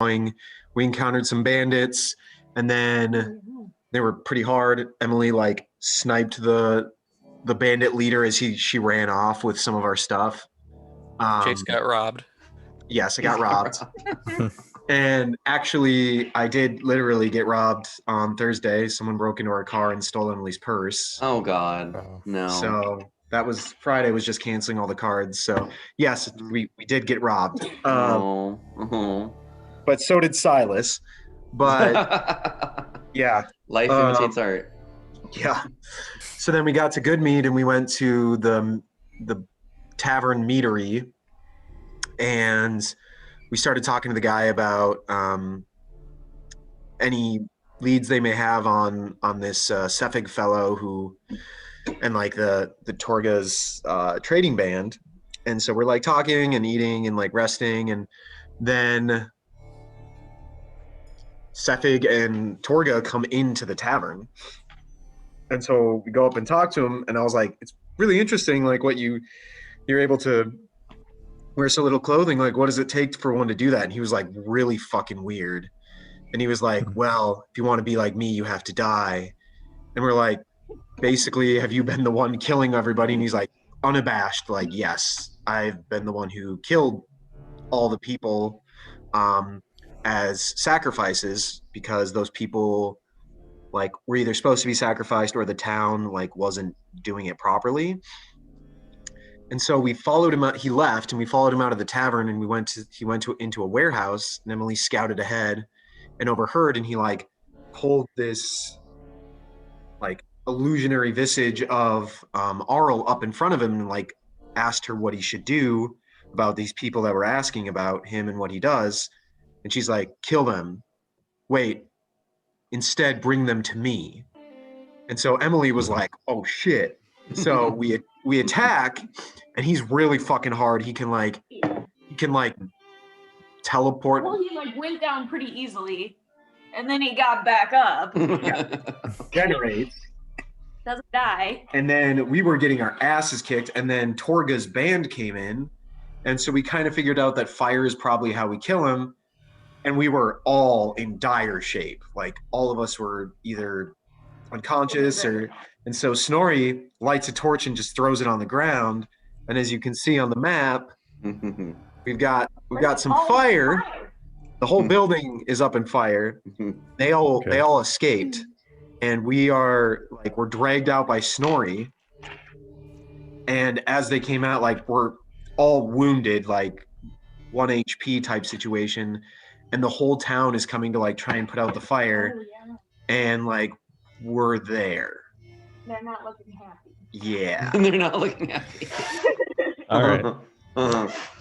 We encountered some bandits, and then they were pretty hard. Emily like sniped the bandit leader as she ran off with some of our stuff. Chase got robbed. Yes, I got robbed. And actually, I did literally get robbed on Thursday. Someone broke into our car and stole Emily's purse. Oh God, no. So that was Friday. Was just canceling all the cards. So yes, we did get robbed. Oh. But so did Silas. But yeah, life imitates art. Yeah. So then we got to Goodmead and we went to the tavern meadery, and we started talking to the guy about any leads they may have on this Sefig fellow who, and like the Torga's trading band. And so we're like talking and eating and like resting, and then Sefig and Torga come into the tavern. And so we go up and talk to him, and I was like, it's really interesting, like what you're able to wear so little clothing. Like, what does it take for one to do that? And he was like, really fucking weird. And he was like, well, if you want to be like me, you have to die. And we're like, basically, have you been the one killing everybody? And he's like, unabashed, like, yes, I've been the one who killed all the people as sacrifices, because those people like were either supposed to be sacrificed or the town like wasn't doing it properly. And so we followed him out. He left, and we followed him out of the tavern, and he went into a warehouse, and Emily scouted ahead and overheard, and he like pulled this like illusionary visage of Arl up in front of him and like asked her what he should do about these people that were asking about him and what he does. And she's like, kill them. Wait, instead bring them to me. And so Emily was like, oh shit. So we attack, and he's really fucking hard. He can like teleport. Well, he like went down pretty easily, and then he got back up. Generates. Doesn't die. And then we were getting our asses kicked, and then Torga's band came in, and so we kind of figured out that fire is probably how we kill him. And we were all in dire shape. Like all of us were either unconscious and so Snorri lights a torch and just throws it on the ground. And as you can see on the map, we've got some fire. The whole building is up in fire. They all escaped. And we're dragged out by Snorri. And as they came out, like we're all wounded, like 1 HP type situation. And the whole town is coming to like try and put out the fire. And like we're there. They're not looking happy. Yeah. They're not looking happy. All right.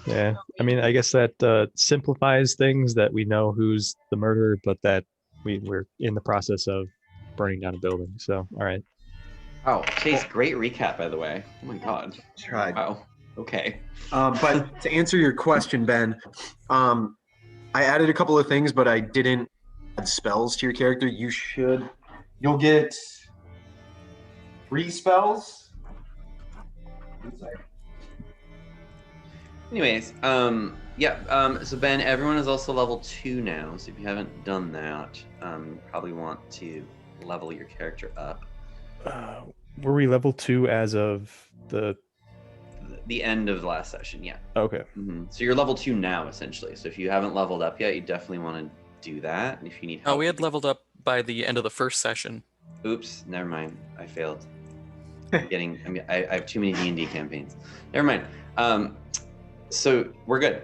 Yeah. I mean, I guess that simplifies things, that we know who's the murderer, but that we're in the process of burning down a building. So, all right. Oh, Chase, great recap, by the way. Oh my God. Tried. Wow. Okay. But to answer your question, Ben, I added a couple of things, but I didn't add spells to your character. You'll get 3 spells. Anyways, so Ben, everyone is also level 2 now, so if you haven't done that, probably want to level your character up. Were we level 2 as of the end of the last session? Yeah. Okay. Mm-hmm. So you're level 2 now, essentially. So if you haven't leveled up yet, you definitely want to do that. And if you need help, we had leveled up by the end of the first session. Oops, never mind. I failed. I have too many D&D campaigns. Never mind. So we're good.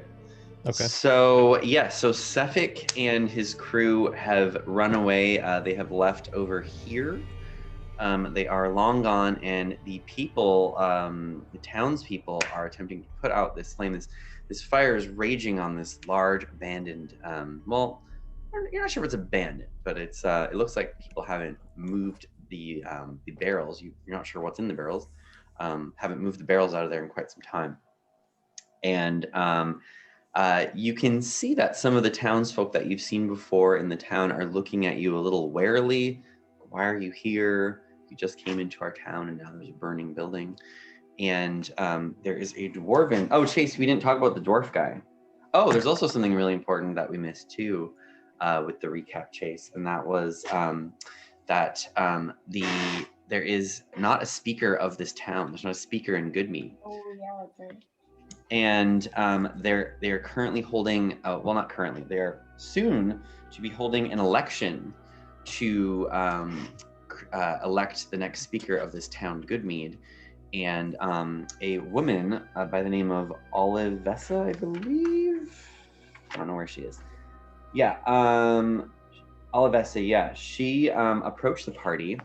Okay. So Sefik and his crew have run away. They have left over here. They are long gone, and the people, the townspeople, are attempting to put out this flame. This fire is raging on this large abandoned. Well, you're not sure if it's abandoned, but it's. It looks like people haven't moved the barrels. You're not sure what's in the barrels. Haven't moved the barrels out of there in quite some time, and you can see that some of the townsfolk that you've seen before in the town are looking at you a little warily. Why are you here? You just came into our town, and now there's a burning building. And there is a dwarven. Oh, Chase, we didn't talk about the dwarf guy. Oh, there's also something really important that we missed too, with the recap chase, and that was that there is not a speaker of this town. There's not a speaker in Goodmead. Oh yeah, that's right. And they're currently holding, well, not currently, they're soon to be holding an election to elect the next speaker of this town, Goodmead. And a woman by the name of Olivessa, I believe. I don't know where she is. Yeah, Olivessa, yeah. She approached the party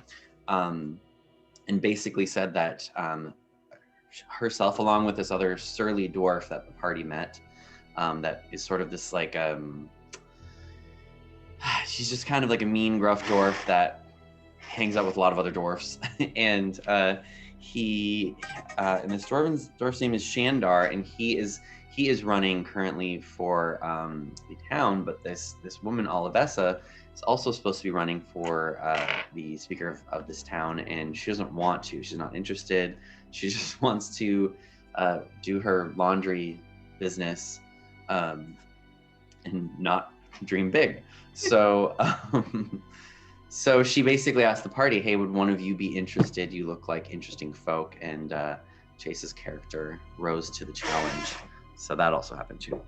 and basically said that herself, along with this other surly dwarf that the party met, that is sort of this like, she's just kind of like a mean, gruff dwarf that hangs out with a lot of other dwarfs. And and this dwarf's name is Shandar, and he is running currently for the town, but this woman, Olivessa, is also supposed to be running for the speaker of this town, and she doesn't want to. She's not interested. She just wants to do her laundry business and not dream big. So so she basically asked the party, hey, would one of you be interested? You look like interesting folk. And Chase's character rose to the challenge. So that also happened too.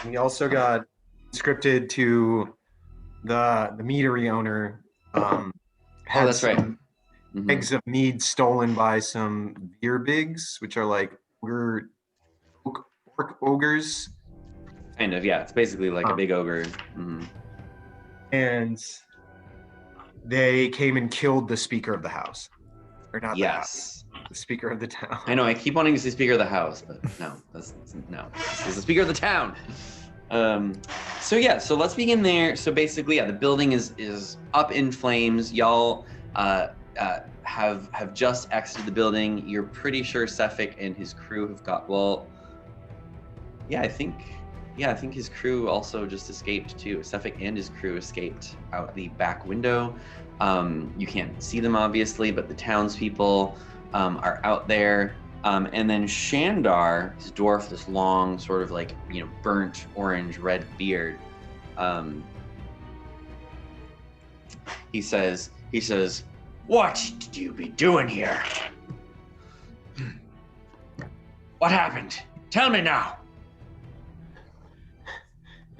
We also got scripted to the meadery owner. Oh, that's right. Eggs of mead stolen by some beer bigs, which are like orc ogres. Kind of, yeah. It's basically like a big ogre. And they came and killed the speaker of the house. Or not the house. The speaker of the town. I know, I keep wanting to say speaker of the house, but no. This is the speaker of the town. So yeah, so let's begin there. So basically, yeah, the building is up in flames. Y'all have just exited the building. You're pretty sure Sefik and his crew have got, well, I think his crew also just escaped too. Sefik and his crew escaped out the back window. You can't see them obviously, but the townspeople are out there. And then Shandar, his dwarf, this long sort of like, burnt orange red beard. He says, "What did you be doing here? What happened? Tell me now."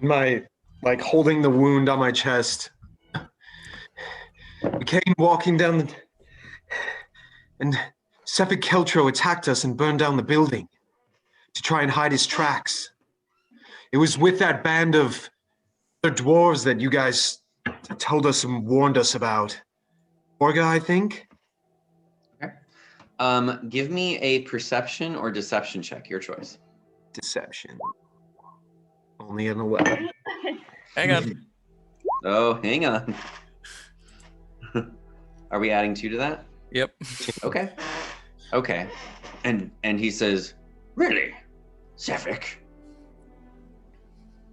My, holding the wound on my chest. We came walking down and Sefik Keltro attacked us and burned down the building to try and hide his tracks. It was with that band of other dwarves that you guys told us and warned us about. Orga, I think? Okay. Give me a perception or deception check, your choice. Deception. Only an 11. Hang on. Oh, hang on. Are we adding 2 to that? Yep. Okay. And he says, "Really, Sefik?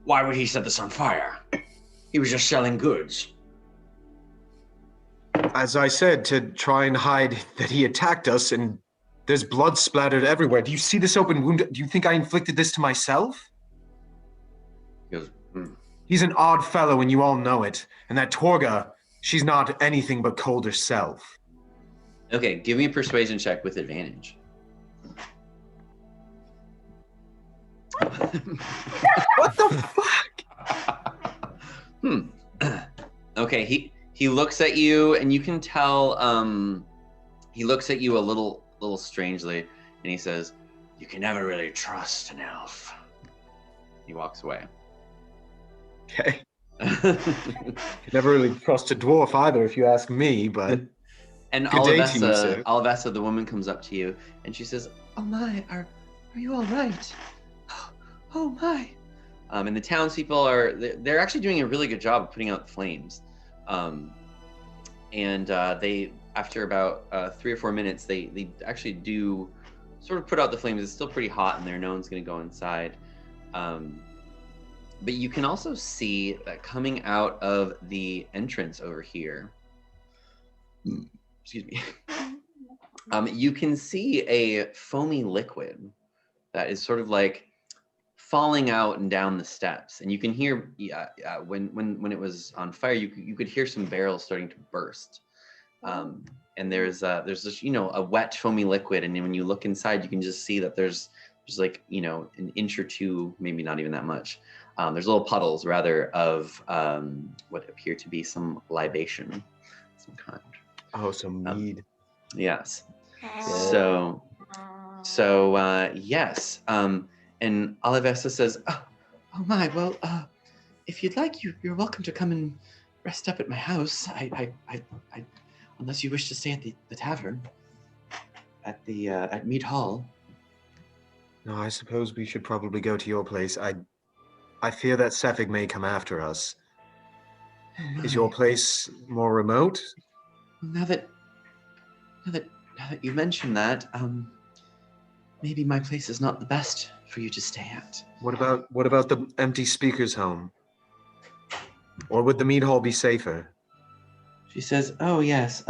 Why would he set this on fire? He was just selling goods." As I said, to try and hide that he attacked us, and there's blood splattered everywhere. Do you see this open wound? Do you think I inflicted this to myself? He goes, He's an odd fellow, and you all know it. And that Torga, she's not anything but cold herself. Okay, give me a persuasion check with advantage. What the fuck? Okay, he looks at you, and you can tell he looks at you a little strangely, and he says, "You can never really trust an elf." He walks away. Okay. Never really trust a dwarf either, if you ask me, but... And Good day to you, sir. Olivessa, the woman, comes up to you, and she says, "Oh my, are you all right? Oh my." And the townspeople they're actually doing a really good job of putting out the flames. They, after about 3 or 4 minutes, they actually do sort of put out the flames. It's still pretty hot in there. No one's going to go inside. But you can also see that coming out of the entrance over here, excuse me, you can see a foamy liquid that is sort of like falling out and down the steps, and you can hear when it was on fire, you could hear some barrels starting to burst. And there's this a wet foamy liquid, and when you look inside, you can just see that there's like an inch or two, maybe not even that much. There's little puddles rather of what appear to be some libation, some kind. Oh, some mead. Yes. Oh. So yes. And Olivessa says, "Oh my. Well, if you'd like, you're welcome to come and rest up at my house. I unless you wish to stay at the tavern, at Mead Hall." No, I suppose we should probably go to your place. I fear that Sefig may come after us. Oh, Is your place more remote? Now that you mention that, maybe my place is not the best for you to stay at. What about the empty speaker's home? Or would the mead hall be safer? She says, "Oh yes,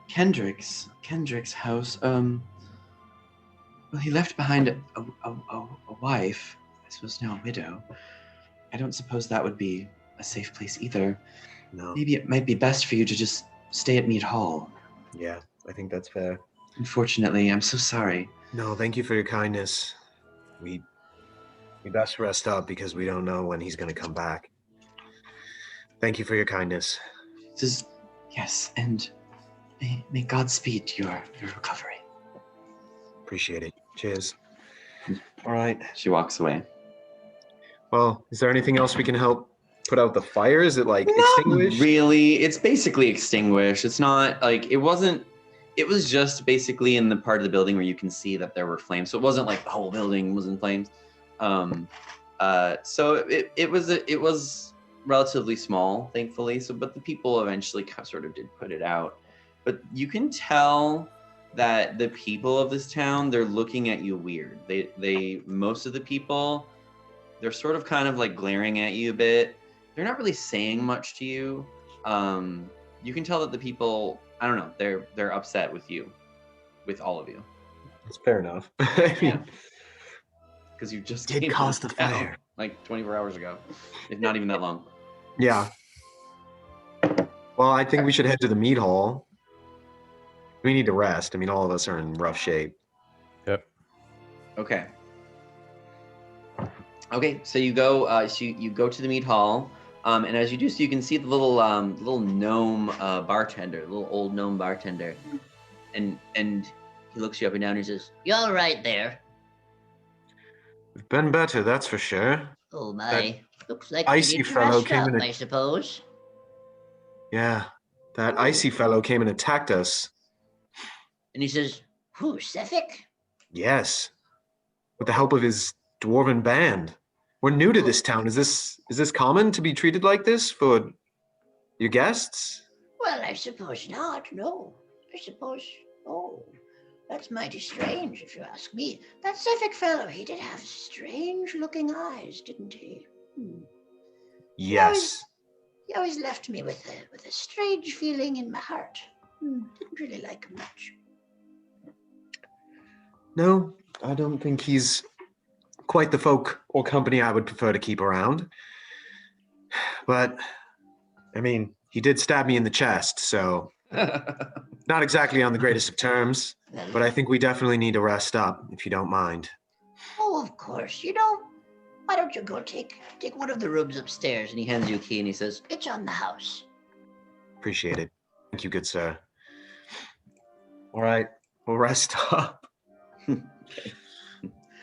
Kendrick's house. Well, he left behind a wife. I suppose now a widow. I don't suppose that would be a safe place either. No. Maybe it might be best for you to just stay at Mead Hall." Yeah, I think that's fair. "Unfortunately, I'm so sorry." No, thank you for your kindness. We best rest up because we don't know when he's going to come back. Thank you for your kindness. She says, "Yes, and may God speed your recovery." Appreciate it. Cheers. All right. She walks away. Well, is there anything else we can help put out the fire? Is it like extinguished? Really, it's basically extinguished. It's not like it was just basically in the part of the building where you can see that there were flames. So it wasn't like the whole building was in flames. So it was relatively small, thankfully. So, but the people eventually sort of did put it out. But you can tell that the people of this town, they're looking at you weird. They most of the people, they're sort of kind of like glaring at you a bit. They're not really saying much to you. You can tell that the people, I don't know, they're upset with you, with all of you. That's fair enough. Yeah. Because you just Did came cause to the town, fire. like 24 hours ago, if not even that long. Yeah. Well, I think we should head to the meat hall. We need to rest. I mean, all of us are in rough shape. Yep. Okay. Okay, so you go. You go to the meat hall, and as you do, so you can see the little gnome bartender, the little old gnome bartender, and he looks you up and down and he says, "You're all right there." We've been better, that's for sure. Oh my. Looks like icy you need to fellow rest came up, in I suppose. Yeah, that icy fellow came and attacked us. And he says, "Who, Sefik?" Yes, with the help of his dwarven band. We're new to this town. Is this common to be treated like this for your guests? Well, I suppose not, no. I suppose, oh, that's mighty strange, if you ask me. That Sefik fellow, he did have strange-looking eyes, didn't he? Yes. He always left me with a strange feeling in my heart. Didn't really like him much. No, I don't think he's quite the folk or company I would prefer to keep around. But, I mean, he did stab me in the chest, so not exactly on the greatest of terms, but I think we definitely need to rest up, if you don't mind. Oh, of course. Why don't you go take one of the rooms upstairs? and he hands you a key and he says, It's on the house. Appreciate it. Thank you, good sir. All right, we'll rest up. Okay.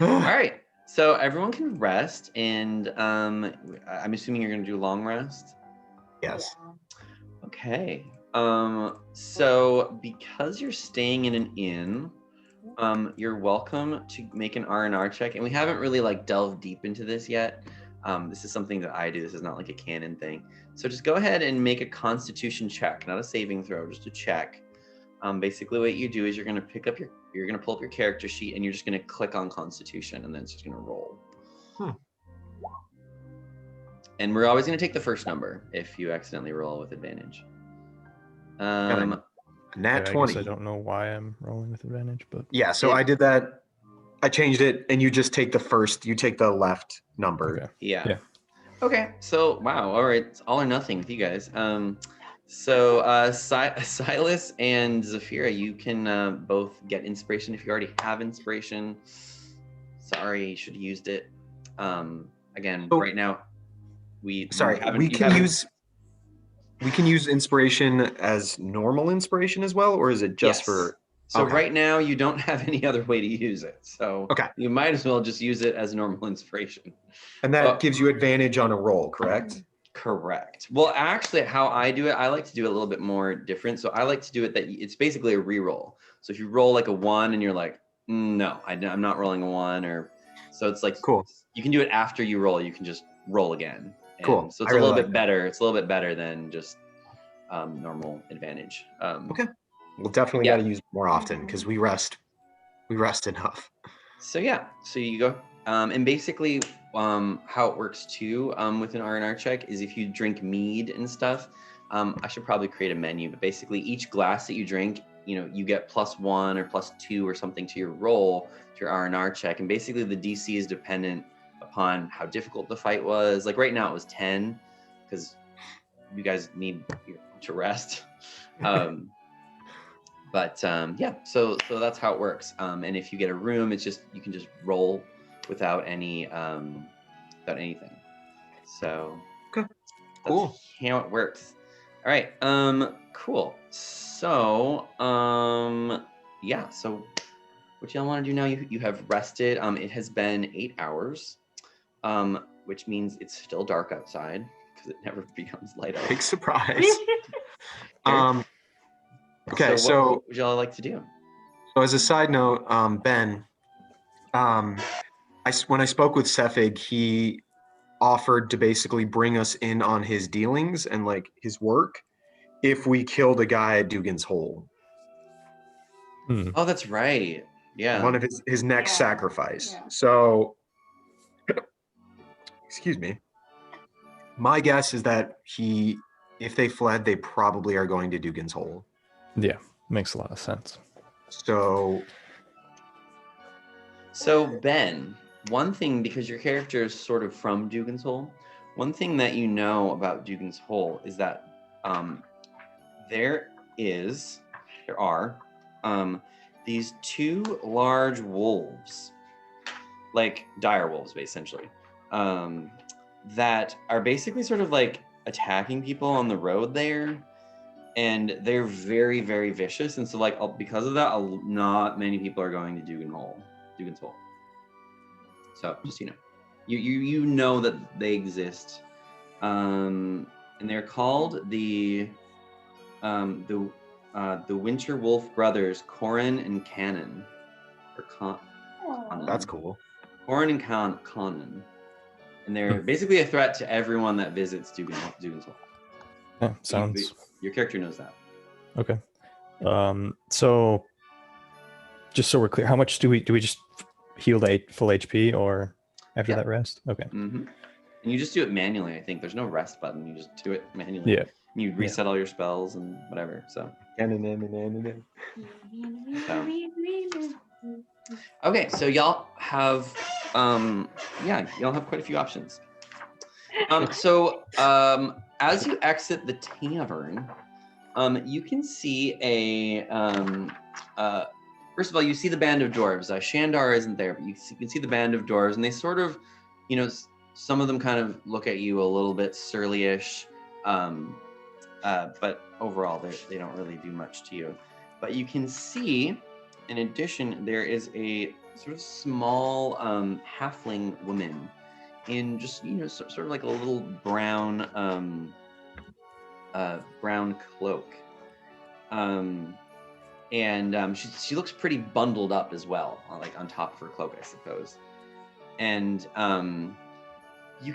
All right. So everyone can rest, and I'm assuming you're going to do long rest. Yes. Okay. So because you're staying in an inn, you're welcome to make an R&R check, and we haven't really like delved deep into this yet. This is something that I do. This is not like a canon thing. So just go ahead and make a Constitution check, not a saving throw, just a check. Basically, what you do is you're going to pull up your character sheet, and you're just going to click on Constitution, and then it's just going to roll. And we're always going to take the first number if you accidentally roll with advantage. Nat Yeah, I 20. guess I don't know why I'm rolling with advantage, but Yeah, so I did that I changed it, and you just take the left number. Okay. Yeah. Okay. So wow. All right. It's all or nothing with you guys. Silas and Zafira, you can both get inspiration if you already have inspiration. Sorry, you should have used it. Again, right now, we can use inspiration as normal inspiration as well, or is it just for? So okay. right now you don't have any other way to use it. So you might as well just use it as normal inspiration. And that gives you advantage on a roll, correct? Correct. Well, actually, how I do it, I like to do it a little bit more different. So I like to do it that it's basically a re-roll. So if you roll like a 1 and you're like, no, I'm not rolling a 1, or so it's like cool. You can do it after you roll. You can just roll again. And cool. So it's a little bit better. It's a little bit better than just normal advantage. Okay. We'll definitely got to use it more often because we rest enough. So so you go, and basically how it works too with an R&R check is if you drink mead and stuff. I should probably create a menu, but basically each glass that you drink, you get +1 or +2 or something to your roll, to your R&R check, and basically the DC is dependent upon how difficult the fight was. Like right now it was 10 because you guys need to rest. But so that's how it works. And if you get a room, it's just you can just roll without anything. So cool. That's how it works. All right. Cool. So so what y'all want to do now? You have rested. It has been 8 hours, which means it's still dark outside because it never becomes light out. Big surprise. Okay, so what would y'all like to do? So as a side note, Ben, when I spoke with Sefig, he offered to basically bring us in on his dealings and like his work if we killed a guy at Dugan's Hole. Oh, that's right. Yeah. One of his next sacrifice. Yeah. So, excuse me. My guess is that if they fled, they probably are going to Dugan's Hole. Yeah, makes a lot of sense. So Ben, one thing, because your character is sort of from Dugan's Hole, one thing that you know about Dugan's Hole is that there are these 2 large wolves, like dire wolves, essentially, that are basically sort of like attacking people on the road there. And they're very, very vicious, and so like because of that, not many people are going to Dugan's Hole. So just you know that they exist, and they're called the Winter Wolf brothers, Corin and Cannon, That's cool. Corin and Conan, and they're basically a threat to everyone that visits Dugan's Hole. Yeah, sounds. Your character knows that. Okay. So just so we're clear, how much do we just heal to full HP or after that rest? Okay. Mm-hmm. And you just do it manually. I think there's no rest button. You just do it manually. Yeah. And you reset all your spells and whatever. So. Okay, so y'all have y'all have quite a few options. As you exit the tavern, you can see first of all, you see the band of dwarves. Shandar isn't there, but you can see the band of dwarves, and they sort of, some of them kind of look at you a little bit surly-ish, but overall, they don't really do much to you. But you can see, in addition, there is a sort of small halfling woman in just sort of like a little brown cloak, and she looks pretty bundled up as well, like on top of her cloak, I suppose. And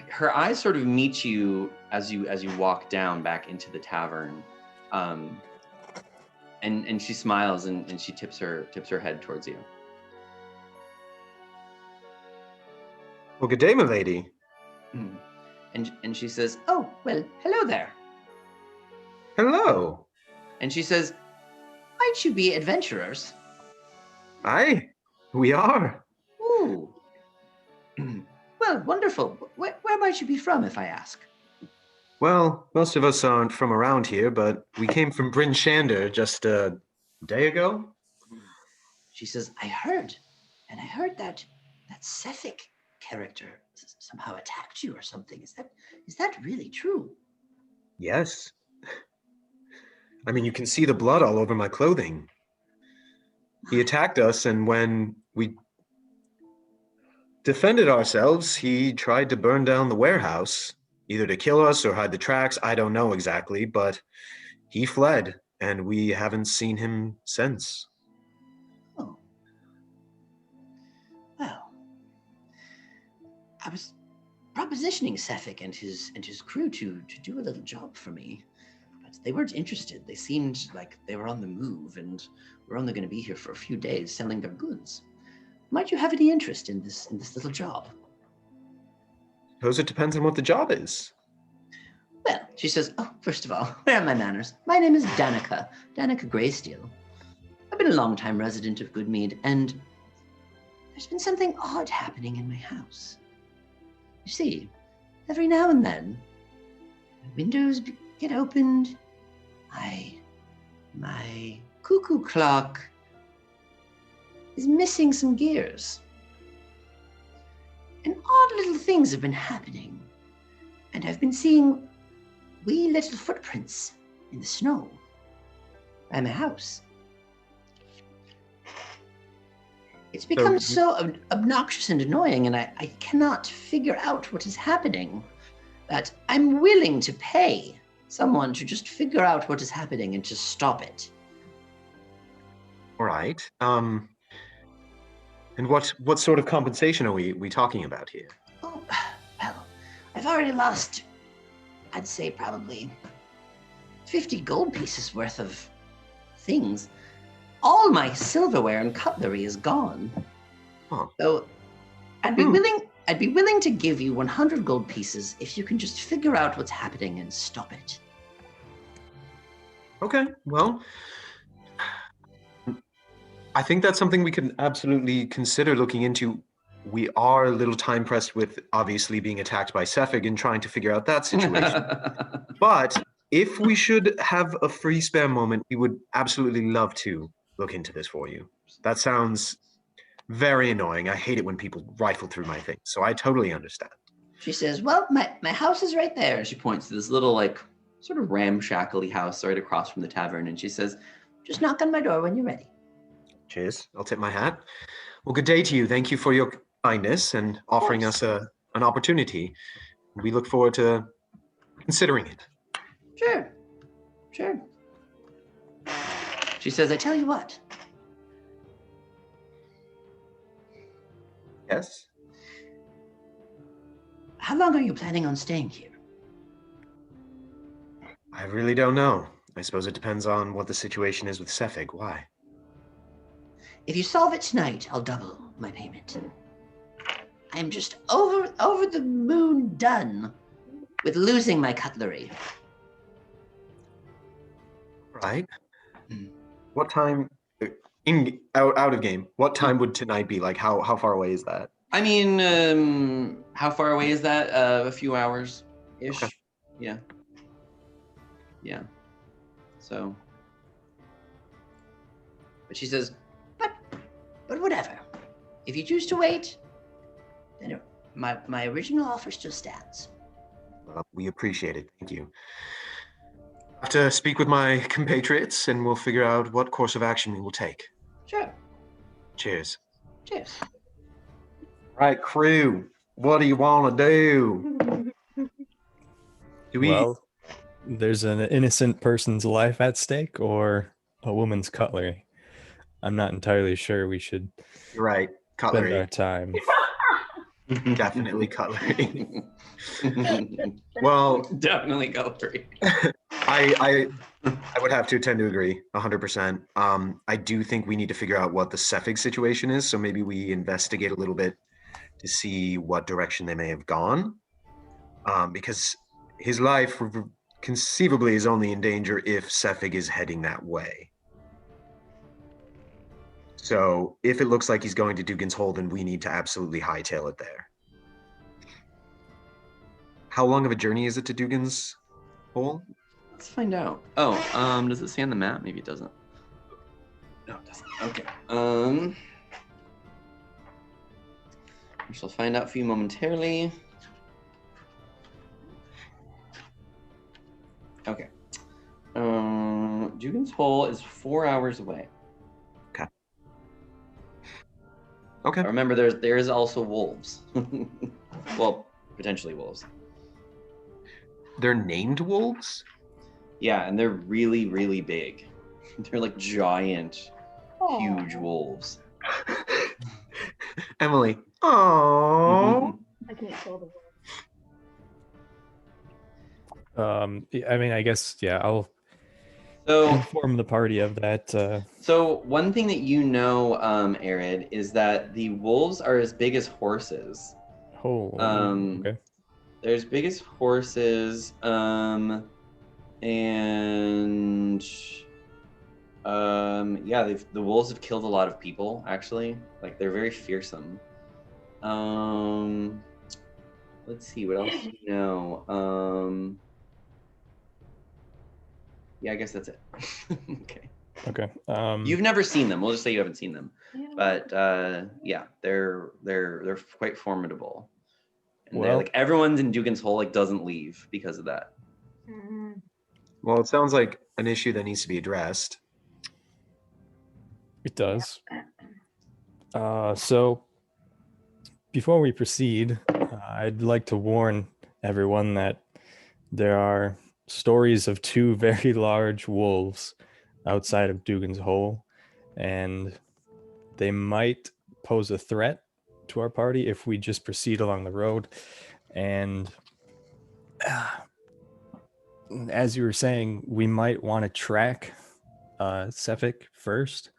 her eyes sort of meet you as you walk down back into the tavern, and she smiles and she tips her head towards you. Well, good day, my lady. And she says, "Oh, well, hello there." Hello. And she says, "Might you be adventurers?" Aye, we are. Well, wonderful. Where might you be from, if I ask? Well, most of us aren't from around here, but we came from Bryn Shander just a day ago. She says, I heard that Sefik character somehow attacked you or something. Is that really true? Yes. I mean, you can see the blood all over my clothing. He attacked us, and when we defended ourselves, he tried to burn down the warehouse, either to kill us or hide the tracks. I don't know exactly, but he fled, and we haven't seen him since. Oh. Well, I was propositioning Sefik and his crew to do a little job for me, but they weren't interested. They seemed like they were on the move and were only going to be here for a few days selling their goods. Might you have any interest in this little job? Suppose it depends on what the job is. Well, she says, oh, first of all, where are my manners? My name is Danica Greysteel. I've been a long-time resident of Goodmead, and there's been something odd happening in my house. You see, every now and then, windows get opened, my cuckoo clock is missing some gears. And odd little things have been happening, and I've been seeing wee little footprints in the snow by my house. It's become so obnoxious and annoying, and I cannot figure out what is happening, that I'm willing to pay someone to just figure out what is happening and to stop it. All right. And what sort of compensation are we talking about here? Oh, well, I've already lost, I'd say probably 50 gold pieces worth of things. All my silverware and cutlery is gone. Huh. So I'd be willing to give you 100 gold pieces if you can just figure out what's happening and stop it. Okay, well, I think that's something we can absolutely consider looking into. We are a little time pressed with obviously being attacked by Sefig and trying to figure out that situation. But if we should have a free spare moment, we would absolutely love to look into this for you. That sounds very annoying. I hate it when people rifle through my things, so I totally understand. She says, well, my house is right there. She points to this little, like, sort of ramshackly house right across from the tavern, and she says, just knock on my door when you're ready. Cheers. I'll tip my hat. Well, good day to you. Thank you for your kindness and offering us an opportunity. We look forward to considering it. Sure. She says, I tell you what. Yes? How long are you planning on staying here? I really don't know. I suppose it depends on what the situation is with Sefig. Why? If you solve it tonight, I'll double my payment. I'm just over the moon done with losing my cutlery. Right. What time, out of game, what time would tonight be? Like, how far away is that? I mean, how far away is that? A few hours-ish. Okay. Yeah. So. But she says, But whatever. If you choose to wait, then my original offer still stands. We appreciate it. Thank you. I have to speak with my compatriots, and we'll figure out what course of action we will take. Sure. Cheers. Cheers. All right, crew. What do you want to do? Well, there's an innocent person's life at stake or a woman's cutlery. I'm not entirely sure we should You're right. spend Cutlery. our time. Definitely cutlery. Well, definitely cutlery. I would have to tend to agree 100%. I do think we need to figure out what the Sefig situation is, so maybe we investigate a little bit to see what direction they may have gone, because his life conceivably is only in danger if Sefig is heading that way. So if it looks like he's going to Dugan's Hole, then we need to absolutely hightail it there. How long of a journey is it to Dugan's Hole? Let's find out. Oh, does it say on the map? Maybe it doesn't. No, it doesn't. Okay. We shall find out for you momentarily. Okay. Dugan's Hole is 4 hours away. Okay. Remember, there is also wolves. Well, potentially wolves. They're named wolves? Yeah, and they're really, really big. They're like giant, huge Aw. wolves. Emily. Oh. I can't kill the I mean, I guess, yeah, I'll So, inform the party of that. so one thing that you know, Arid, is that the wolves are as big as horses. Okay. They're as big as horses, and yeah, the wolves have killed a lot of people. Actually, like they're very fearsome. Let's see what else do you know. Yeah, I guess that's it. Okay. Okay. You've never seen them. We'll just say you haven't seen them. Yeah. But yeah, they're quite formidable. And they're Well- like everyone's in Dugan's Hole like doesn't leave because of that. Mhm. Well, it sounds like an issue that needs to be addressed. It does. So before we proceed, I'd like to warn everyone that there are stories of two very large wolves outside of Dugan's Hole, and they might pose a threat to our party if we just proceed along the road. And as you were saying, we might want to track Sefik first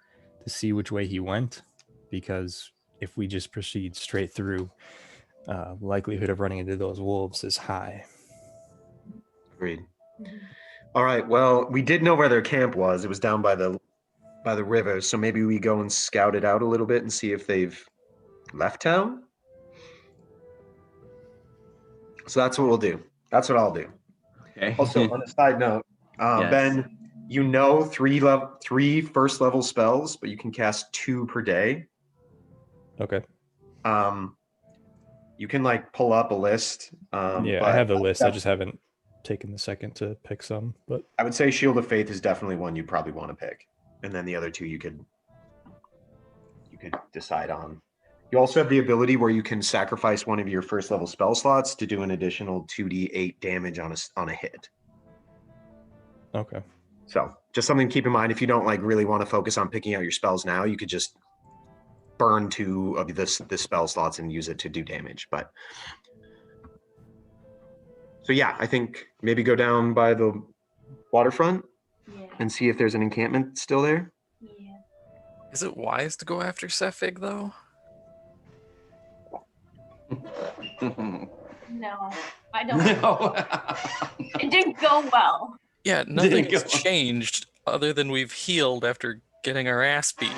to see which way he went, because if we just proceed straight through, likelihood of running into those wolves is high. Agreed. Mhm. All right. Well, we did know where their camp was. It was down by the river. So maybe we go and scout it out a little bit and see if they've left town. So that's what we'll do. That's what I'll do. Okay. Also, on a side note, Yes. Ben, you know three first level spells, but you can cast 2 per day. Okay. You can like pull up a list. Yeah, but I have the list. I just haven't taken the second to pick some, but I would say Shield of Faith is definitely one you'd probably want to pick, and then the other 2 you could decide on. You also have the ability where you can sacrifice one of your first level spell slots to do an additional 2d8 damage on a hit. okay. So just something to keep in mind. If you don't like really want to focus on picking out your spells now, you could just burn 2 of the spell slots and use it to do damage. But so yeah, I think maybe go down by the waterfront Yeah. and see if there's an encampment still there. Yeah. Is it wise to go after Sefig though? No, I don't. No. It didn't go well. Yeah, nothing go has on. changed other than we've healed after getting our ass beat.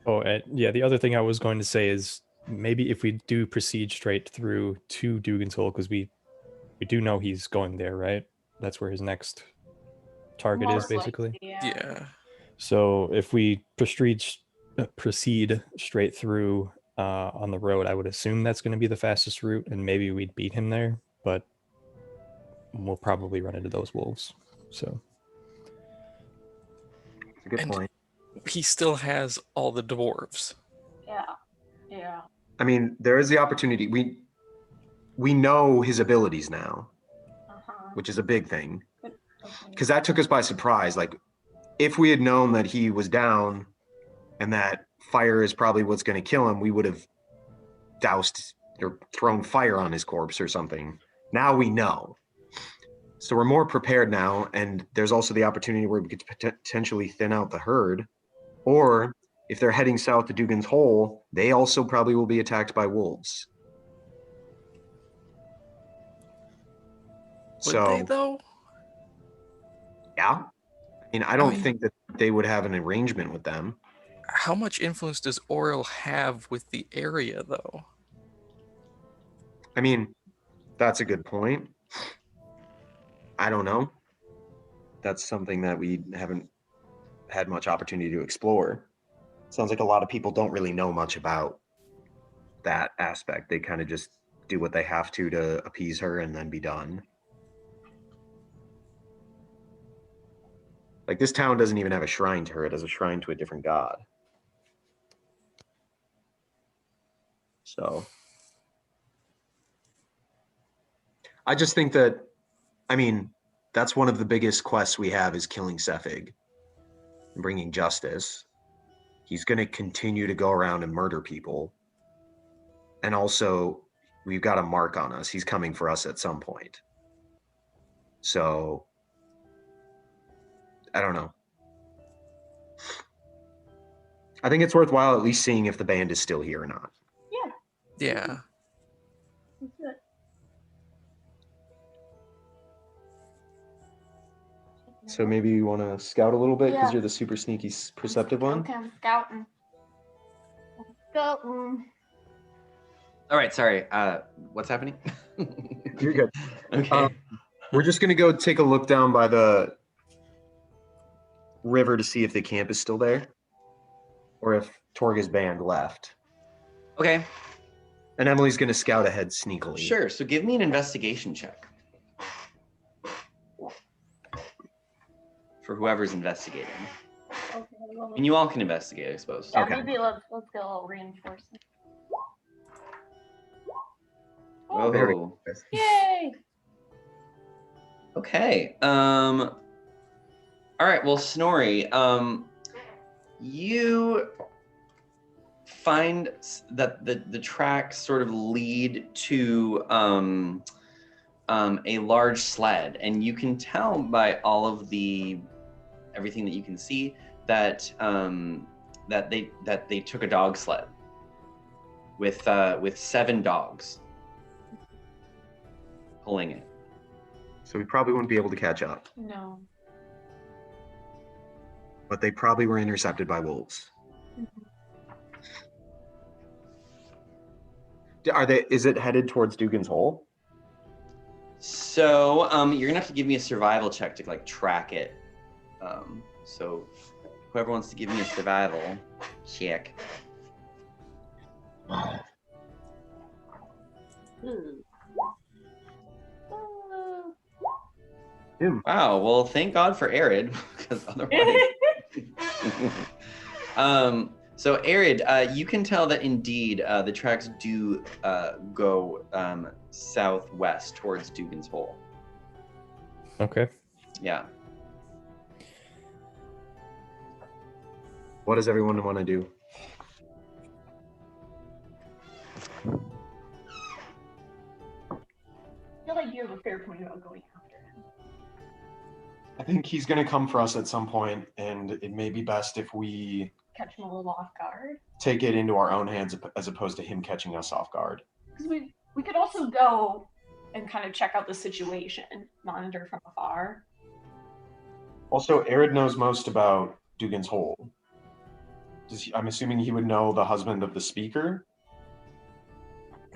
Oh, and yeah, the other thing I was going to say is maybe if we do proceed straight through to Dugan's Hole, because we do know he's going there, right? That's where his next target is, Most basically. likely, yeah. Yeah. So if we proceed straight through on the road, I would assume that's going to be the fastest route, and maybe we'd beat him there, but we'll probably run into those wolves. So That's a good And- point. He still has all the dwarves. Yeah. Yeah. I mean, there is the opportunity. We know his abilities now, Uh-huh. which is a big thing, Okay. because that took us by surprise. Like, if we had known that he was down and that fire is probably what's going to kill him, we would have doused or thrown fire on his corpse or something. Now we know. So we're more prepared now, and there's also the opportunity where we could potentially thin out the herd. Or if they're heading south to Dugan's Hole, they also probably will be attacked by wolves. Would So they though? yeah, I mean, I don't mean- think that they would have an arrangement with them. How much influence does Oriel have with the area though? I mean, that's a good point. I don't know. That's something that we haven't had much opportunity to explore. Sounds like a lot of people don't really know much about that aspect. They kind of just do what they have to appease her and then be done. Like, this town doesn't even have a shrine to her. It has a shrine to a different god. So I just think that, I mean, that's one of the biggest quests we have, is killing Sefig and bringing justice. He's going to continue to go around and murder people. And also, we've got a mark on us. He's coming for us at some point. So, I don't know. I think it's worthwhile at least seeing if the band is still here or not. Yeah. Yeah. That's it. So maybe you want to scout a little bit because Yeah. you're the super sneaky, perceptive one. Okay, I'm scouting. Scouting. All right, sorry. What's happening? You're good. Okay. We're just going to go take a look down by the river to see if the camp is still there, or if Torga's band left. Okay. And Emily's going to scout ahead sneakily. Sure. So give me an investigation check for whoever's investigating. Okay, well, And you all can investigate, I suppose. yeah, Okay. maybe let's get a little reinforcement. Very Whoa. good. Yay! Okay. All right. Well, Snorri, you find that the tracks sort of lead to a large sled, and you can tell by all of everything that you can see that that they took a dog sled with 7 dogs pulling it. So we probably wouldn't be able to catch up, No. but they probably were intercepted by wolves. Is it headed towards Dugan's Hole? So you're gonna have to give me a survival check to like track it. So whoever wants to give me a survival check. Him. Wow. Well, thank God for Arid, because otherwise. So Arid, you can tell that indeed the tracks do go southwest towards Dugan's Hole. Okay. Yeah. What does everyone want to do? I feel like you have a fair point about going after him. I think he's going to come for us at some point, and it may be best if we Catch him a little off guard. take it into our own hands as opposed to him catching us off guard. Because we could also go and kind of check out the situation, monitor from afar. Also, Arid knows most about Dugan's Hole. I'm assuming he would know the husband of the speaker,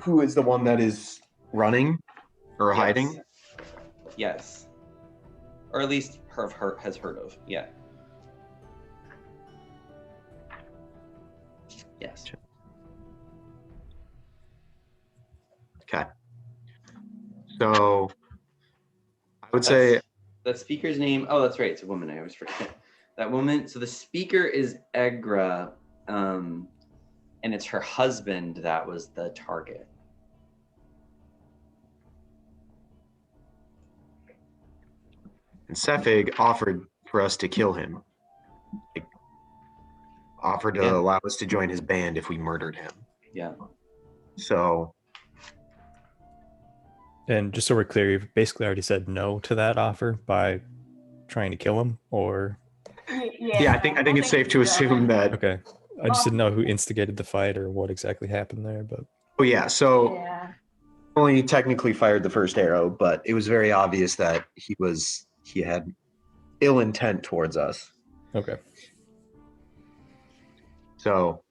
who is the one that is running or Yes. hiding. Yes. Or at least has heard of. Yeah. Yes. Okay. So I would say That speaker's name. Oh, that's right. It's a woman. I always forget. That woman. So the speaker is Egra, and it's her husband that was the target. and Sefig offered for us to kill him. Like, offered to Yeah. allow us to join his band if we murdered him. Yeah. So And just so we're clear, you've basically already said no to that offer by trying to kill him, or yeah, I think it's safe to assume that. okay. I just didn't know who instigated the fight or what exactly happened there, but Oh yeah, so Yeah. only technically fired the first arrow, but it was very obvious that he had ill intent towards us. okay. So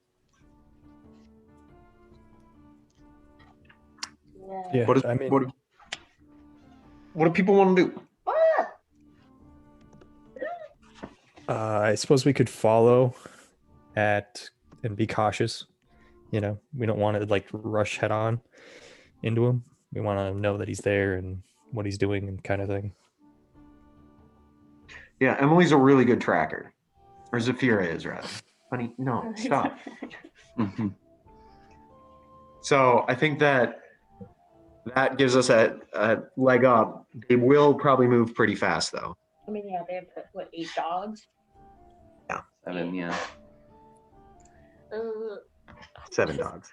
Yeah, what I mean, what do people want to do? What? I suppose we could follow and be cautious. You know, we don't want to like rush head on into him. We want to know that he's there and what he's doing and kind of thing. Yeah, Emily's a really good tracker. Or Zafira is, rather. Honey, no, stop. Mhm. So I think that gives us a leg up. They will probably move pretty fast, though. I mean, yeah, they have, what, 8 dogs? 7, yeah. 7 dogs.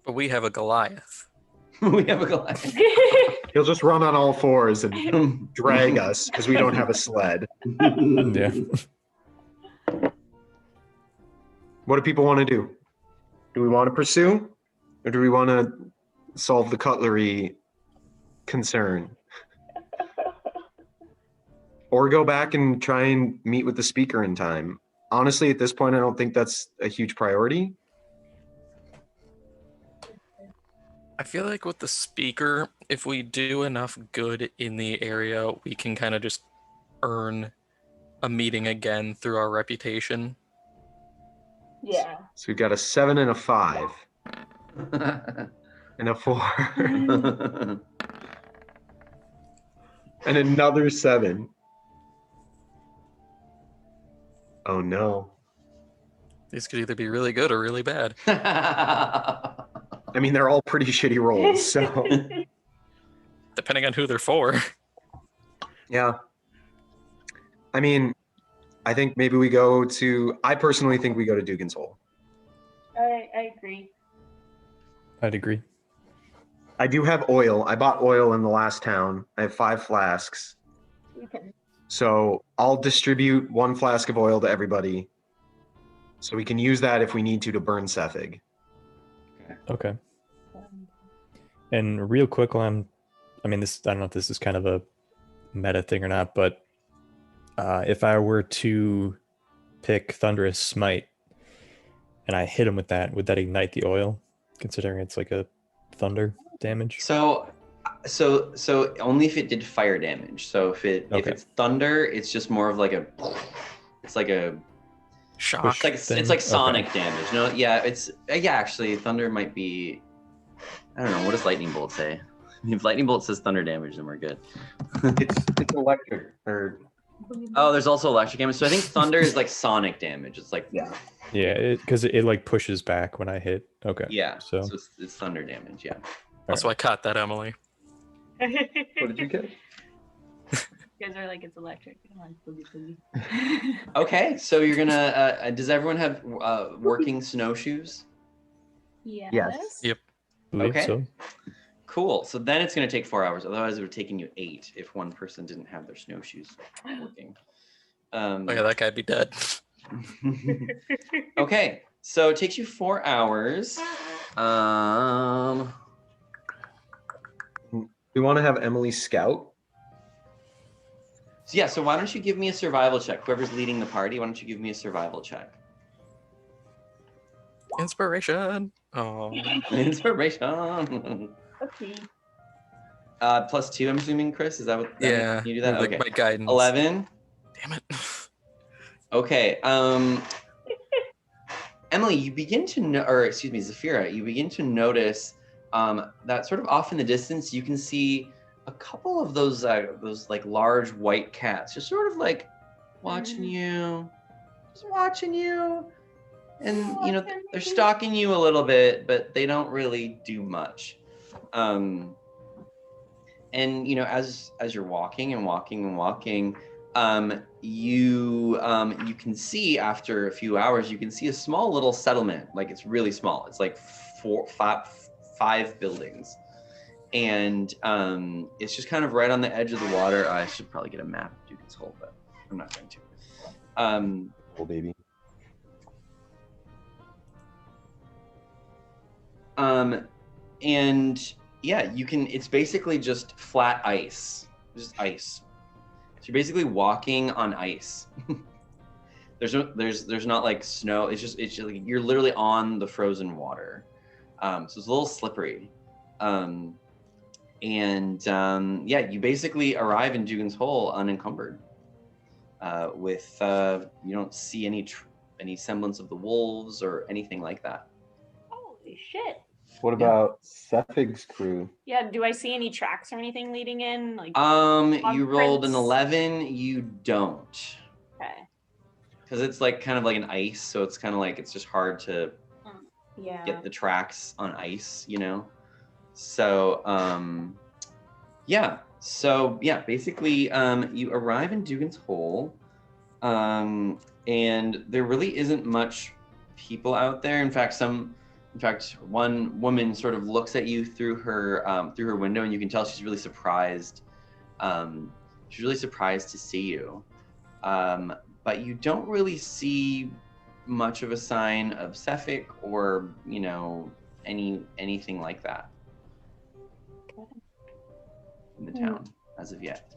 But we have a Goliath. We have a Goliath. He'll just run on all fours and drag us because we don't have a sled. Yeah. What do people want to do? Do we want to pursue? Or do we want to solve the cutlery concern? Or go back and try and meet with the speaker in time? Honestly, at this point, I don't think that's a huge priority. I feel like with the speaker, if we do enough good in the area, we can kind of just earn a meeting again through our reputation. Yeah. So we've got a 7 and a 5 and a 4 and another 7. Oh no. These could either be really good or really bad. I mean, they're all pretty shitty rolls, so Depending on who they're for. yeah. I mean, I think maybe I personally think we go to Dugan's Hole. I agree. I'd agree. I do have oil. I bought oil in the last town. I have 5 flasks. We can. So I'll distribute 1 flask of oil to everybody. So we can use that if we need to burn Sethig. Okay. And real quick, I don't know if this is kind of a meta thing or not, but if I were to pick Thunderous Smite and I hit him with that, would that ignite the oil, considering it's like a thunder damage? So only if it did fire damage. So if it's thunder, it's just more of like a Shock. it's like sonic damage. No, yeah, actually thunder might be, I don't know, what does lightning bolt say? If lightning bolt says thunder damage, then we're good. It's electric. Or Oh, there's also electric damage. So I think thunder is like sonic damage. It's like yeah. Yeah, because it like pushes back when I hit. Okay. Yeah. So it's thunder damage, yeah. Also, I caught that, Emily. What did you get? You guys are like, it's electric. Come on, boogie. Okay, so you're gonna does everyone have working snowshoes? Yes. Yes. Yep. believe Okay. so. Cool. So then it's gonna take 4 hours. Otherwise it would have taken you 8 if one person didn't have their snowshoes working. Oh yeah, that guy'd be dead. Okay, so it takes you 4 hours. We want to have Emily scout. So yeah, so why don't you give me a survival check? Whoever's leading the party, why don't you give me a survival check? Inspiration. Oh. Inspiration. Okay. +2, I'm assuming, Chris. Is that what? Yeah. Can you do that? Like Okay. my guidance. 11. Damn it. Okay. Emily, you begin to Zafira, you begin to notice that sort of off in the distance, you can see a couple of those like large white cats, just sort of like watching you, and you know they're stalking you a little bit, but they don't really do much. And you know, as you're walking, you can see after a few hours, you can see a small little settlement. Like it's really small. It's like 5 buildings, and it's just kind of right on the edge of the water. I should probably get a map of Dugan's Hole, but I'm not going to. Oh baby. And yeah, you can. It's basically just flat ice, just ice. So you're basically walking on ice. There's not like snow. It's just like you're literally on the frozen water. So it's a little slippery. Yeah, you basically arrive in Dugan's Hole unencumbered. with you don't see any semblance of the wolves or anything like that. Holy shit. What about Cephig's crew? Yeah, do I see any tracks or anything leading in? Like You rolled an prints? 11. You don't, Okay. because it's like kind of like an ice, so it's kind of like it's just hard to Yeah. get the tracks on ice, you know. So yeah. So yeah, basically, you arrive in Dugan's Hole, and there really isn't much people out there. In fact, one woman sort of looks at you through her window, and you can tell she's really surprised. She's really surprised to see you, but you don't really see much of a sign of Cephig or anything like that in the town as of yet.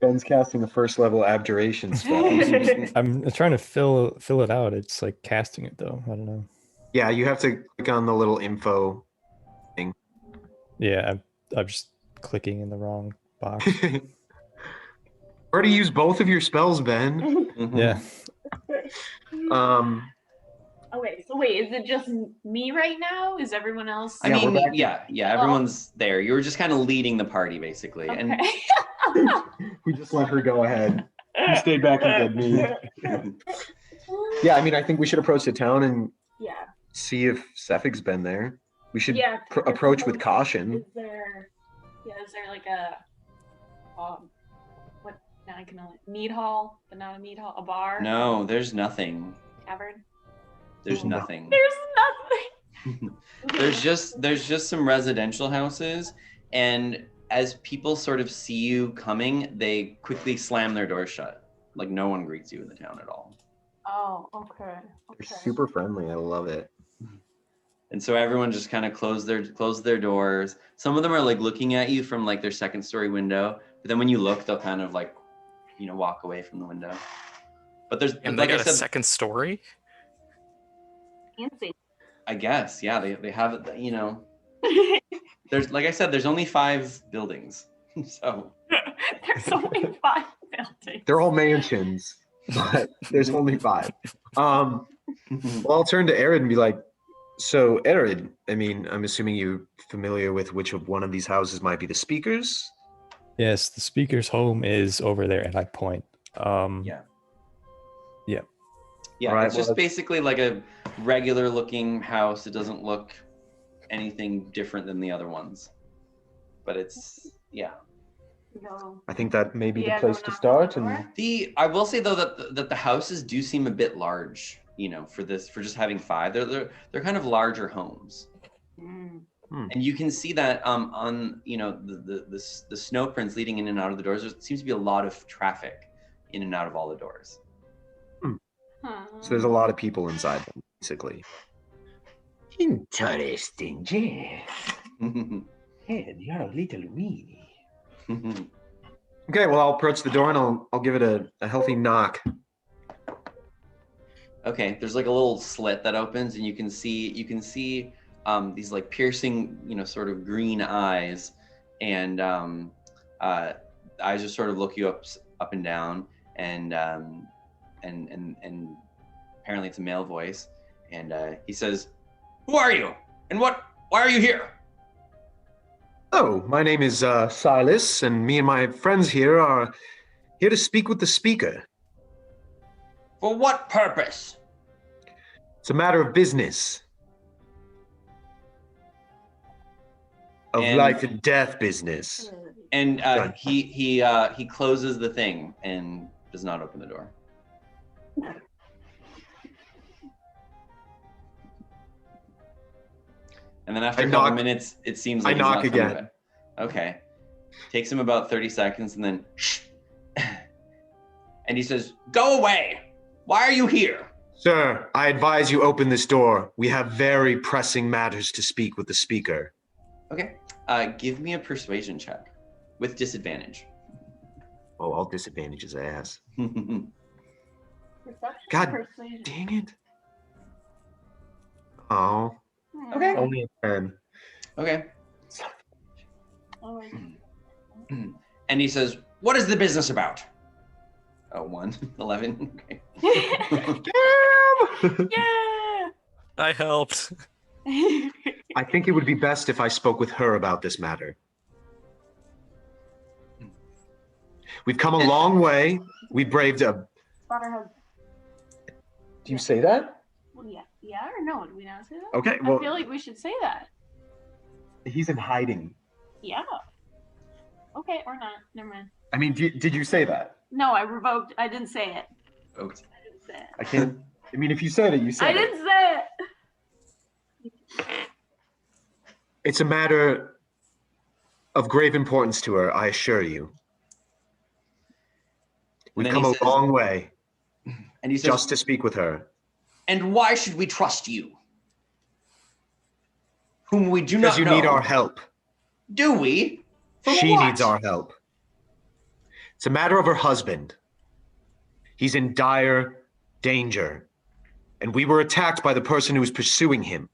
Ben's casting a first level abjuration spell. I'm trying to fill it out. It's like casting it though. I don't know. Yeah, you have to click on the little info thing. Yeah, I'm just clicking in the wrong box. Already used both of your spells, Ben. Yeah. Okay, so wait, is it just me right now? Is everyone else? I mean, everyone's there. You were just kind of leading the party, basically. Okay. And We just let her go ahead. You stayed back and did me. Yeah, I mean, I think we should approach the town and see if Cephig's been there. We should approach with caution. Is there like a what? Now I can only mead hall, but not a mead hall. A bar? no, there's nothing. Tavern? There's nothing. There's nothing. There's just some residential houses, and as people sort of see you coming, they quickly slam their doors shut. Like no one greets you in the town at all. Oh, okay. They're super friendly. I love it. And so everyone just kind of closed their doors. Some of them are like looking at you from like their second story window, but then when you look, they'll kind of like, walk away from the window. But there's And like they got I said, a second story? Fancy. I guess, yeah, they have it. There's like I said, there's only 5 buildings, so There's only 5 buildings. They're all mansions, but there's only 5. Well, I'll turn to Arid and be like, so Arid, I mean, I'm assuming you're familiar with which of one of these houses might be the speakers? Yes, the speaker's home is over there, and I point. Yeah, All right, it's just basically like a regular looking house. It doesn't look anything different than the other ones, but it's No. I think that may be the Yeah, place go to knock start. on the And door. I will say though that the houses do seem a bit large, for just having 5. They're kind of larger homes. And you can see that on the snow prints leading in and out of the doors. There seems to be a lot of traffic in and out of all the doors. so there's a lot of people inside them, basically. Interesting, yeah. Hey, you're a little weenie. Okay, well, I'll approach the door and I'll give it a healthy knock. Okay, there's like a little slit that opens, and you can see these like piercing, sort of green eyes, and eyes just sort of look you up and down, and apparently it's a male voice, and he says, "Who are you? And why are you here?" Oh, my name is Silas, and me and my friends here are here to speak with the speaker. For what purpose? It's a matter of business. Of life and death business. And he closes the thing and does not open the door. And then after a couple minutes, it seems like I knock he's not coming again. back. Okay. Takes him about 30 seconds, and then and he says, "Go away. Why are you here?" Sir, I advise you open this door. We have very pressing matters to speak with the speaker. Okay. Give me a persuasion check with disadvantage. Oh, I'll disadvantage his ass. Perception, God persuasion. dang it. Oh. Okay. Only a 10. Okay. Oh, And he says, "What is the business about?" Oh, 1, 11. Okay. Yeah. I helped. I think it would be best if I spoke with her about this matter. We've come a long way. We braved a... Spotter hug. Do you say that? Well, yeah or no? Do we not say that? Okay, well, I feel like we should say that. he's in hiding. Yeah. Okay, or not. Never mind. I mean, did you say that? No, I revoked. I didn't say it. Okay. I didn't say it. I can't... I mean, if you said it, you said I it. didn't say it. It's a matter of grave importance to her, I assure you. We've then come he a says- long way And he says, just to speak with her. "And why should we trust you? Whom we do Because not know." you need our help. Do we? For She what? needs our help. It's a matter of her husband. He's in dire danger. And we were attacked by the person who was pursuing him.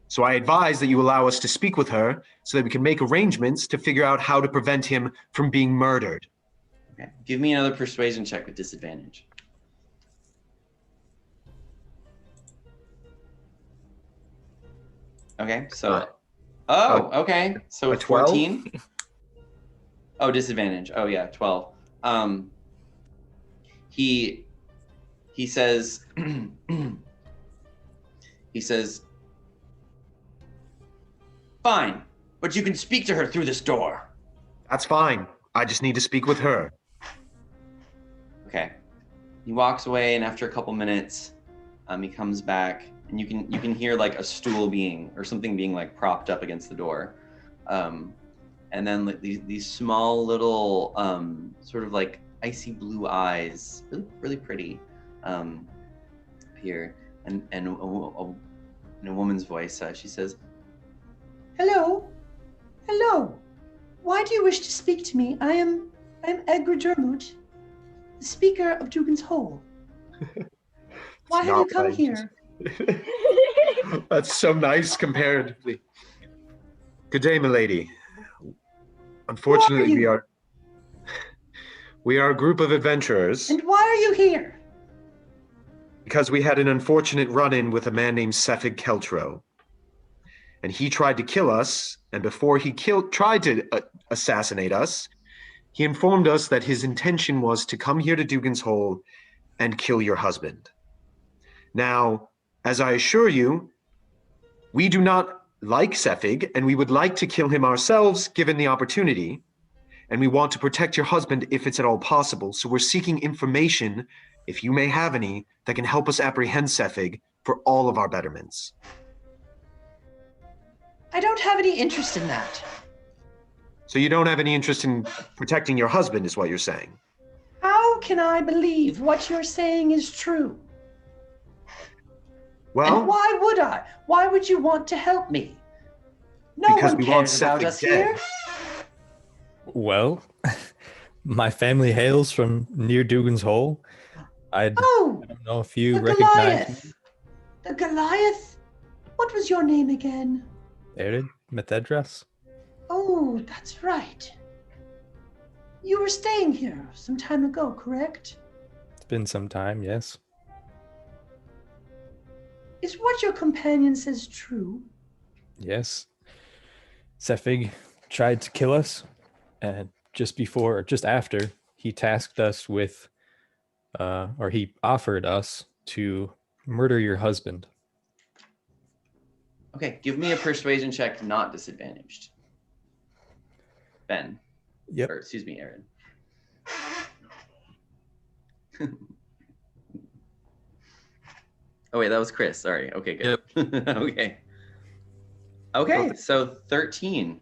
So I advise that you allow us to speak with her so that we can make arrangements to figure out how to prevent him from being murdered. Okay. Give me another persuasion check with disadvantage. Okay, so... okay. So a it's 12? 14. Oh, disadvantage. Oh, yeah, 12. He says... he says... "Fine, but you can speak to her through this door." That's fine. I just need to speak with her. Okay. He walks away, and after a couple minutes, he comes back, and you can hear like a stool or something being like propped up against the door, and then like these small little sort of like icy blue eyes, really, really pretty, appear, and in a woman's voice, she says, Hello? Hello? Why do you wish to speak to me? I am Edgar Dermot, the Speaker of Dugan's Hole. Why have you not come right. here? That's so nice comparatively. Good day, milady. Unfortunately, you? we are a group of adventurers And why are you here? because we had an unfortunate run-in with a man named Sefig Keltro. And he tried to kill us, and before he tried to assassinate us, he informed us that his intention was to come here to Dugan's Hole and kill your husband. Now, as I assure you, we do not like Sefig, and we would like to kill him ourselves given the opportunity, and we want to protect your husband if it's at all possible. So we're seeking information, if you may have any, that can help us apprehend Sefig for all of our betterments. I don't have any interest in that. So you don't have any interest in protecting your husband, is what you're saying? How can I believe what you're saying is true? Well, And why would I? Why would you want to help me? No Because one we want cares about Sefig us dead. here. Well, my family hails from near Dugan's Hole. I Oh, don't know if you the recognize Goliath. me. The Goliath? What was your name again? Erid Methedras. Oh, that's right. You were staying here some time ago, correct? It's been some time, yes. Is what your companion says true? Yes. Sefig tried to kill us, and just after, he tasked us with, or he offered us to murder your husband. "Okay, give me a persuasion check, not disadvantaged." Ben. Yep. Or excuse me, Aaron. Oh wait, that was Chris. Sorry. Okay, good. Okay. Okay, so 13.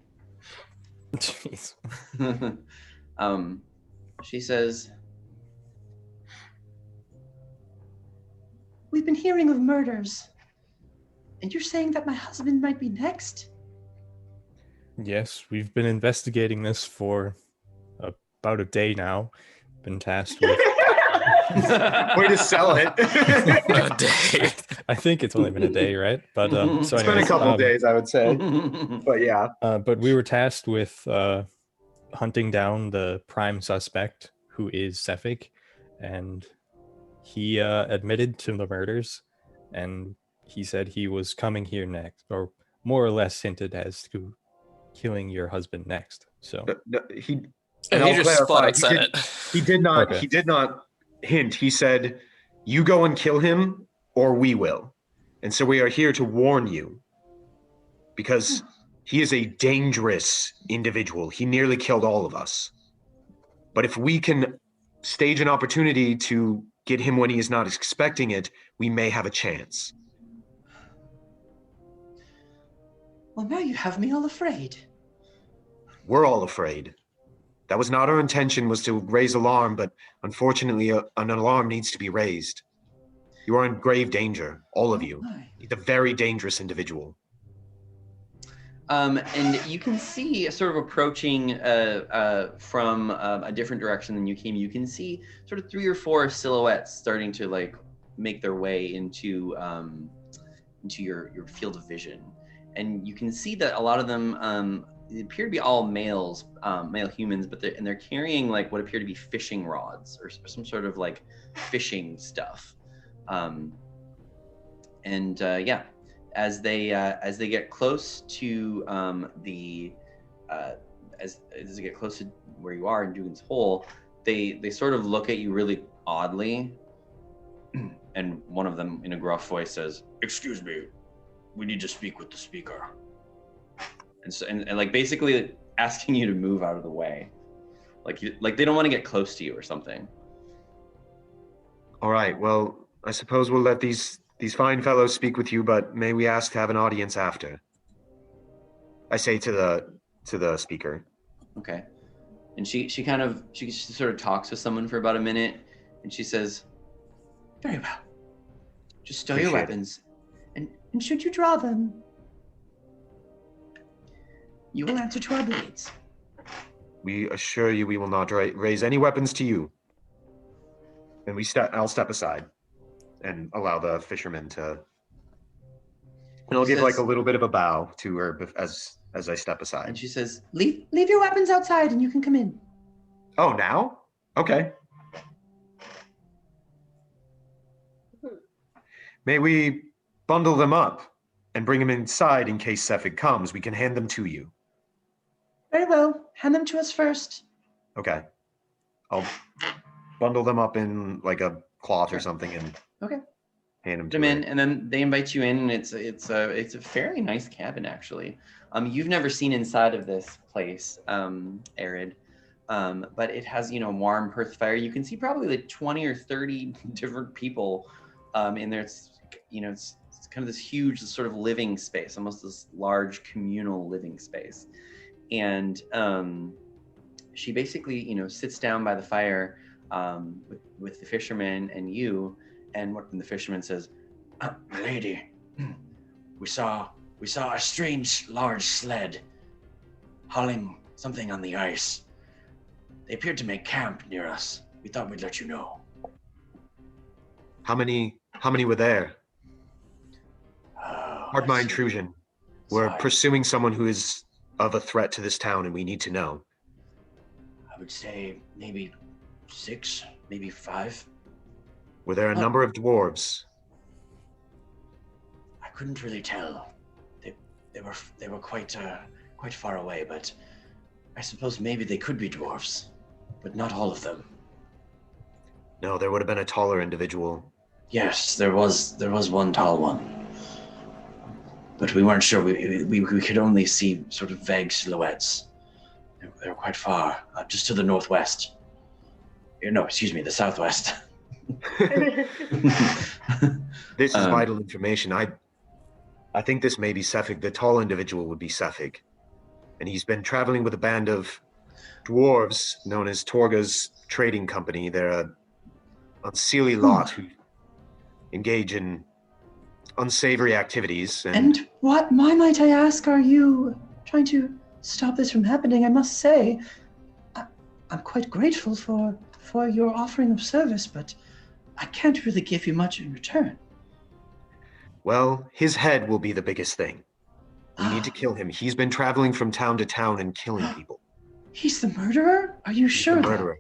Jeez. She says, We've been hearing of murders. And you're saying that my husband might be next? Yes, we've been investigating this for about a day now. Been tasked with. way to sell it. A day. I think it's only been a day, right? But so It's been a anyways, couple days, I would say. But yeah. But we were tasked with hunting down the prime suspect, who is Sefik, and he admitted to the murders, and he said he was coming here next, or more or less hinted as to killing your husband next. So He And I'll he just clarify, flat out said it. He did not. Okay. He did not hint. He said, "You go and kill him, or we will." And so we are here to warn you, because he is a dangerous individual. He nearly killed all of us. But if we can stage an opportunity to get him when he is not expecting it, we may have a chance. Well, now you have me all afraid. We're all afraid. That was not our intention, was to raise alarm, but unfortunately an alarm needs to be raised. You are in grave danger, all of you. He's a very dangerous individual. And you can see sort of approaching from a different direction than you came. You can see sort of 3 or 4 silhouettes starting to like make their way into your field of vision, and you can see that a lot of them they appear to be all males, male humans, but they're carrying like what appear to be fishing rods or some sort of like fishing stuff. Yeah. As they get close to as they get close to where you are in Dugan's Hole, they sort of look at you really oddly, and one of them in a gruff voice says, "Excuse me, we need to speak with the speaker." And so and like basically asking you to move out of the way, like they don't want to get close to you or something. All right, well, I suppose we'll let these fine fellows speak with you, but may we ask to have an audience after? I say to the speaker. Okay. And she sort of talks with someone for about a minute, and she says, "Very well. Just stow your weapons, and should you draw them, you will answer to our blades." We assure you we will not raise any weapons to you. And I'll step aside and allow the fisherman to. And I'll give like a little bit of a bow to her as I step aside. And she says, Leave your weapons outside and you can come in. "Oh, now? Okay. May we bundle them up and bring them inside in case Sefik comes? We can hand them to you." Very well. Hand them to us first. Okay. I'll bundle them up in like a cloth or something and hand them to them in, her. and then they invite you in, and it's a fairly nice cabin actually. You've never seen inside of this place, Arid, but it has warm hearth fire. You can see probably like 20 or 30 different people in there. It's it's kind of this huge sort of living space, almost this large communal living space. And she basically sits down by the fire with the fisherman and you, and the fisherman says, "Lady, we saw a strange large sled hauling something on the ice. They appeared to make camp near us. We thought we'd let you know." How many were there? Pardon my intrusion. We're pursuing someone who is of a threat to this town, and we need to know. I would say maybe 6, maybe 5. Were there a number of dwarves? I couldn't really tell. They were quite far away, but I suppose maybe they could be dwarves, but not all of them. No, there would have been a taller individual. Yes, there was one tall one, but we weren't sure. We could only see sort of vague silhouettes. They were quite far, just to the northwest. No, excuse me, the southwest. This is vital information. I think this may be Sefik. The tall individual would be Sefik. And he's been traveling with a band of dwarves known as Torga's Trading Company. They're a unseelie lot who engage in unsavory activities. And what, might I ask, are you trying to stop this from happening? I must say, I'm quite grateful for your offering of service, but I can't really give you much in return. Well, his head will be the biggest thing. We need to kill him. He's been traveling from town to town and killing people. He's the murderer? Are you He's sure? the murderer.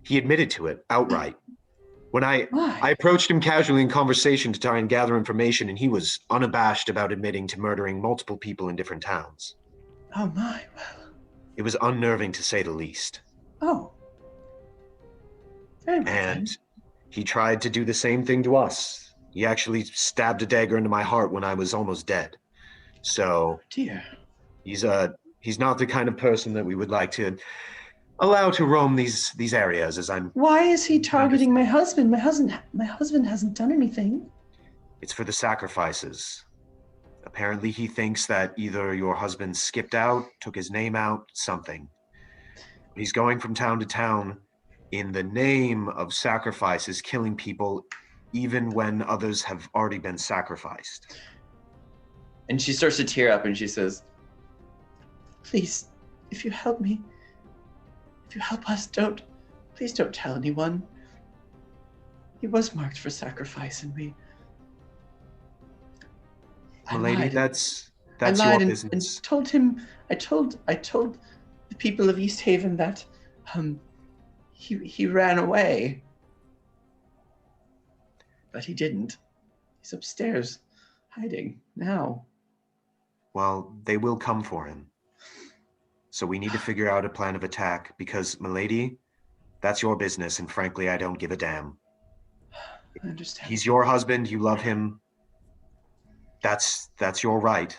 He admitted to it outright. When I Why? approached him casually in conversation to try and gather information, and he was unabashed about admitting to murdering multiple people in different towns. Oh my, well. It was unnerving to say the least. Oh. Very well And then. he tried to do the same thing to us. He actually stabbed a dagger into my heart when I was almost dead. So Dear. he's not the kind of person that we would like to allow to roam these areas, as I'm. Why is he targeting my husband? My husband hasn't done anything. It's for the sacrifices. Apparently he thinks that either your husband skipped out, took his name out, something. He's going from town to town in the name of sacrifices, killing people even when others have already been sacrificed. And she starts to tear up and she says, Please, if you help me, if you help us, please don't tell anyone. He was marked for sacrifice, and Milady, that's I your lied and business. told him. I told the people of East Haven that he ran away, but he didn't. He's upstairs, hiding now. Well, they will come for him. So we need to figure out a plan of attack, because, milady, that's your business, and frankly, I don't give a damn. I understand. He's your husband, you love him. That's your right.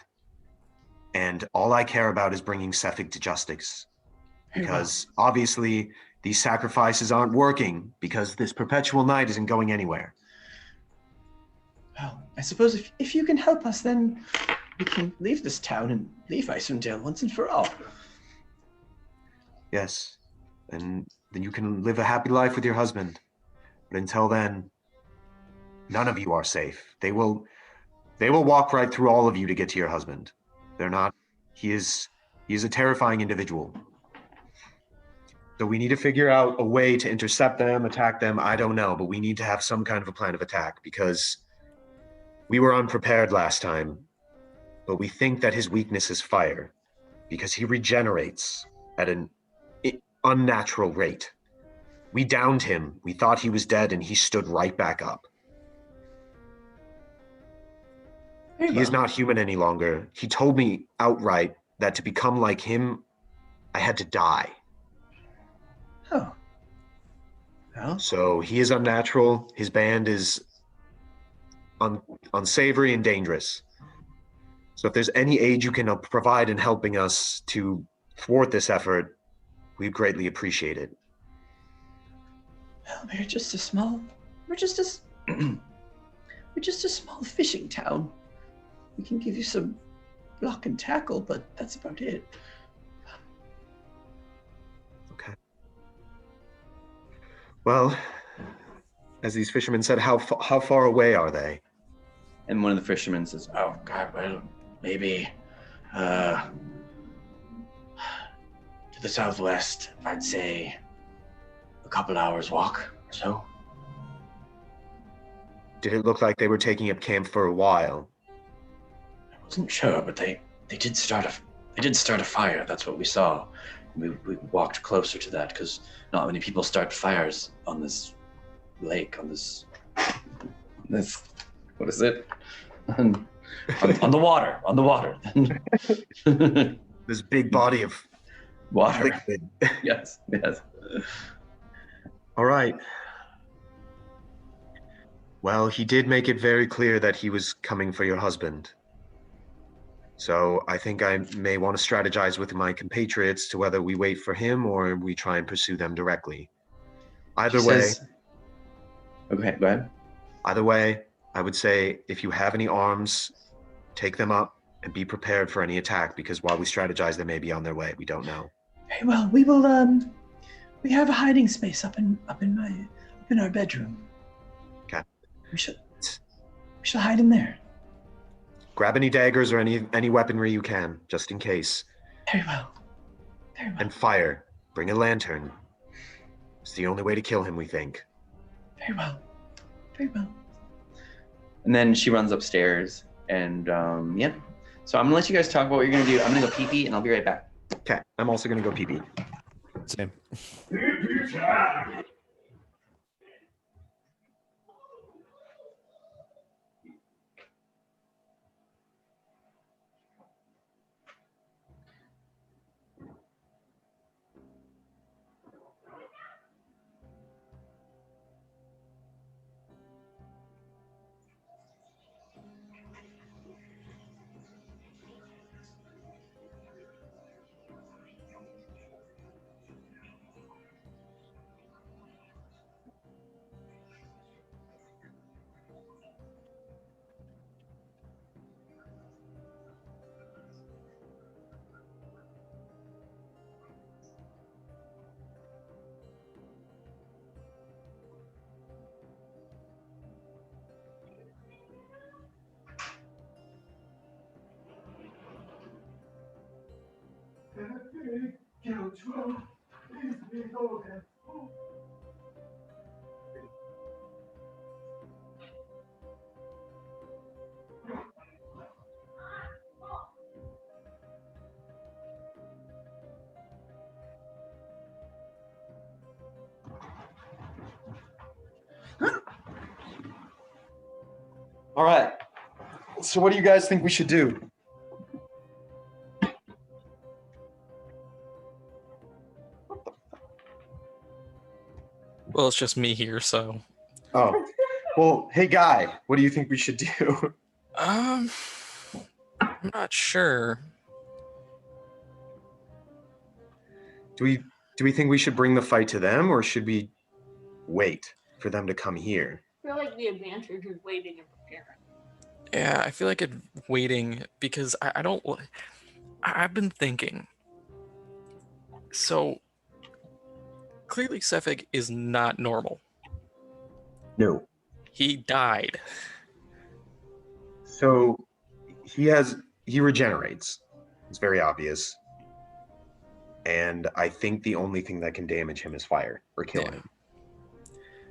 And all I care about is bringing Sefik to justice. Because obviously these sacrifices aren't working, because this perpetual night isn't going anywhere. Well, I suppose if you can help us, then we can leave this town and leave Icendale once and for all. Yes. And then you can live a happy life with your husband. But until then, none of you are safe. They will walk right through all of you to get to your husband. They're not. He is a terrifying individual. So we need to figure out a way to intercept them, attack them. I don't know, but we need to have some kind of a plan of attack, because we were unprepared last time. But we think that his weakness is fire, because he regenerates at an unnatural rate. We downed him. We thought he was dead, and he stood right back up. He is not human any longer. He told me outright that to become like him, I had to die. Oh. Well. So he is unnatural. His band is unsavory and dangerous. So if there's any aid you can provide in helping us to thwart this effort, we'd greatly appreciate it. Well, we're just a small fishing town. We can give you some block and tackle, but that's about it. Okay. Well, as these fishermen said, how far away are they? and one of the fishermen says, Oh, God, well, maybe to the southwest, I'd say a couple hours walk or so. Did it look like they were taking up camp for a while? I wasn't sure, but they did start a fire. That's what we saw. We walked closer to that because not many people start fires on this lake, on this what is it? on the water. This big body of water. liquid. Yes. All right. Well, he did make it very clear that he was coming for your husband. So I think I may want to strategize with my compatriots to whether we wait for him or we try and pursue them directly. Either way. Okay, go ahead. Either way, I would say if you have any arms, take them up and be prepared for any attack, because while we strategize, they may be on their way. We don't know. Very well. We will. We have a hiding space up in our bedroom. Okay. We shall hide in there. Grab any daggers or any weaponry you can, just in case. Very well. Very well. And fire. Bring a lantern. It's the only way to kill him, we think. Very well. Very well. And then she runs upstairs and yeah. So I'm gonna let you guys talk about what you're gonna do. I'm gonna go pee-pee and I'll be right back. Okay, I'm also gonna go pee. Same. All right. So what do you guys think we should do? Well, it's just me here, so. Oh, well, hey guy, what do you think we should do? I'm not sure. Do we think we should bring the fight to them, or should we wait for them to come here? I feel like the advantage is waiting and preparing. Yeah, I feel like waiting because I don't. I've been thinking. So clearly, Sefig is not normal. No. He died. So he regenerates. It's very obvious. And I think the only thing that can damage him is fire or kill him.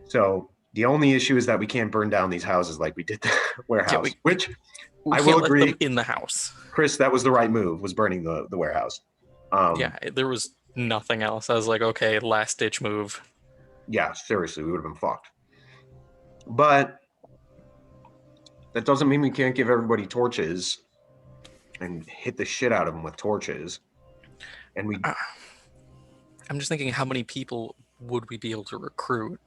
So the only issue is that we can't burn down these houses like we did the warehouse, which we I can't will let agree them in the house. Chris, that was the right move, was burning the warehouse. Yeah, there was nothing else. I was like, okay, last ditch move. Yeah, seriously, we would have been fucked. But that doesn't mean we can't give everybody torches and hit the shit out of them with torches. And I'm just thinking, how many people would we be able to recruit?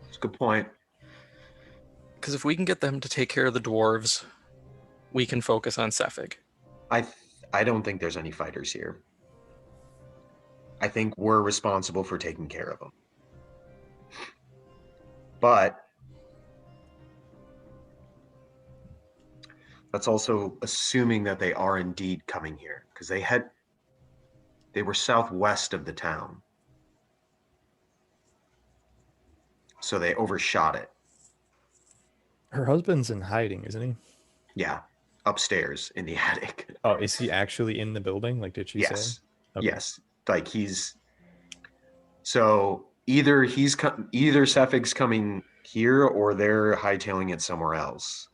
That's a good point. Because if we can get them to take care of the dwarves, we can focus on Sefig. I don't think there's any fighters here. I think we're responsible for taking care of them. But that's also assuming that they are indeed coming here, because they were southwest of the town. So they overshot it. Her husband's in hiding, isn't he? Yeah, upstairs in the attic. Oh, is he actually in the building? Like, did she say? Okay. Yes. Like so either Sefig's coming here or they're hightailing it somewhere else.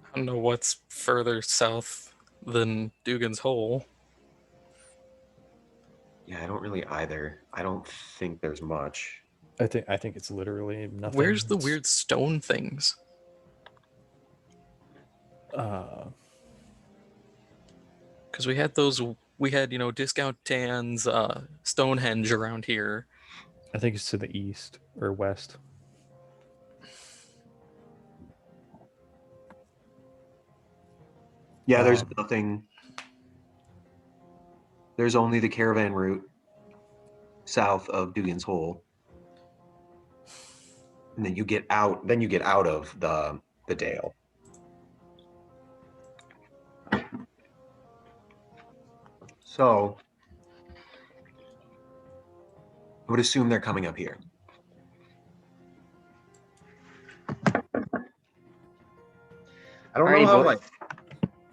I don't know what's further south than Dugan's Hole. Yeah, I don't really either. I don't think there's much. I think it's literally nothing. Where's the weird stone things? Because we had Discount Dan's Stonehenge around here. I think it's to the east or west. Yeah, there's nothing. There's only the caravan route south of Dugan's Hole. And then you get out of the dale. So I would assume they're coming up here. I don't know how like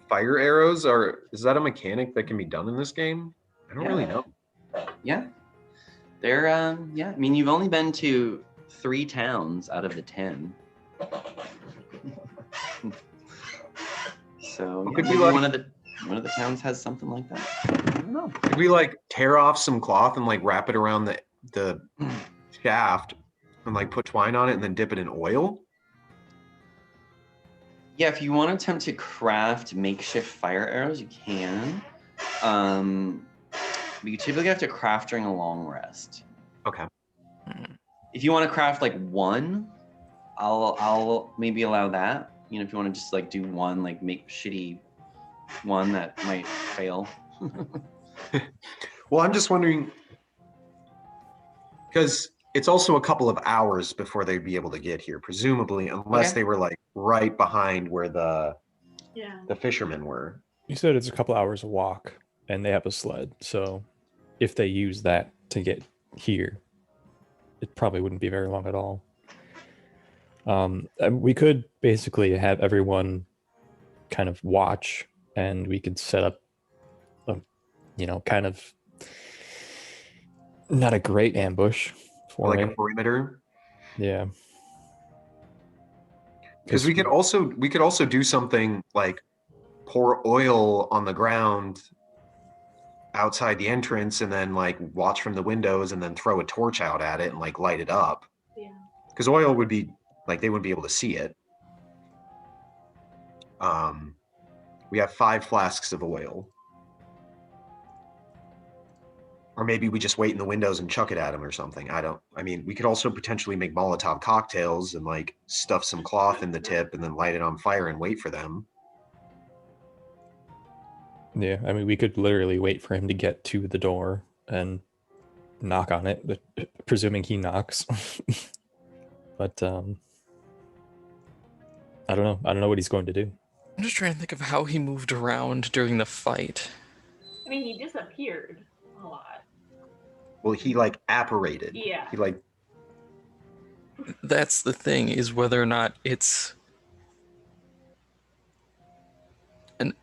fire arrows is that a mechanic that can be done in this game? I don't really know. Yeah. They're I mean, you've only been to 3 towns out of the 10. So Well, yeah, could we, maybe like- one of the towns has something like that. I don't know. Could we like tear off some cloth and like wrap it around the shaft and like put twine on it and then dip it in oil? Yeah, if you want to attempt to craft makeshift fire arrows, you can. But you typically have to craft during a long rest. Okay. If you want to craft like one, I'll maybe allow that. You know, if you want to just like do one, like make shitty one that might fail. Well, I'm just wondering because it's also a couple of hours before they'd be able to get here, presumably, unless Okay. they were like right behind where the Yeah. fishermen were. You said it's a couple hours of walk, and they have a sled. So, if they use that to get here, it probably wouldn't be very long at all. And we could basically have everyone kind of watch, and we could set up a, kind of not a great ambush for Like me. a perimeter. Yeah. Because we could also do something like pour oil on the ground outside the entrance and then like watch from the windows and then throw a torch out at it and like light it up. Yeah. Because oil would be like they wouldn't be able to see it. We have 5 flasks of oil. Or maybe we just wait in the windows and chuck it at them or something. I mean, we could also potentially make Molotov cocktails and like stuff some cloth in the tip and then light it on fire and wait for them. Yeah, I mean, we could literally wait for him to get to the door and knock on it, but presuming he knocks. But I don't know. I don't know what he's going to do. I'm just trying to think of how he moved around during the fight. I mean, he disappeared a lot. Well, he like apparated. Yeah. He like That's the thing, is whether or not it's an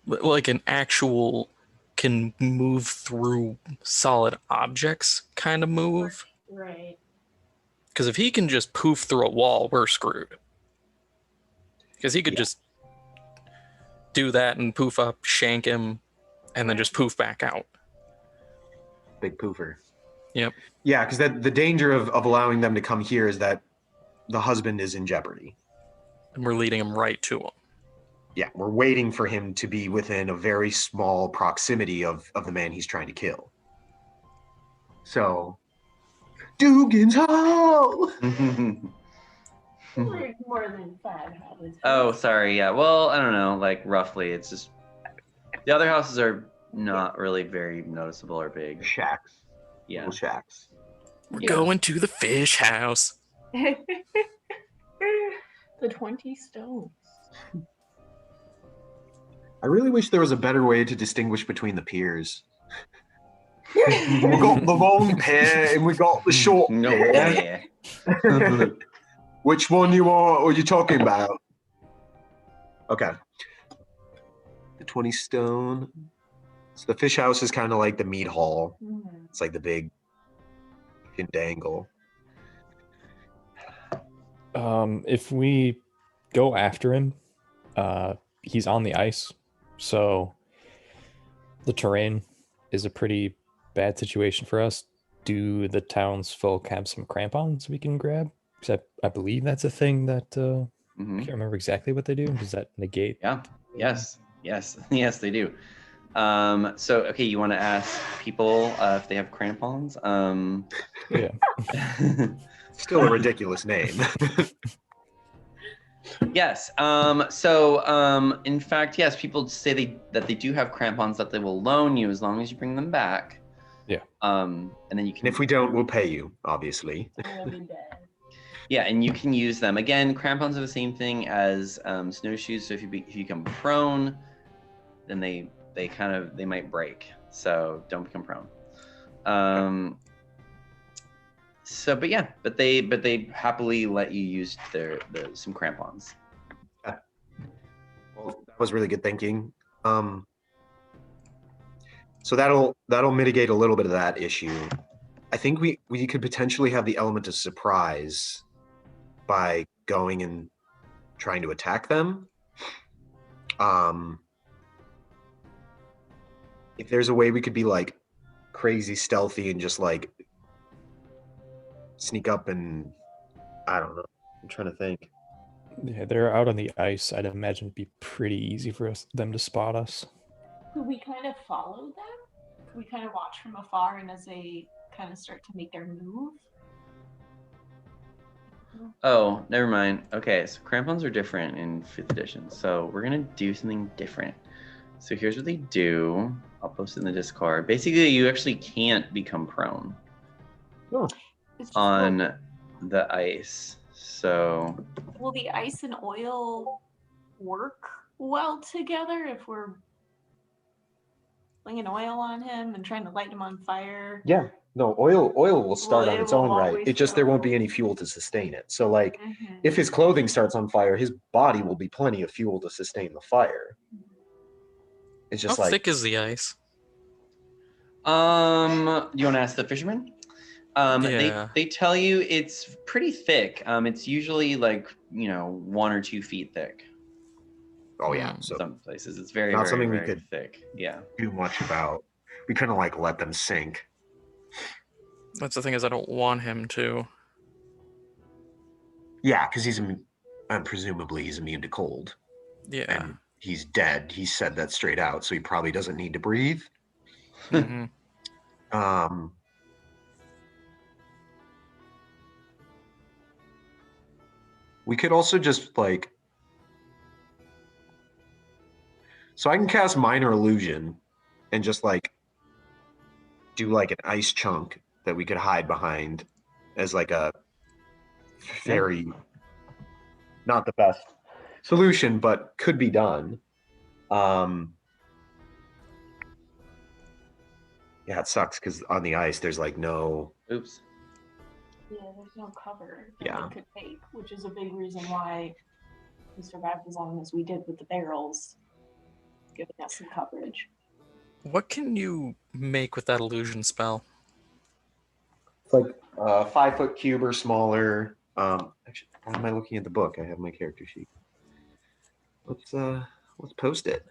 like an actual can move through solid objects kind of move. Right. Because if he can just poof through a wall, we're screwed. Because he could just do that and poof up, shank him, and then just poof back out. big poofer. Yep. Yeah, because the danger of allowing them to come here is that the husband is in jeopardy. And we're leading him right to him. Yeah, we're waiting for him to be within a very small proximity of the man he's trying to kill. So, Dugan's Hall! More than 5 houses. Oh, sorry. Yeah. Well, I don't know. Like roughly, it's just the other houses are not really very noticeable or big. Shacks. Yeah. Little shacks. We're Yeah. going to the fish house. The 20 stones. I really wish there was a better way to distinguish between the piers. We got the long pier and we got the short No pier. way. Which one are you talking about? Okay. The 20 stone. So the fish house is kind of like the meat hall. Mhm. It's like the big dangle. If we go after him, he's on the ice, so the terrain is a pretty bad situation for us. Do the townsfolk have some crampons we can grab? Because I believe that's a thing that I Mhm. can't remember exactly what they do. Does that negate? Yeah. Yes. Yes. Yes, they do. So, okay, you want to ask people if they have crampons? Yeah. Still a ridiculous name. Yes. In fact, yes, people say that they do have crampons that they will loan you as long as you bring them back. Yeah. And then you can. And if we don't, we'll pay you, obviously. We'll be dead. Yeah, and you can use them. Again, crampons are the same thing as snowshoes. So if you become prone, then they might break. So don't become prone. But they happily let you use some crampons. Well, that was really good thinking. So that'll mitigate a little bit of that issue. I think we could potentially have the element of surprise by going and trying to attack them. If there's a way we could be like crazy stealthy and just like sneak up and I don't know. I'm trying to think. Yeah, they're out on the ice. I'd imagine it'd be pretty easy for them to spot us. Could we kind of follow them? Could we kind of watch from afar and as they kind of start to make their move? Oh, never mind. Okay, so crampons are different in 5th edition. So we're going to do something different. So here's what they do. I'll post it in the Discord. Basically, you actually can't become prone on the ice. So will the ice and oil work well together if we're flinging oil on him and trying to light him on fire? Yeah. No, oil will start on its own right. always It just there go. won't be any fuel to sustain it. So like if his clothing starts on fire, his body will be plenty of fuel to sustain the fire. It's just How like thick is the ice? you want to ask the fisherman? Yeah. They tell you it's pretty thick. It's usually like 1 or 2 feet thick. oh yeah. So Some places it's very, not very, something we very could thick. Yeah. do much about. We kind of like let them sink. That's the thing is I don't want him to. Yeah, because presumably he's immune to cold. Yeah. And he's dead. He said that straight out, so he probably doesn't need to breathe. Mhm. We could also just like, so I can cast minor illusion and just like do like an ice chunk that we could hide behind as like a very not the best solution, but could be done. Yeah, it sucks because on the ice there's like no. Oops. Yeah, there's no cover that Yeah. we could take, which is a big reason why we survived as long as we did with the barrels, giving us some coverage. What can you make with that illusion spell? It's like 5-foot cube or smaller. Actually, why am I looking at the book? I have my character sheet. Let's post it.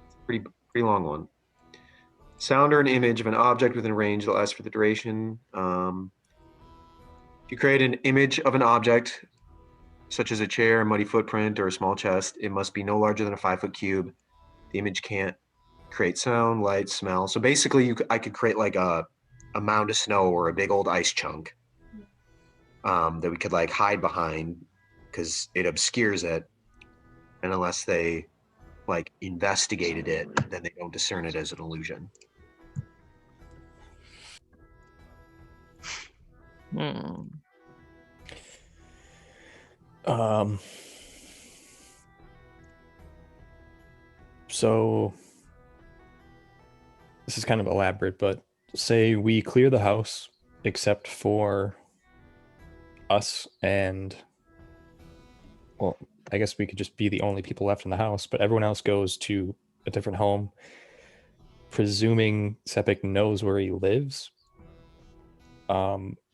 It's a pretty long one. Sound or an image of an object within range that lasts for the duration. If you create an image of an object, such as a chair, a muddy footprint, or a small chest, it must be no larger than a 5-foot cube. The image can't create sound, light, smell. So basically, I could create like a mound of snow or a big old ice chunk that we could like hide behind because it obscures it. And unless they like investigated it, then they don't discern it as an illusion. So this is kind of elaborate, but say we clear the house except for us and, well, I guess we could just be the only people left in the house, but everyone else goes to a different home. Presuming Sepik knows where he lives,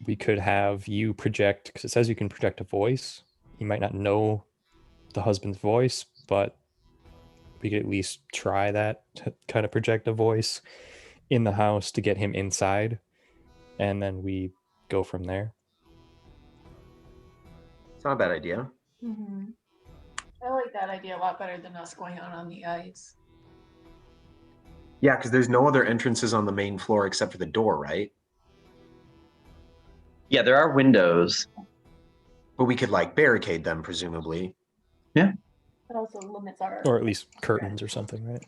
we could have you project, because it says you can project a voice. He might not know the husband's voice, but we could at least try that to kind of project a voice in the house to get him inside, and then we go from there. It's not a bad idea. Mm-hmm. I like that idea a lot better than us going out on the ice. Yeah, because there's no other entrances on the main floor except for the door, right? Yeah, there are windows. But we could like barricade them, presumably. Yeah. It also limits our... Or at least curtains or something, right?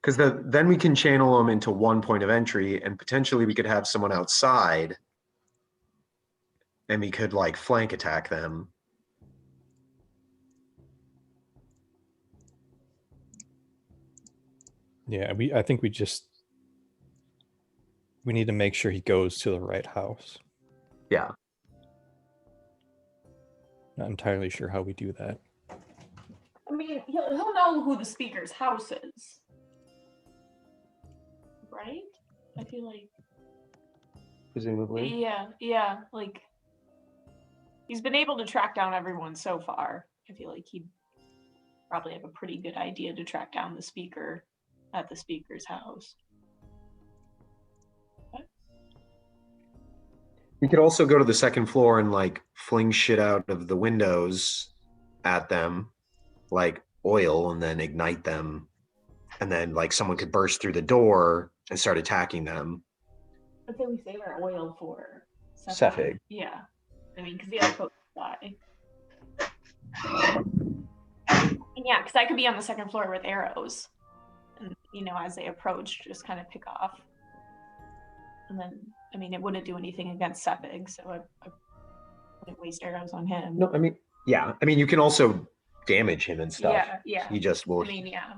Because then we can channel them into one point of entry, and potentially we could have someone outside, and we could like flank attack them. Yeah, I think we need to make sure he goes to the right house. Yeah. Not entirely sure how we do that. I mean, he'll know who the speaker's house is. Right? I feel like... Presumably. Yeah, like... He's been able to track down everyone so far. I feel like he'd probably have a pretty good idea to track down the speaker at the speaker's house. We could also go to the second floor and like fling shit out of the windows at them, like oil, and then ignite them. And then like someone could burst through the door and start attacking them. Let's say we save our oil for Cephig. Yeah. I mean, because the other folks die. And yeah, because I could be on the second floor with arrows. And, as they approach, just kind of pick off. And then, I mean, it wouldn't do anything against Cephig, so I wouldn't waste arrows on him. No, I mean, yeah. I mean, you can also damage him and stuff. Yeah. He just will. I mean, yeah.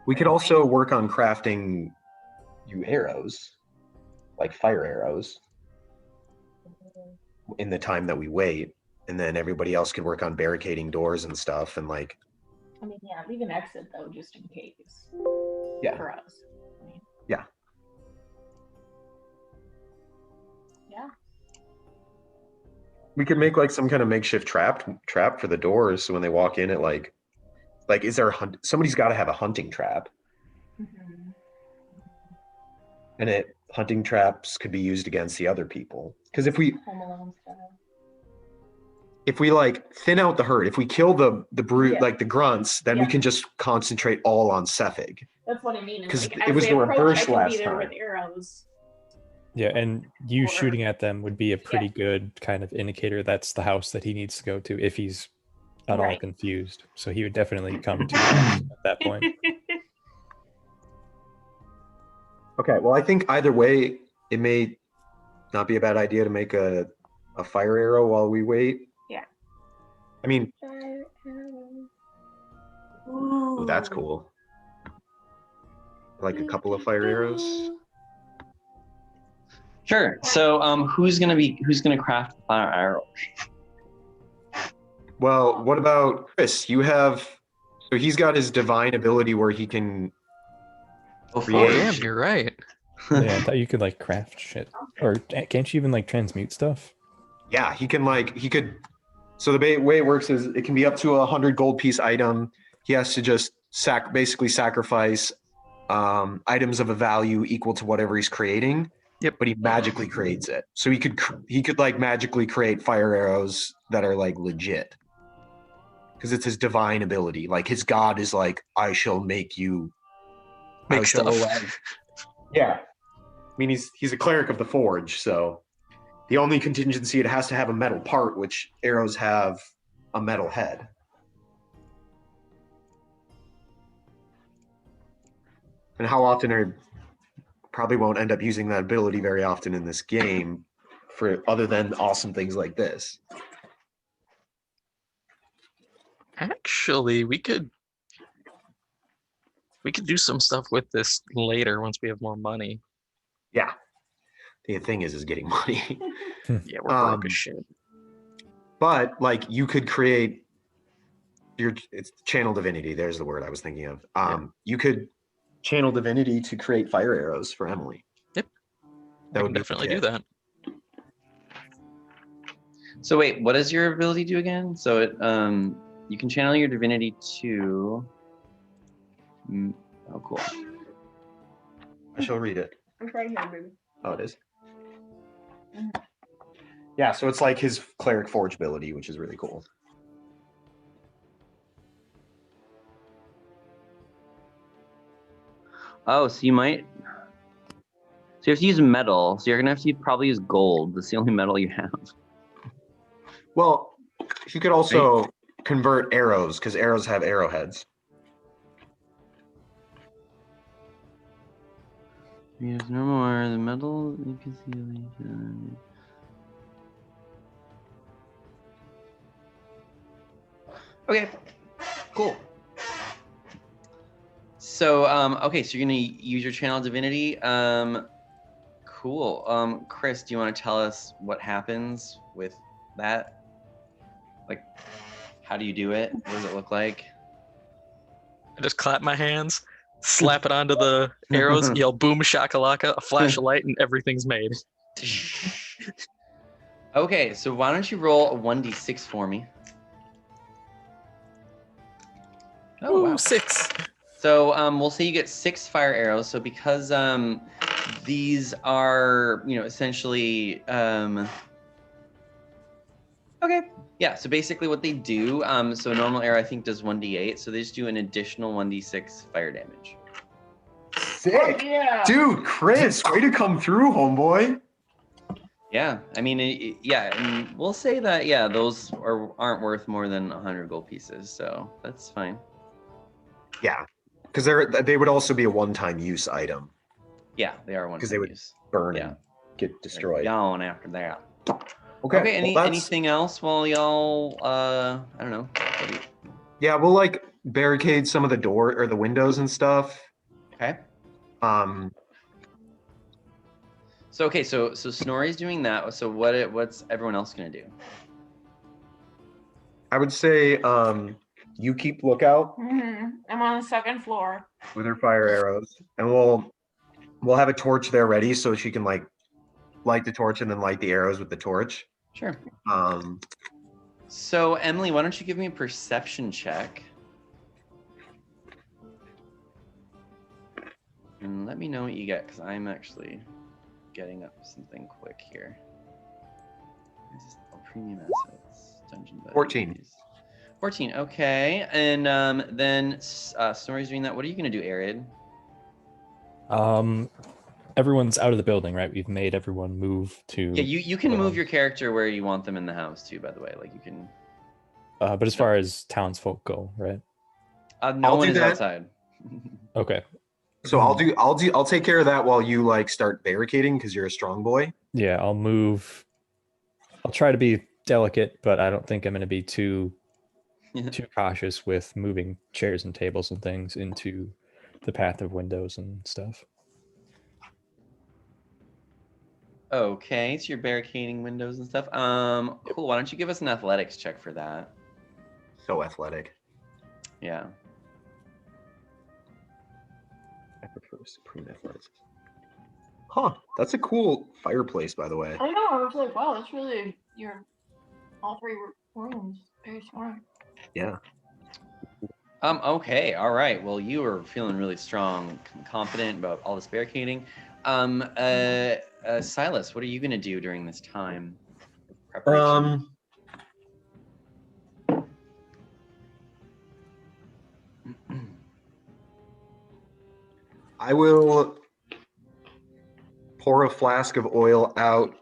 We could also work on crafting you arrows, like fire arrows, in the time that we wait. And then everybody else could work on barricading doors and stuff. And like, I mean, yeah, leave an exit though, just in case. Yeah. For us. I mean, yeah. Yeah. We could make like some kind of makeshift trap for the doors. So when they walk in, it like is there somebody's got to have a hunting trap. Mm-hmm. And hunting traps could be used against the other people. Because if we Home Alone style. If we like thin out the herd, if we kill the brute, Yeah. like the grunts, then we can just concentrate all on Cephig. That's what I mean. Because Like, it was the reverse I could last be there time. with arrows. Yeah, and you Or- shooting at them would be a pretty good kind of indicator that's the house that he needs to go to if he's at all Right. confused. So he would definitely come to us at that point. Okay, well, I think either way, it may not be a bad idea to make a fire arrow while we wait. Yeah. I mean, Ooh, oh, that's cool. Like a couple of fire arrows. Sure. So, who's gonna craft the fire arrows? Well, what about Chris? So he's got his divine ability where he can Oh, Create. Damn, you're right. Yeah, I thought you could like craft shit. Or can't you even like transmute stuff? Yeah, he could. So the way it works is it can be up to 100 gold piece item. He has to just basically sacrifice items of a value equal to whatever he's creating. Yep. But he magically creates it. So he could like magically create fire arrows that are like legit. Because it's his divine ability. Like his god is like, I shall make you Make stuff. Yeah. I mean, he's a cleric of the forge, so the only contingency, it has to have a metal part, which arrows have a metal head. And how often probably won't end up using that ability very often in this game for other than awesome things like this. Actually, we could do some stuff with this later once we have more money. Yeah. The thing is getting money. Yeah, we're broke as shit. But like you could create it's channel divinity. There's the word I was thinking of. You could channel divinity to create fire arrows for Emily. Yep. That I would can be definitely okay. do that. So wait, what does your ability do again? So it you can channel your divinity to. Oh, cool. I shall read it. I'm trying here, baby. Oh, it is. Yeah, so it's like his cleric forge ability, which is really cool. Oh, so you might. So you have to use metal. So you're gonna have to probably use gold. That's the only metal you have. Well, you could also convert arrows because arrows have arrowheads. Use no more. The metal you can see. Okay, cool. So, okay, so you're gonna use your channel divinity. Cool. Chris, do you want to tell us what happens with that? Like, how do you do it? What does it look like? I just clap my hands, slap it onto the arrows, yell boom shakalaka, a flash of light, and everything's made. Okay, so why don't you roll a 1d6 for me? Oh, wow. 6. So we'll say you get 6 fire arrows. So because these are, essentially, okay. Yeah, so basically what they do, so a normal arrow I think does 1d8. So they just do an additional 1d6 fire damage. Sick. Oh, yeah. Dude, Chris, way to come through, homeboy. Yeah, I mean, yeah, and we'll say that, yeah, those aren't worth more than 100 gold pieces, so that's fine. Yeah, because they would also be a one-time use item. Yeah, they are one-time use. Because they would burn Yeah. and get destroyed. Gone after that. Okay. Anything else while y'all, I don't know. Yeah, we'll like barricade some of the door or the windows and stuff. Okay. So Snorri's doing that. So what's everyone else gonna do? I would say you keep lookout I'm on the second floor. with her fire arrows, and we'll have a torch there ready so she can like light the torch and then light the arrows with the torch. Sure. So Emily, why don't you give me a perception check? And let me know what you get, because I'm actually getting up something quick here. This is premium assets, dungeon. 14. 14. Okay, and then Snorri's doing that. What are you gonna do, Arid? Everyone's out of the building, right? We've made everyone move to. Yeah, you can move your character where you want them in the house too. By the way, like you can. But as far as townsfolk go, right? No one is outside. Okay. So I'll take care of that while you like start barricading because you're a strong boy. Yeah, I'll move. I'll try to be delicate, but I don't think I'm going to be too cautious with moving chairs and tables and things into the path of windows and stuff. Okay, so you're barricading windows and stuff. Cool. Why don't you give us an athletics check for that? So athletic. Yeah. I prefer supreme athletics. Huh? That's a cool fireplace, by the way. I know. I was like, wow, that's really all 3 rooms. Very smart. Yeah. Okay. All right. Well, you are feeling really strong, confident about all this barricading. Silas, what are you gonna do during this time of preparation? I will pour a flask of oil out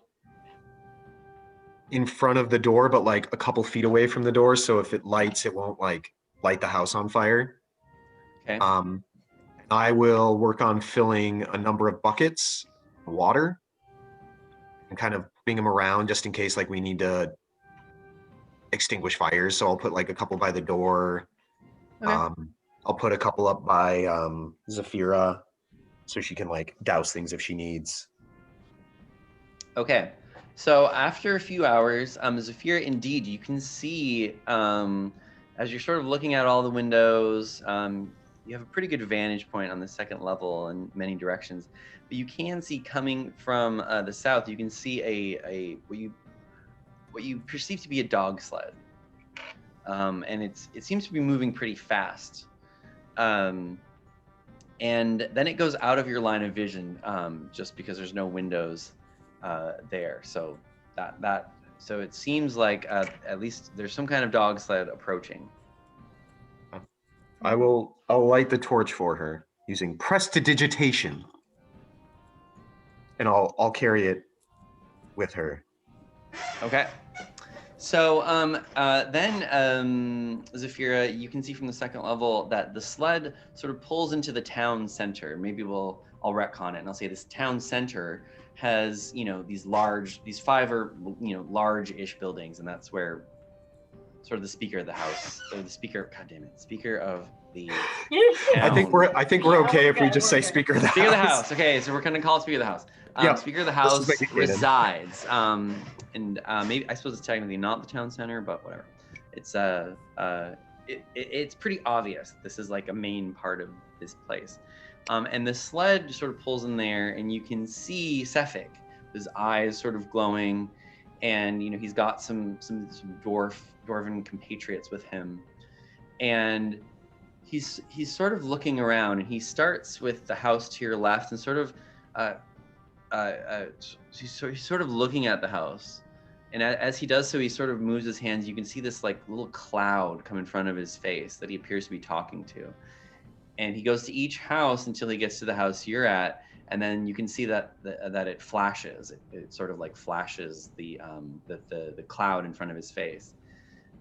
in front of the door, but like a couple feet away from the door, so if it lights, it won't like light the house on fire. Okay. I will work on filling a number of buckets of water and kind of bring them around just in case like we need to extinguish fires. So I'll put like a couple by the door. Okay. I'll put a couple up by Zafira so she can like douse things if she needs. Okay. So after a few hours, Zafira, indeed, you can see as you're sort of looking at all the windows, you have a pretty good vantage point on the second level in many directions. But you can see coming from the south, you can see a what you perceive to be a dog sled, and it seems to be moving pretty fast. And then it goes out of your line of vision just because there's no windows there. So so it seems like at least there's some kind of dog sled approaching. I'll light the torch for her using prestidigitation, and I'll carry it with her. Okay. So then, Zafira, you can see from the second level that the sled sort of pulls into the town center. Maybe I'll retcon it, and I'll say this town center has, these 5 or, large-ish buildings, and that's where sort of the speaker of the house, or the speaker, God damn it, speaker of the town. I think we're okay if we just say speaker of the house. Speaker of the house. Okay, so we're gonna call it speaker of the house. Yeah, speaker of the house resides, and maybe I suppose it's technically not the town center, but whatever. It's it's pretty obvious this is like a main part of this place. And the sled sort of pulls in there, and you can see Cephik, his eyes sort of glowing, and he's got some dwarven compatriots with him, and he's sort of looking around, and he starts with the house to your left, and sort of he's sort of looking at the house, and as he does so, he sort of moves his hands. You can see this like little cloud come in front of his face that he appears to be talking to, and he goes to each house until he gets to the house you're at, and then you can see that it flashes. It sort of like flashes the cloud in front of his face,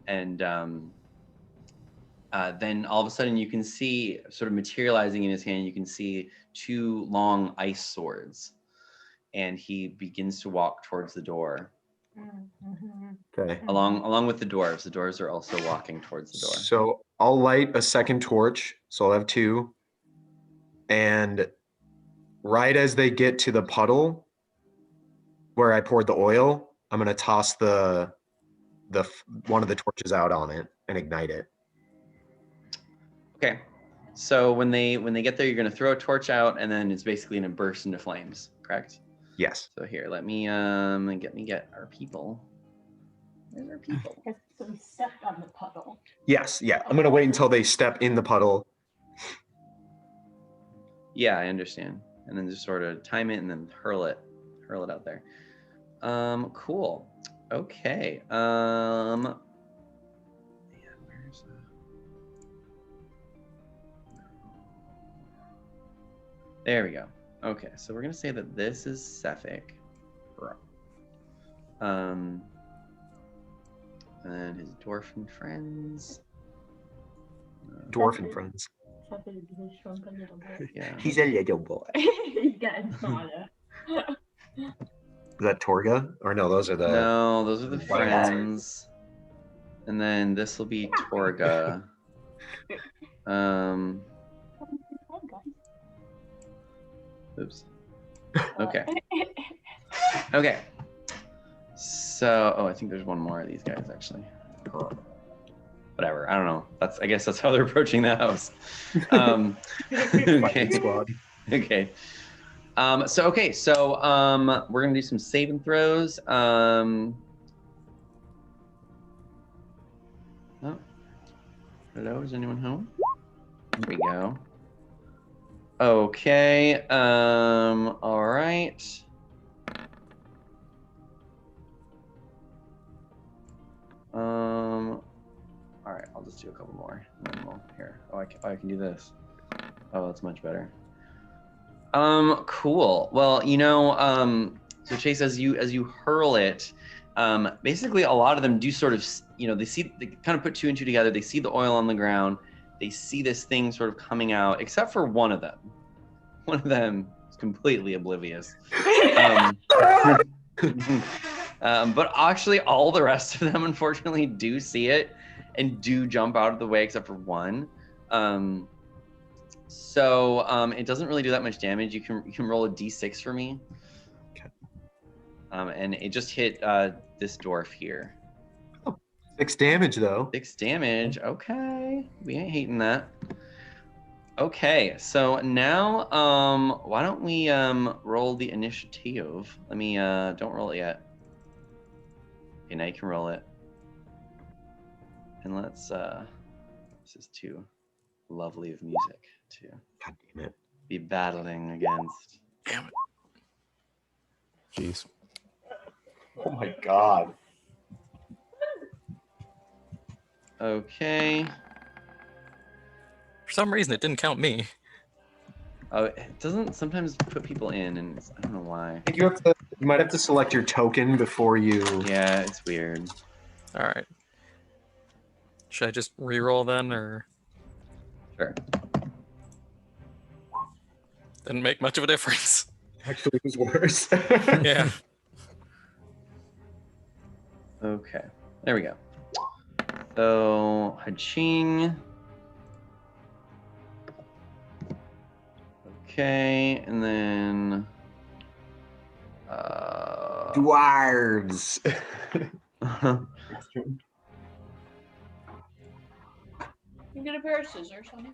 and then all of a sudden you can see, sort of materializing in his hand, you can see 2 long ice swords, and he begins to walk towards the door. Okay. Along with the dwarves. The dwarves are also walking towards the door. So I'll light a second torch. So I'll have 2. And right as they get to the puddle where I poured the oil, I'm gonna toss the one of the torches out on it and ignite it. Okay. So when they get there, you're gonna throw a torch out, and then it's basically gonna burst into flames. Correct? Yes. So here, let me get our people. Where's our people? So we stepped on the puddle. Yes. Yeah. I'm gonna wait until they step in the puddle. Yeah, I understand. And then just sort of time it and then hurl it out there. Cool. Okay. Yeah, where's there we go. Okay, so we're gonna say that this is Sefik. And his dwarfen friends. Dwarfen friends. Sefik has shrunk a little bit. Yeah. He's a little boy. He's getting smaller. Is that Torga? Or no, those are the. No, those are the friends. And then this will be Torga. Oops. Okay. Okay. So, I think there's one more of these guys actually. Whatever. I don't know. I guess that's how they're approaching the house. Okay. Squad. Okay. So we're gonna do some saving throws. Oh. Hello, is anyone home? There we go. Okay. All right. All right. I'll just do a couple more. And then here. Oh, I can do this. Oh, that's much better. Cool. Well, so Chase, as you hurl it, basically a lot of them do sort of, they kind of put 2 and 2 together. They see the oil on the ground. They see this thing sort of coming out, except for one of them. One of them is completely oblivious. But actually all the rest of them, unfortunately, do see it and do jump out of the way, except for one. So it doesn't really do that much damage. You can roll a d6 for me. Okay. And it just hit this dwarf here. Oh, 6 damage though. 6 damage. Okay, we ain't hating that. Okay, so now why don't we roll the initiative? Let me don't roll it yet. Okay, now you can roll it. And let's this is too lovely of music to God damn it. be battling against. Damn it. Jeez. Oh my god. Okay. For some reason, it didn't count me. Oh, it doesn't sometimes put people in, and I don't know why. I think you might have to select your token before you. Yeah, it's weird. All right. Should I just re-roll then, or Sure. didn't make much of a difference? Actually, it was worse. Yeah. Okay, there we go. So, Haching. Okay, and then... Dwarves. You get a pair of scissors, honey.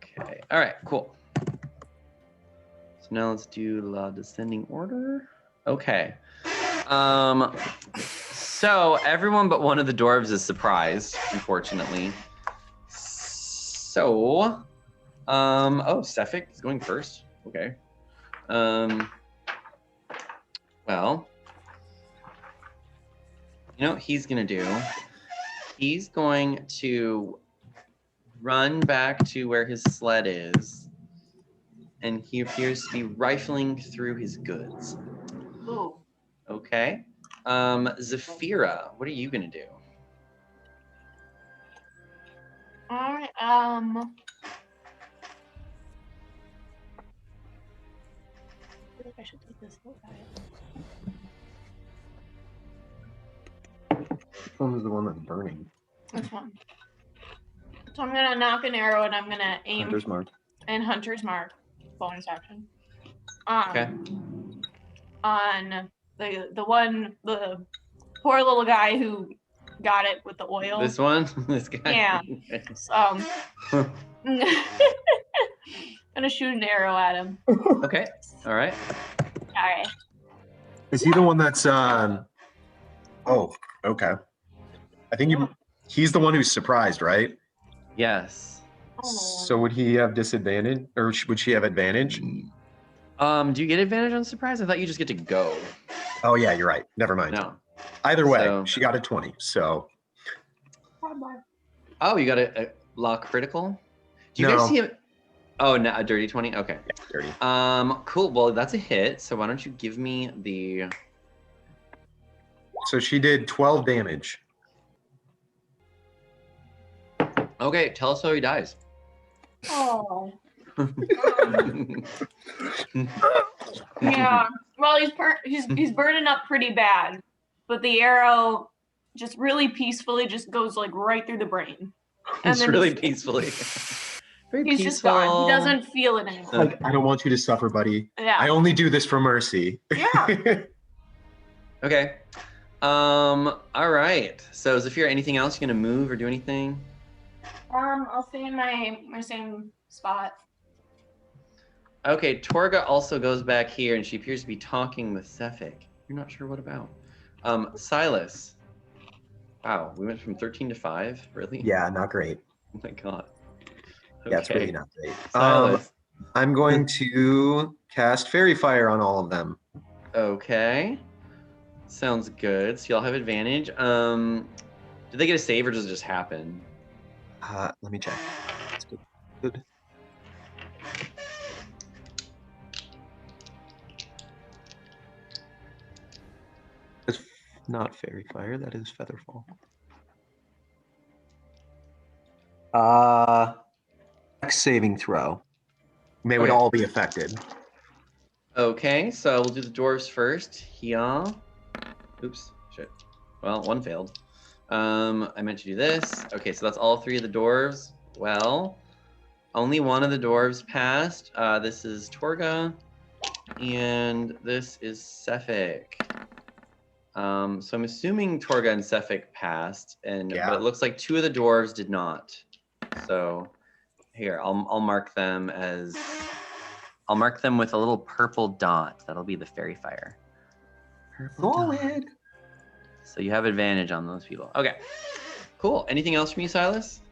Okay, all right, cool. So now let's do la descending order. Okay. So everyone but one of the dwarves is surprised, unfortunately. So, oh, Sefik is going first. Okay. Well, you know what he's gonna do? He's going to run back to where his sled is, and he appears to be rifling through his goods. Ooh. Okay. Zafira, what are you gonna do? All right. I feel like I should take this look at it. Which one is the one that's burning? This one. So I'm gonna knock an arrow and I'm gonna aim. Hunter's Mark. And Hunter's Mark, bonus action. Okay. On the poor little guy who got it with the oil. This one? This guy? Yeah. Gonna shoot an arrow at him. Okay. All right. Alright. Is he the one that's oh, okay. I think he's the one who's surprised, right? Yes. So would he have disadvantage, or would she have advantage? Do you get advantage on surprise? I thought you just get to go. Oh yeah, you're right. Never mind. No. Either way, So- she got a 20. So Oh, you got a law critical? Do you No. guys see him? Oh, no, a dirty 20? Okay. yeah, 30. Cool. Well, that's a hit. So why don't you give me the... So she did 12 damage. Okay, tell us how he dies. Oh. Yeah. Well, he's burning up pretty bad, but the arrow just really peacefully just goes like right through the brain. And It's then really peacefully. Very he's peaceful. just gone. He doesn't feel it anymore. Like, I don't want you to suffer, buddy. Yeah. I only do this for mercy. Yeah. Okay. All right. So, Zafira, anything else? You gonna move or do anything? I'll stay in my same spot. Okay, Torga also goes back here, and she appears to be talking with Sefik. You're not sure what about. Silas. Wow, we went from 13 to 5? Really? Yeah, not great. Oh my god. Yeah, it's really not great. Silas. I'm going to cast Fairy Fire on all of them. Okay. Sounds good. So y'all have advantage. Did they get a save or does it just happen? Let me check. That's good. Good. That's not Fairy Fire. That is Featherfall. Saving throw. They would Okay. all be affected. Okay, so we'll do the dwarves first. Yeah. Oops. Shit. Well, one failed. I meant to do this. Okay, so that's all three of the dwarves. Well, only one of the dwarves passed. This is Torga, and this is Sefik. So I'm assuming Torga and Sefik passed, but it looks like two of the dwarves did not. So here, I'll mark them as. I'll mark them with a little purple dot. That'll be the fairy fire. Purple dot. So you have advantage on those people. Okay, cool. Anything else from you, Silas?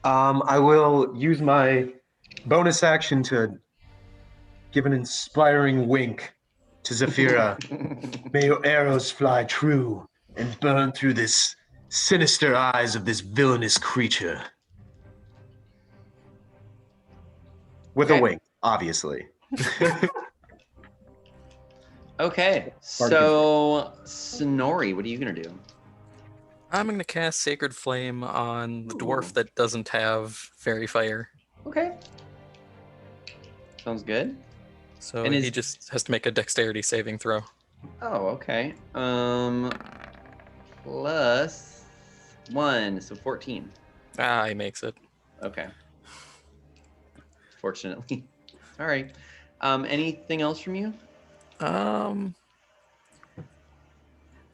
I will use my bonus action to give an inspiring wink to Zafira. May your arrows fly true and burn through this sinister eyes of this villainous creature. With a wink, obviously. Okay, so Sonori, what are you gonna do? I'm going to cast Sacred Flame on the dwarf that doesn't have Fairy Fire. Okay. Sounds good. So And he just has to make a dexterity saving throw. Oh, okay. Plus 1, so 14. Ah, he makes it. Okay. Fortunately. All right. Anything else from you?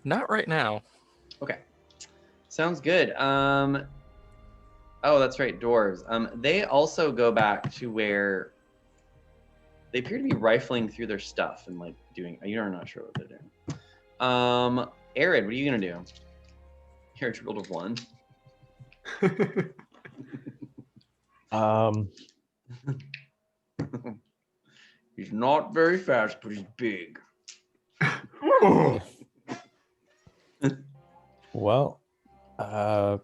Not right now. Okay. Sounds good. Oh, that's right, dwarves. They also go back to where They appear to be rifling through their stuff and like doing. You're not sure what they're doing. Arid, what are you gonna do? Arid rolled a 1. He's not very fast, but he's big. Well, I'm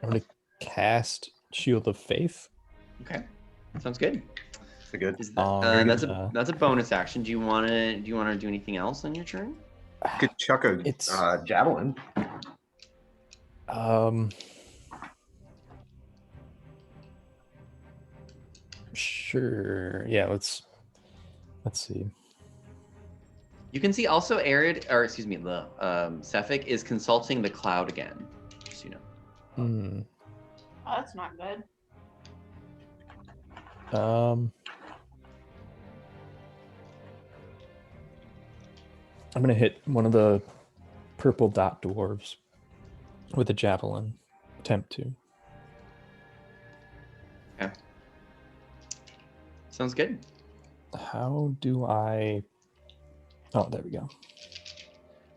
gonna cast Shield of Faith. Okay, sounds good. Good. That's a bonus action. Do you wanna do anything else on your turn? You could chuck a javelin. Sure. Yeah. Let's see. You can see also Arid, or excuse me, the Cephik is consulting the cloud again. Just so you know. Oh, that's not good. I'm gonna hit one of the purple dot dwarves with a javelin. Attempt to. Okay. Sounds good. How do I? Oh, there we go.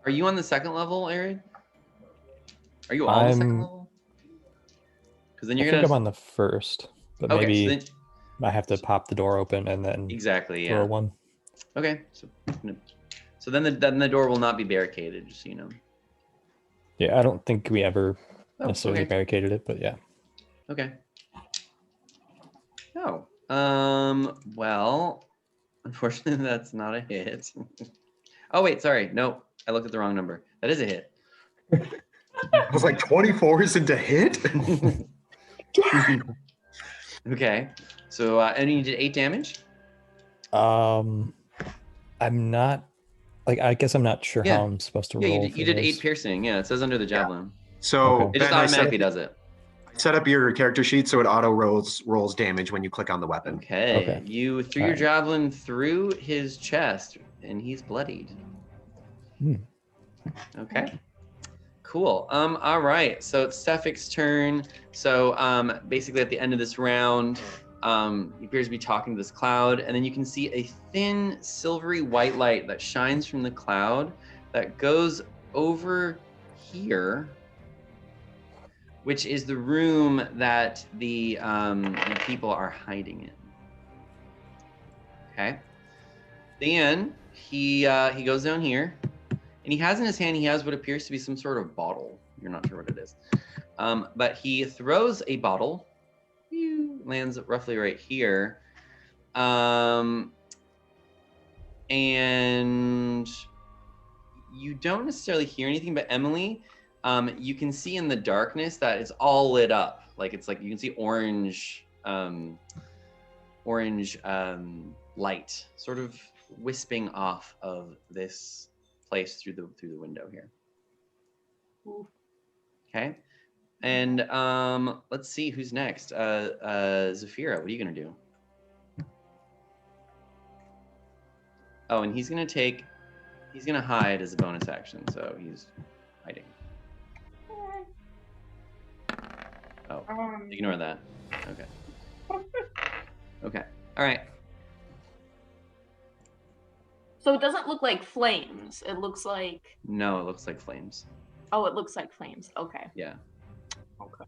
Are you on the second level, Arid? Are you on the second level? Because then you're I think I'm on the first, but okay, maybe so then... I have to pop the door open and then throw one. Okay, so then the door will not be barricaded, just so you know. Yeah, I don't think we ever necessarily barricaded it, but yeah. Okay. Oh, well, unfortunately, that's not a hit. Oh wait, sorry, no, I looked at the wrong number. That is a hit. I was like 24 isn't a hit. Okay, so and you did 8 damage. I'm not. Like, I guess I'm not sure how I'm supposed to roll. Yeah, you did 8 piercing. Yeah, it says under the javelin. Yeah. So it just automatically does it. Set up your character sheet so it auto rolls damage when you click on the weapon. Okay. You threw your javelin through his chest, and he's bloodied. Okay. Cool. All right. So it's Cephick's turn. So basically at the end of this round, he appears to be talking to this cloud, and then you can see a thin silvery white light that shines from the cloud that goes over here, which is the room that the people are hiding in. Okay. Then he goes down here, and he has in his hand, he has what appears to be some sort of bottle. You're not sure what it is. But he throws a bottle, lands roughly right here. And you don't necessarily hear anything, but Emily, you can see in the darkness that it's all lit up. Like it's like you can see orange light sort of wisping off of this place through the window here. Okay. And let's see who's next. Zafira, what are you gonna do? Oh, and he's gonna hide as a bonus action, so he's hiding. Oh, ignore that. Okay. Okay. All right. So it doesn't look like flames. It looks like... No, it looks like flames. Oh, it looks like flames. Okay. Yeah. Okay.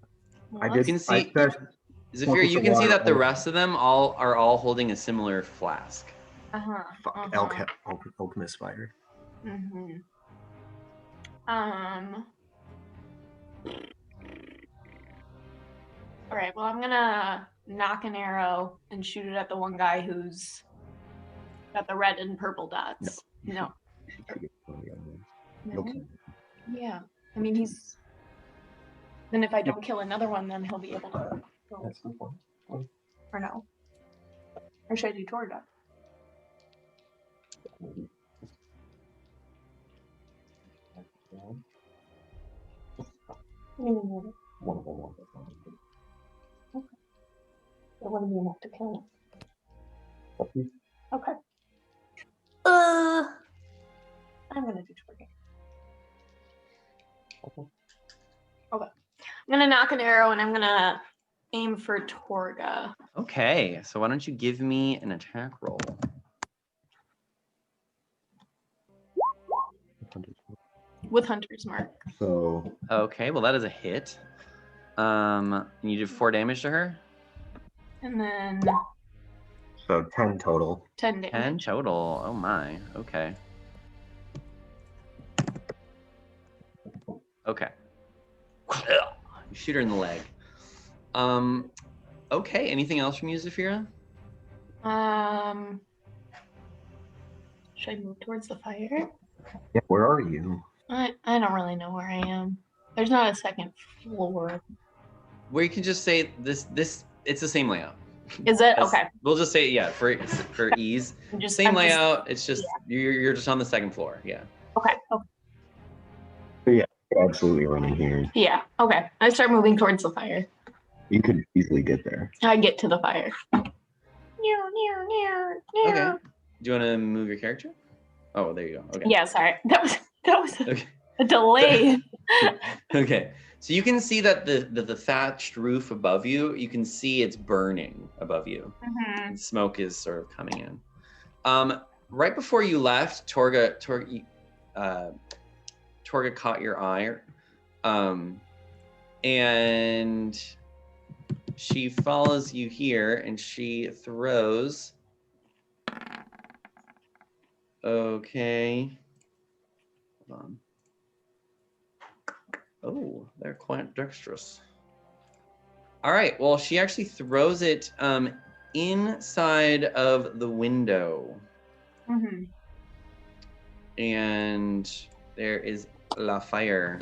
Well, You can see, Zafira, you can see that the rest of them are all holding a similar flask. Fuck, alchemist fire. All right, well, I'm gonna knock an arrow and shoot it at the one guy who's got the red and purple dots. No. Yeah, I mean, he's... Then if I don't kill another one, then he'll be able to kill someone. Or no? Or should I do Torga? Okay. It wouldn't be enough to kill him. Okay. I'm gonna do Torga. Okay. I'm gonna knock an arrow and I'm gonna aim for Torga. Okay, so why don't you give me an attack roll? With Hunter's Mark. So Okay, well that is a hit. And you did 4 damage to her? And then 10 total. 10 damage. 10 total. Oh my. Okay. Okay. You shoot her in the leg. Okay, anything else from you, Zafira? Should I move towards the fire? Yeah, where are you? I don't really know where I am. There's not a second floor. Where you can just say this it's the same layout. Is it? As- Okay. We'll just say for ease. Same I'm layout. It's just you're just on the second floor. Yeah. Okay. Absolutely running here. Yeah. Okay. I start moving towards the fire. You could easily get there. I get to the fire. Okay. Do you want to move your character? Oh, there you go. Okay. Yeah. Sorry. That was Okay. a delay. Okay. So you can see that the thatched roof above you, you can see it's burning above you. Mhm. And smoke is sort of coming in. Right before you left, Torga caught your eye. And she follows you here and she throws. Okay. Hold on. Oh, they're quite dexterous. All right. Well, she actually throws it inside of the window. Mm-hmm. And there is la fire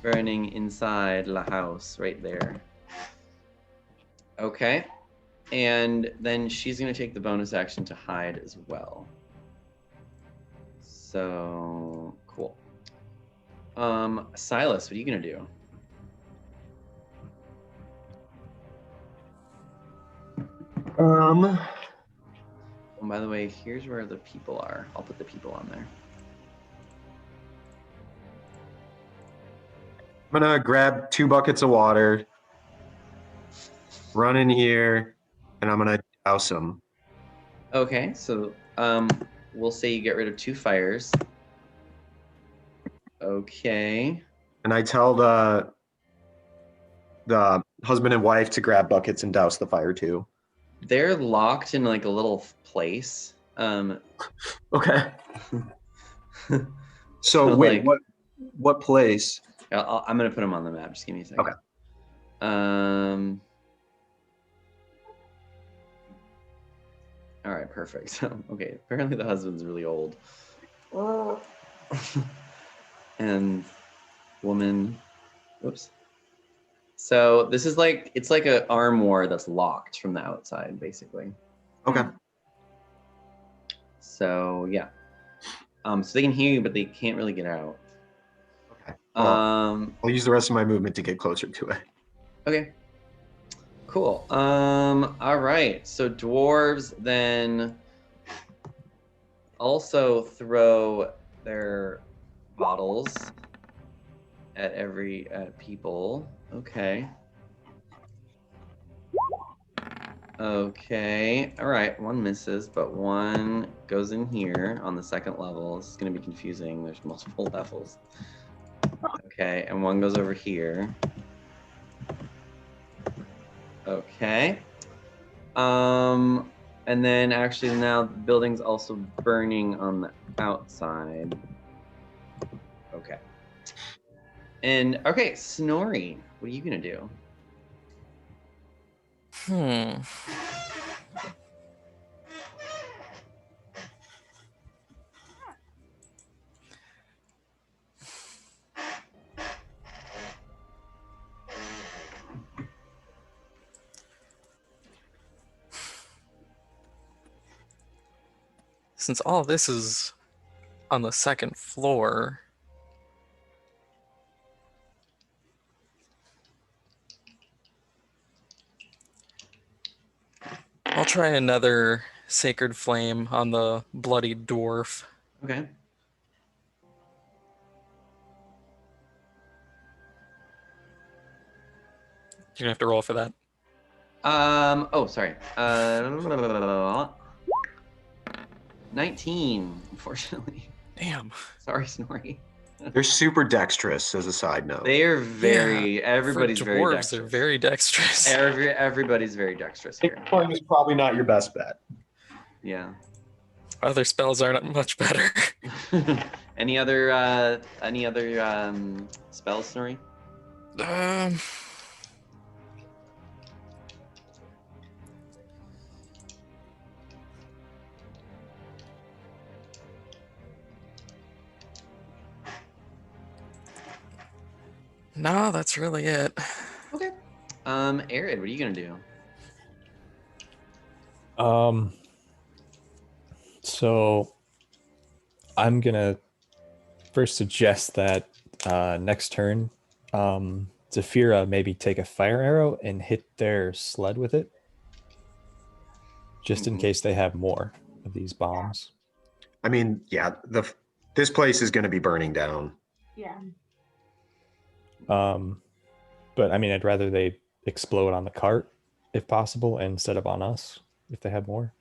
burning inside la house right there. Okay. And then she's going to take the bonus action to hide as well. So, cool. Silas, what are you going to do? Oh, by the way, here's where the people are. I'll put the people on there. I'm gonna grab 2 buckets of water, run in here, and I'm gonna douse them. Okay, so we'll say you get rid of 2 fires. Okay. And I tell the husband and wife to grab buckets and douse the fire too. They're locked in like a little place. Okay. So wait, like, what place? I'm gonna put them on the map. Just give me a second. Okay. All right, perfect. So, okay, apparently the husband's really old. And woman, whoops. So this is like, it's like an armoire that's locked from the outside, basically. Okay. So yeah. So they can hear you, but they can't really get out. Okay. Well, I'll use the rest of my movement to get closer to it. Okay. Cool. All right. So dwarves then also throw their bottles at people. Okay. Okay. All right. One misses, but one goes in here on the second level. This is going to be confusing. There's multiple levels. Okay. And one goes over here. Okay. And then actually now the building's also burning on the outside. Okay. And okay, Snorri, what are you gonna do? Since all this is on the second floor, I'll try another Sacred Flame on the Bloody Dwarf. Okay. You're gonna have to roll for that. Oh, sorry. 19, unfortunately. Damn. Sorry, Snorri. They're super dexterous, as a side note. They are very. Everybody's For very dwarves, dexterous. they're very dexterous. Everybody's very dexterous here. Flame is probably not your best bet. Yeah. Other spells aren't much better. Any other spells, Snorri? No, that's really it. Okay. Arid, what are you gonna do? So I'm gonna first suggest that next turn, Zafira maybe take a fire arrow and hit their sled with it, just in case they have more of these bombs. I mean, yeah, this place is going to be burning down. Yeah. But I mean, I'd rather they explode on the cart if possible instead of on us if they have more.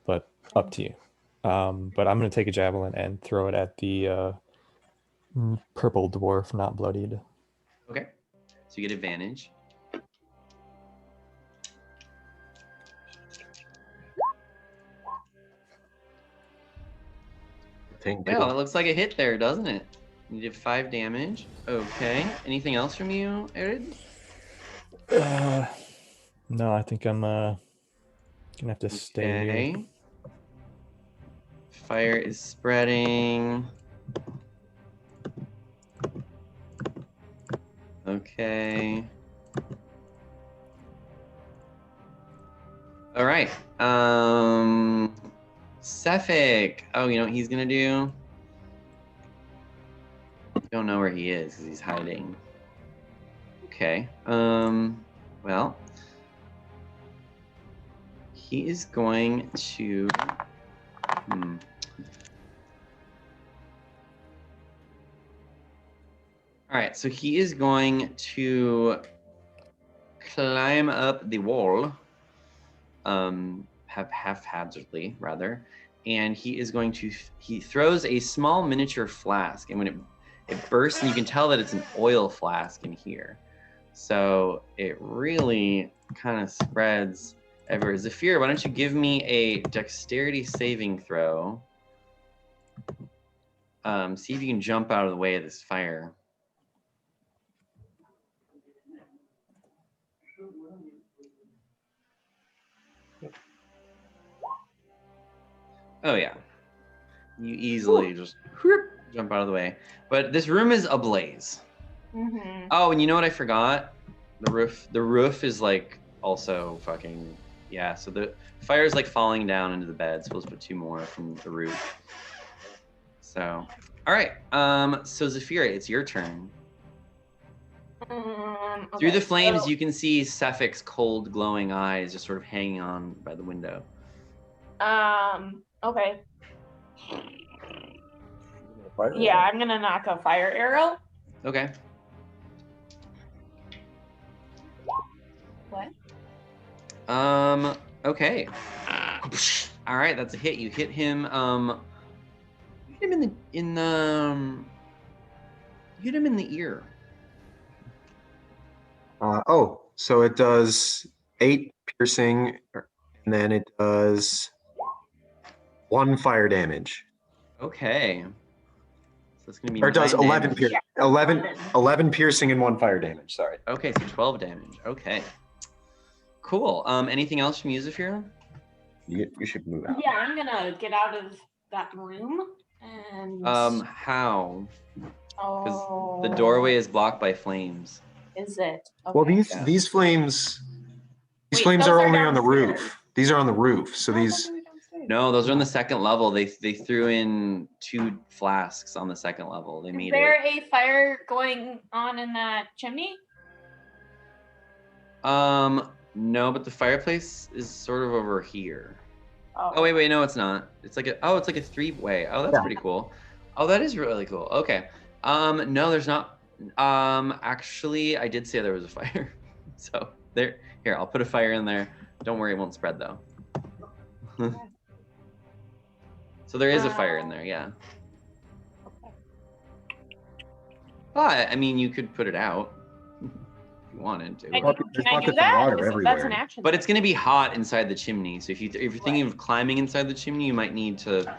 But up to you. But I'm going to take a javelin and throw it at the purple dwarf, not bloodied. Okay. So you get advantage. Well, it looks like a hit there, doesn't it? You did 5 damage. Okay. Anything else from you, Arid? No, I think I'm gonna have to stay here. Fire is spreading. Okay. All right. Cephik. Oh, you know what he's gonna do? Don't know where he is because he's hiding. Okay. Well, he is going to. All right, so he is going to climb up the wall, haphazardly rather, and he is going to. He throws a small miniature flask, and when it bursts, and you can tell that it's an oil flask in here, so it really kind of spreads everywhere. Zafir, why don't you give me a dexterity saving throw? See if you can jump out of the way of this fire. Oh yeah, you easily just jump out of the way. But this room is ablaze. Mm-hmm. Oh, and you know what I forgot? The roof is like also fucking, yeah. So the fire is like falling down into the bed. So we'll just put 2 more from the roof. So, all right. So Zafira, it's your turn. Okay, Through the flames, so- you can see Cephic's cold, glowing eyes just sort of hanging on by the window. Okay. Yeah, I'm gonna knock a fire arrow. Okay. What? Okay. All right, that's a hit. You hit him. You hit him you hit him in the ear. So it does 8 piercing, and then it does 1 fire damage. Okay. So it's gonna be. Or it does 9 11 damage. 11 piercing and 1 fire damage. Sorry. Okay, so 12 damage. Okay. Cool. Anything else from you, Zafira? You should move out. Yeah, I'm gonna get out of that room and. How? Because Oh. the doorway is blocked by flames. Is it? Okay. Well, Yeah. these flames Wait, are those are only on the downstairs. roof. These are on the roof. So Oh, I these. thought they were downstairs. No, those are on the second level. They threw in 2 flasks on the second level. They Is made there it. a fire going on in that chimney? No, but the fireplace is sort of over here. Oh, Oh wait, no, it's not. It's like a 3-way. Oh, that's pretty cool. Oh, that is really cool. Okay. No, there's not. Actually, I did say there was a fire. So there, here, I'll put a fire in there. Don't worry, it won't spread though. So there is a fire in there, yeah. Okay. But I mean, you could put it out if you wanted to. Can I There's do buckets of that? water That's an everywhere. action. But it's going to be hot inside the chimney. So if you're thinking of climbing inside the chimney, you might need to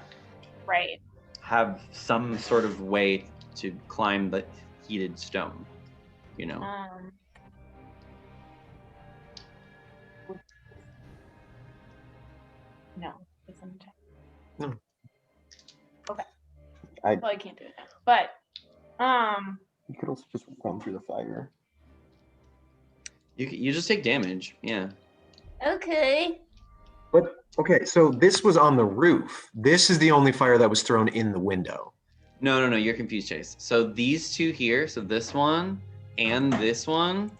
right. have some sort of way to climb the heated stone. You know. No, it's in the No. Okay. I Well, I can't do it now. But you could also just run through the fire. You just take damage. Yeah. okay. But okay, so this was on the roof. This is the only fire that was thrown in the window. No, you're confused, Chase. So these two here, so this one and this one,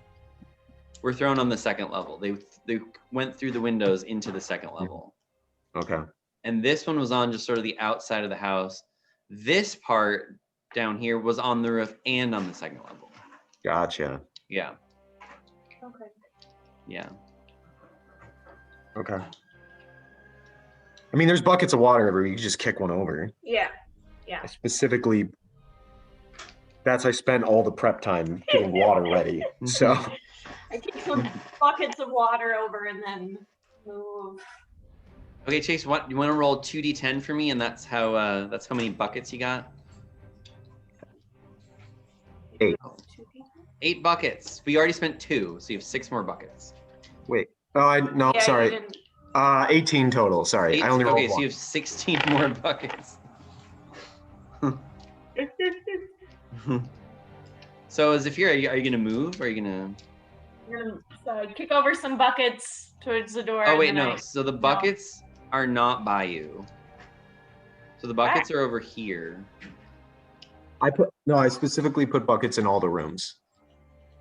were thrown on the second level. They went through the windows into the second level. Okay. And this one was on just sort of the outside of the house. This part down here was on the roof and on the second level. Gotcha. Yeah. Okay. Yeah. Okay. I mean, there's buckets of water everywhere. You can just kick one over. Yeah. I specifically, I spent all the prep time getting water ready. So I take some buckets of water over and then move. Okay, Chase, what you want to roll 2d10 for me, and that's how many buckets you got? 8. 8 buckets. We already spent 2, so you have 6 more buckets. Wait. Oh, no, Yeah, sorry. 18 total. Sorry, I only rolled Okay, so one. you have 16 more buckets. So as if are you gonna move? Or are you gonna? I'm gonna kick over some buckets towards the door. Oh wait, and then no. So the buckets are not by you. So the buckets are over here. I specifically put buckets in all the rooms.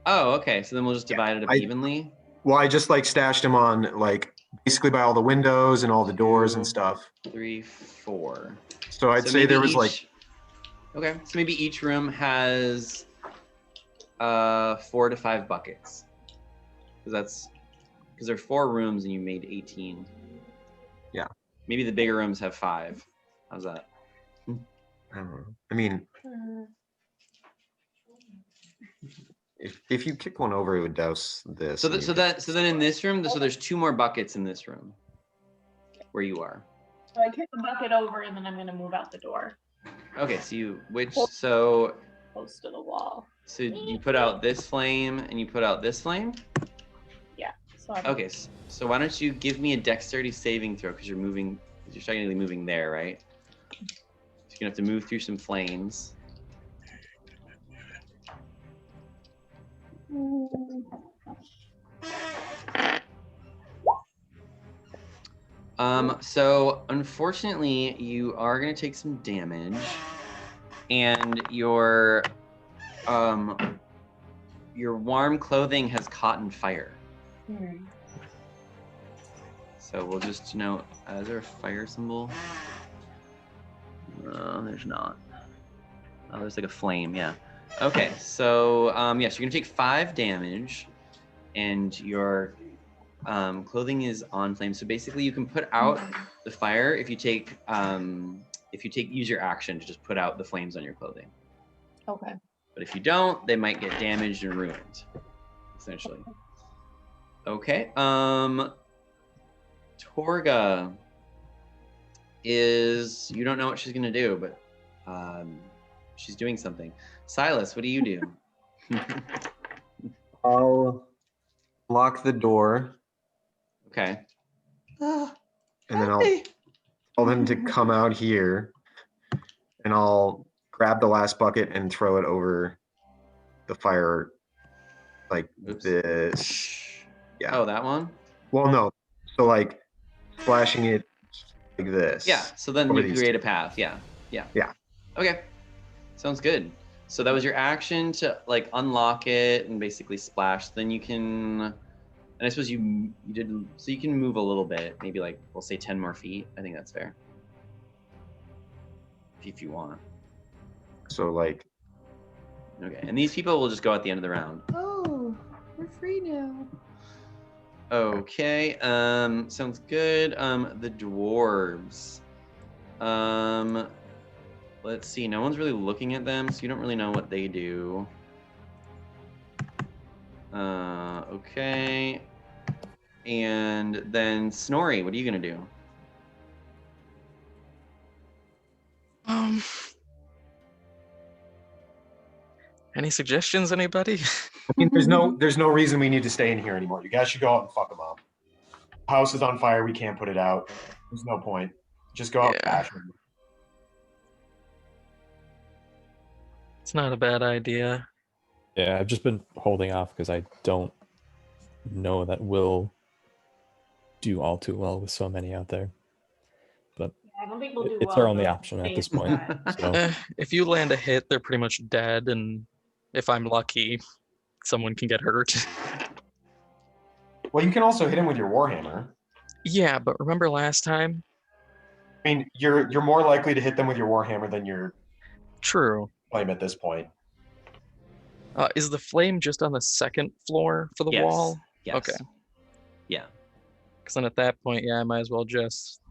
Oh, okay. So then we'll just divide it up evenly. Well, I just like stashed them on like basically by all the windows and all the doors and stuff. 3, 4. So I'd say there was like. Okay, so maybe each room has 4 to 5 buckets. Because there are 4 rooms and you made 18. Yeah. Maybe the bigger rooms have 5. How's that? I don't know. I mean, if you kick one over, it would douse this. So then in this room, so there's 2 more buckets in this room, where you are. So I kick the bucket over and then I'm gonna move out the door. Okay, so Close to the wall. So you put out this flame and you put out this flame? Yeah. So Okay, so why don't you give me a dexterity saving throw, because you're technically moving there, right? So you're gonna have to move through some flames. So unfortunately, you are gonna take some damage, and your warm clothing has caught in fire. So we'll just note, is there a fire symbol? No, there's not. Oh, there's like a flame, yeah. Okay, so yes, you're gonna take 5 damage, and your clothing is on flame. So basically, you can put out the fire if you use your action to just put out the flames on your clothing. Okay. But if you don't, they might get damaged and ruined, essentially. Okay. Torga you don't know what she's gonna do, but she's doing something. Silas, what do you do? I'll lock the door. Okay. And then I'll tell them to come out here, and I'll grab the last bucket and throw it over the fire, like this. Yeah. Oh, that one? Well, no. So like flashing it like this. Yeah. So then you create a path. Yeah. Okay. Sounds good. So that was your action to like unlock it and basically splash. Then you can, and I suppose you did, so you can move a little bit, maybe like we'll say 10 more feet. I think that's fair. If you want. So like. Okay, and these people will just go at the end of the round. Oh, for free now. Okay, sounds good. The dwarves. Let's see. No one's really looking at them, so you don't really know what they do. Okay. And then Snorri, what are you gonna do? Any suggestions, anybody? I mean, there's no reason we need to stay in here anymore. You guys should go out and fuck them up. House is on fire. We can't put it out. There's no point. Just go out and Yeah. bash them. It's not a bad idea. Yeah, I've just been holding off because I don't know that we'll do all too well with so many out there. But I don't think we'll do it's well our only enough option to at this face point. that. So If you land a hit, they're pretty much dead, and if I'm lucky, someone can get hurt. Well, you can also hit him with your warhammer. Yeah, but remember last time? I mean, you're more likely to hit them with your warhammer than your True. flame at this point. Is the flame just on the second floor for the Yes. wall? Yes. Okay. Yeah. Because then at that point, yeah, I might as well just...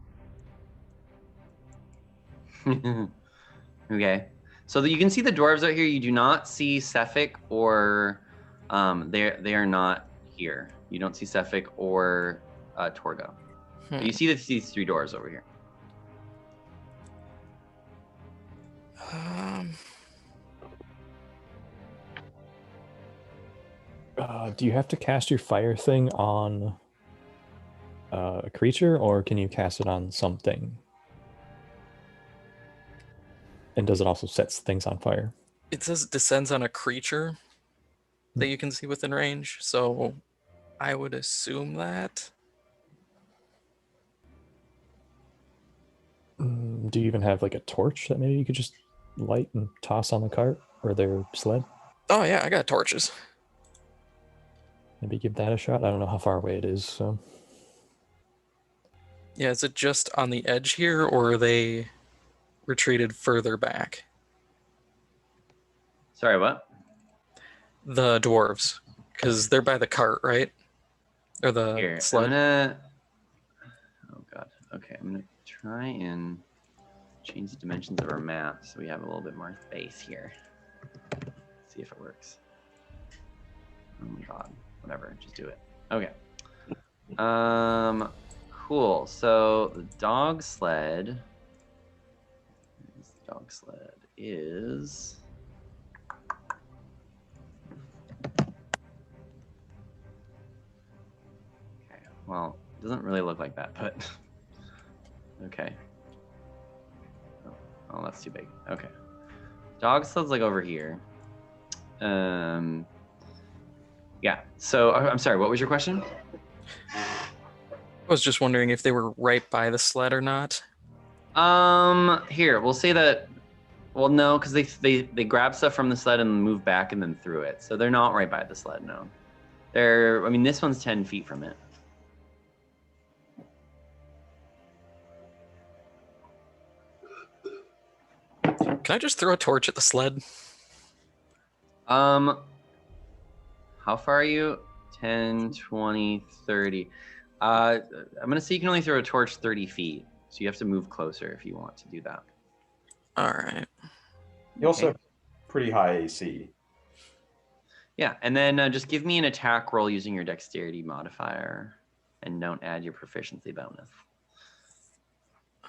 Okay. So you can see the dwarves out here. You do not see Cephik or they are not here. You don't see Cephik or Torgo. But you see these three doors over here. do you have to cast your fire thing on a creature, or can you cast it on something? And does it also set things on fire? It says it descends on a creature that you can see within range, so I would assume that. Do you even have like a torch that maybe you could just light and toss on the cart or their sled? Oh yeah, I got torches. Maybe give that a shot. I don't know how far away it is, so. Yeah, is it just on the edge here, or are they retreated further back? Sorry, what? The dwarves, because they're by the cart, right? Or the Here, sled. Oh god. Okay, I'm gonna try and change the dimensions of our map so we have a little bit more space here. See if it works. Oh my god. Whatever, just do it. Okay. Cool. So the dog sled. The dog sled is. Okay. Well, it doesn't really look like that, but okay. Oh, that's too big. Okay. Dog sled's like over here. Yeah. So I'm sorry. What was your question? I was just wondering if they were right by the sled or not. Here we'll say that. Well, no, because they grab stuff from the sled and move back and then through it, so they're not right by the sled. No, they're. I mean, this one's 10 feet from it. Can I just throw a torch at the sled? How far are you? 10, 20, 30. I'm gonna say you can only throw a torch 30 feet, so you have to move closer if you want to do that. All right. You also have pretty high AC. Yeah, and then just give me an attack roll using your dexterity modifier, and don't add your proficiency bonus.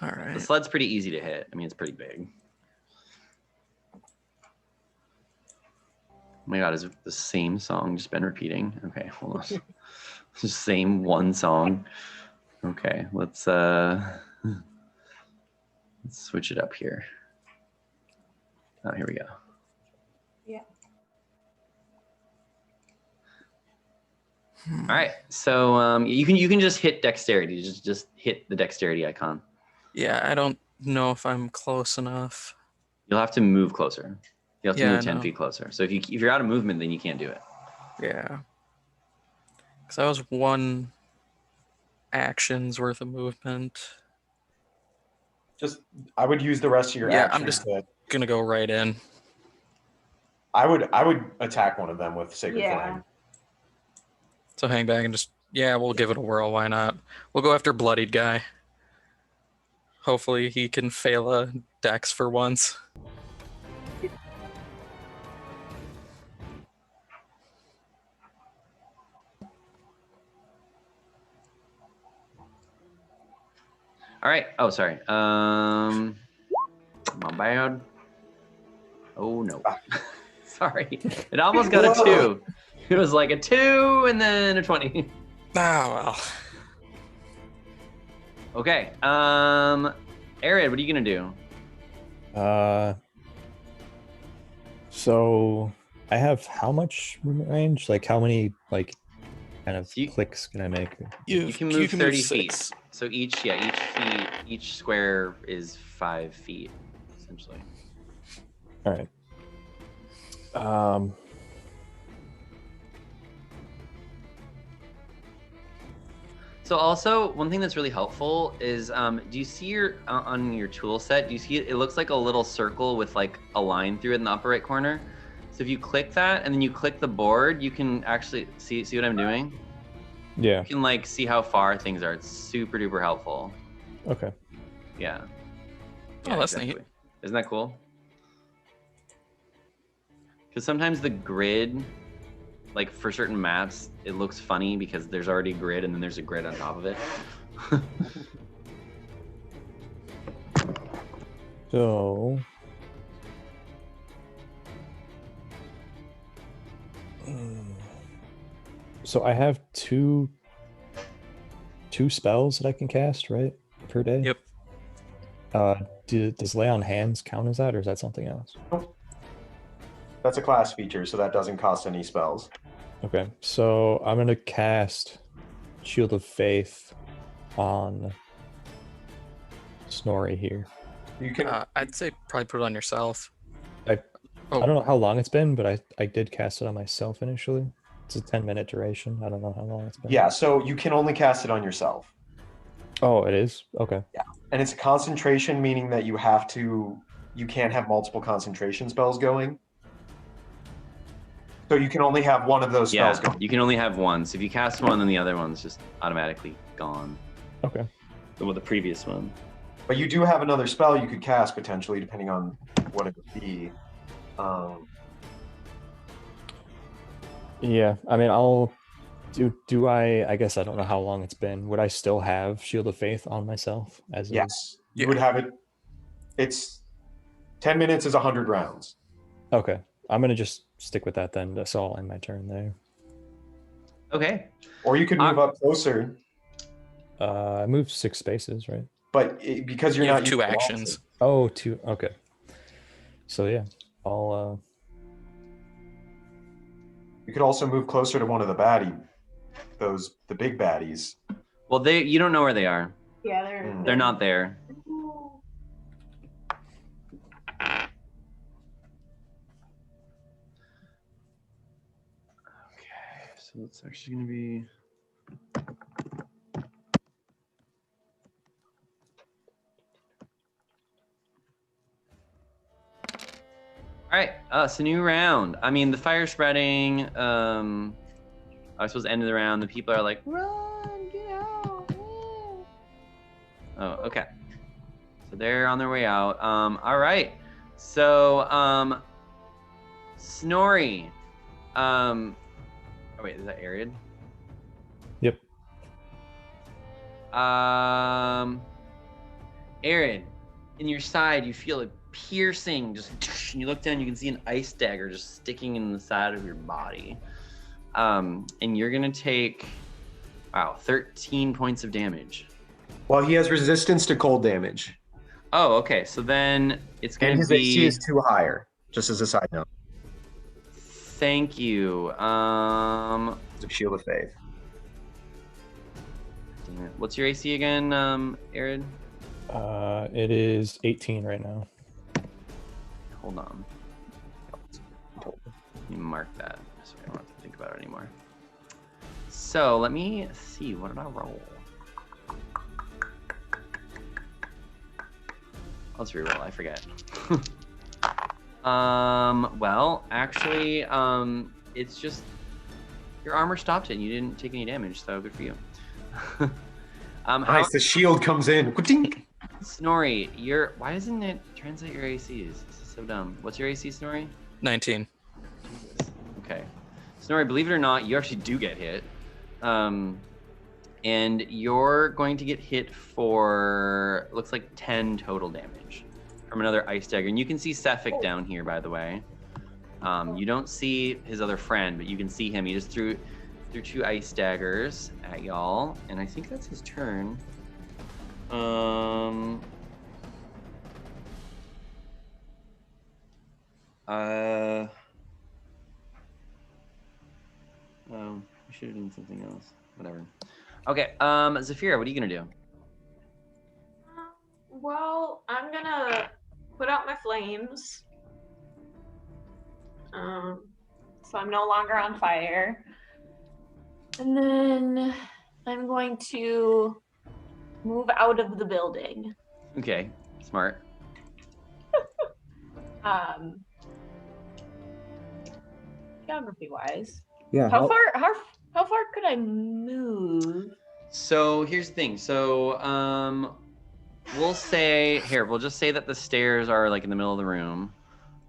All right. The sled's pretty easy to hit. I mean, it's pretty big. Oh my god, is it the same song just been repeating? Okay, hold on. It's the same one song. Okay, let's switch it up here. Oh, here we go. Yeah. All right, so you can just hit dexterity. Just hit the dexterity icon. Yeah, I don't know if I'm close enough. You'll have to move closer. You have to Yeah, move I 10 know. feet closer. So if you're out of movement, then you can't do it. Yeah. Because that was one action's worth of movement. Just, I would use the rest of your Yeah, actions. I'm just gonna go right in. I would attack one of them with Sacred Yeah. Flame. So hang back and just, yeah, we'll give it a whirl. Why not? We'll go after Bloodied Guy. Hopefully he can fail a dex for once. All right. Oh, sorry. My bad. Oh no. Sorry. It almost got a 2. It was like a 2 and then a 20. Ah, well. Okay. Arid, what are you gonna do? So I have how much movement range? Like how many kind of clicks can I make? You can move 30 feet. So each square is 5 feet, essentially. All right. So also, one thing that's really helpful is, do you see on your tool set, do you see it looks like a little circle with like a line through it in the upper right corner? So if you click that and then you click the board, you can actually see what I'm doing? Yeah. You can like see how far things are. It's super duper helpful. Okay. Yeah. Oh, that's neat. Isn't that cool? Because sometimes the grid, like for certain maps, it looks funny because there's already a grid and then there's a grid on top of it. So I have two spells that I can cast, right, per day? Yep. Does Lay on Hands count as that, or is that something else? Nope. That's a class feature, so that doesn't cost any spells. Okay, so I'm gonna cast Shield of Faith on Snorri here. You can. I'd say probably put it on yourself. I don't know how long it's been, but I did cast it on myself initially. It's a 10-minute duration. I don't know how long it's been. Yeah, so you can only cast it on yourself. Oh, it is? Okay. Yeah, and it's a concentration, meaning that you can't have multiple concentration spells going. So you can only have one of those spells going. You can only have one. So if you cast one, then the other one's just automatically gone. Okay. So with the previous one. But you do have another spell you could cast potentially, depending on what it would be. Yeah, I mean, I'll do I guess I don't know how long it's been. Would I still have Shield of Faith on myself as Yes, you would have it. It's 10 minutes is 100 rounds. Okay, I'm gonna just stick with that then. That's all in my turn there. Okay. Or you could move up closer. I moved 6 spaces, right? But because you're You not have 2 using actions. Oh, 2. Okay. So yeah, I'll. You could also move closer to one of the big baddies. Well, you don't know where they are. Yeah, They're not there. Okay, so it's actually going to be. All right, it's a new round. I mean, the fire's spreading. I was supposed to end the round. The people are like, run, get out. Oh, okay. So they're on their way out. All right. So, Snorri. Oh, wait, is that Arid? Yep. Arid, in your side, you feel it piercing, just you look down, you can see an ice dagger just sticking in the side of your body. And you're gonna take 13 points of damage. Well, he has resistance to cold damage. Oh, okay. So then it's gonna and his be AC is 2 higher, just as a side note. Thank you. It's a Shield of Faith. Damn it. What's your AC again, Arid? It is 18 right now. Hold on. Let me mark that so I don't have to think about it anymore. So let me see. What did I roll? Let's reroll. I forget. Well, actually, it's just Your armor stopped it and you didn't take any damage, so good for you. Nice, the shield comes in. Ka-tink. Snorri, why doesn't it translate your ACs? This is so dumb. What's your AC, Snorri? 19. Jesus. Okay. Snorri, believe it or not, you actually do get hit. And you're going to get hit for, looks like 10 total damage from another ice dagger. And you can see Cephik down here, by the way. You don't see his other friend, but you can see him. He just threw 2 ice daggers at y'all, and I think that's his turn. Oh, we should have done something else. Whatever. Okay, Zafira, what are you gonna do? Well, I'm gonna put out my flames. So I'm no longer on fire. And then I'm going to move out of the building. Okay, smart. Geography wise. Yeah. How far could I move? So here's the thing. So we'll just say that the stairs are like in the middle of the room.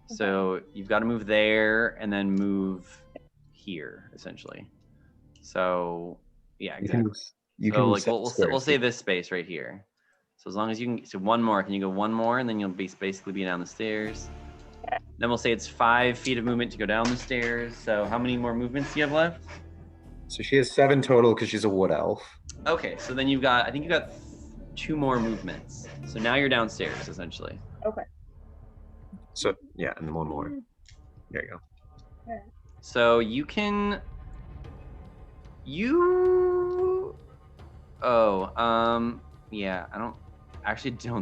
Okay. So you've got to move there and then move here, essentially. So yeah, exactly. We'll say this space right here. So as long as you can, so one more. Can you go one more, and then you'll basically be down the stairs. Okay. Then we'll say it's 5 feet of movement to go down the stairs. So how many more movements do you have left? So she has 7 total because she's a wood elf. Okay, so then I think you got 2 more movements. So now you're downstairs, essentially. Okay. So yeah, and then 1 more. There you go. Okay. So you can. Yeah, I don't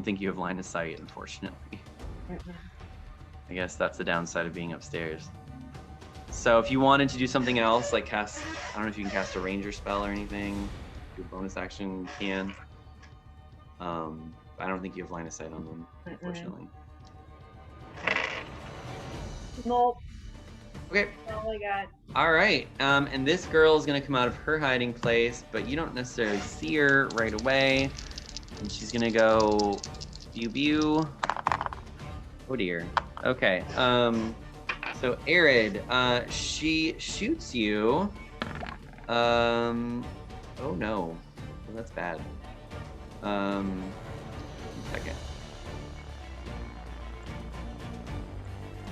think you have line of sight, unfortunately. Mm-hmm. I guess that's the downside of being upstairs. So if you wanted to do something else, like I don't know if you can cast a ranger spell or anything, do a bonus action, you can. I don't think you have line of sight on them, unfortunately. Nope. Okay. That's all I got. All right. And this girl is going to come out of her hiding place, but you don't necessarily see her right away. And she's going to go pew. Oh, dear. Okay. So, Arid, she shoots you. Oh, no. Well, that's bad. 1 second.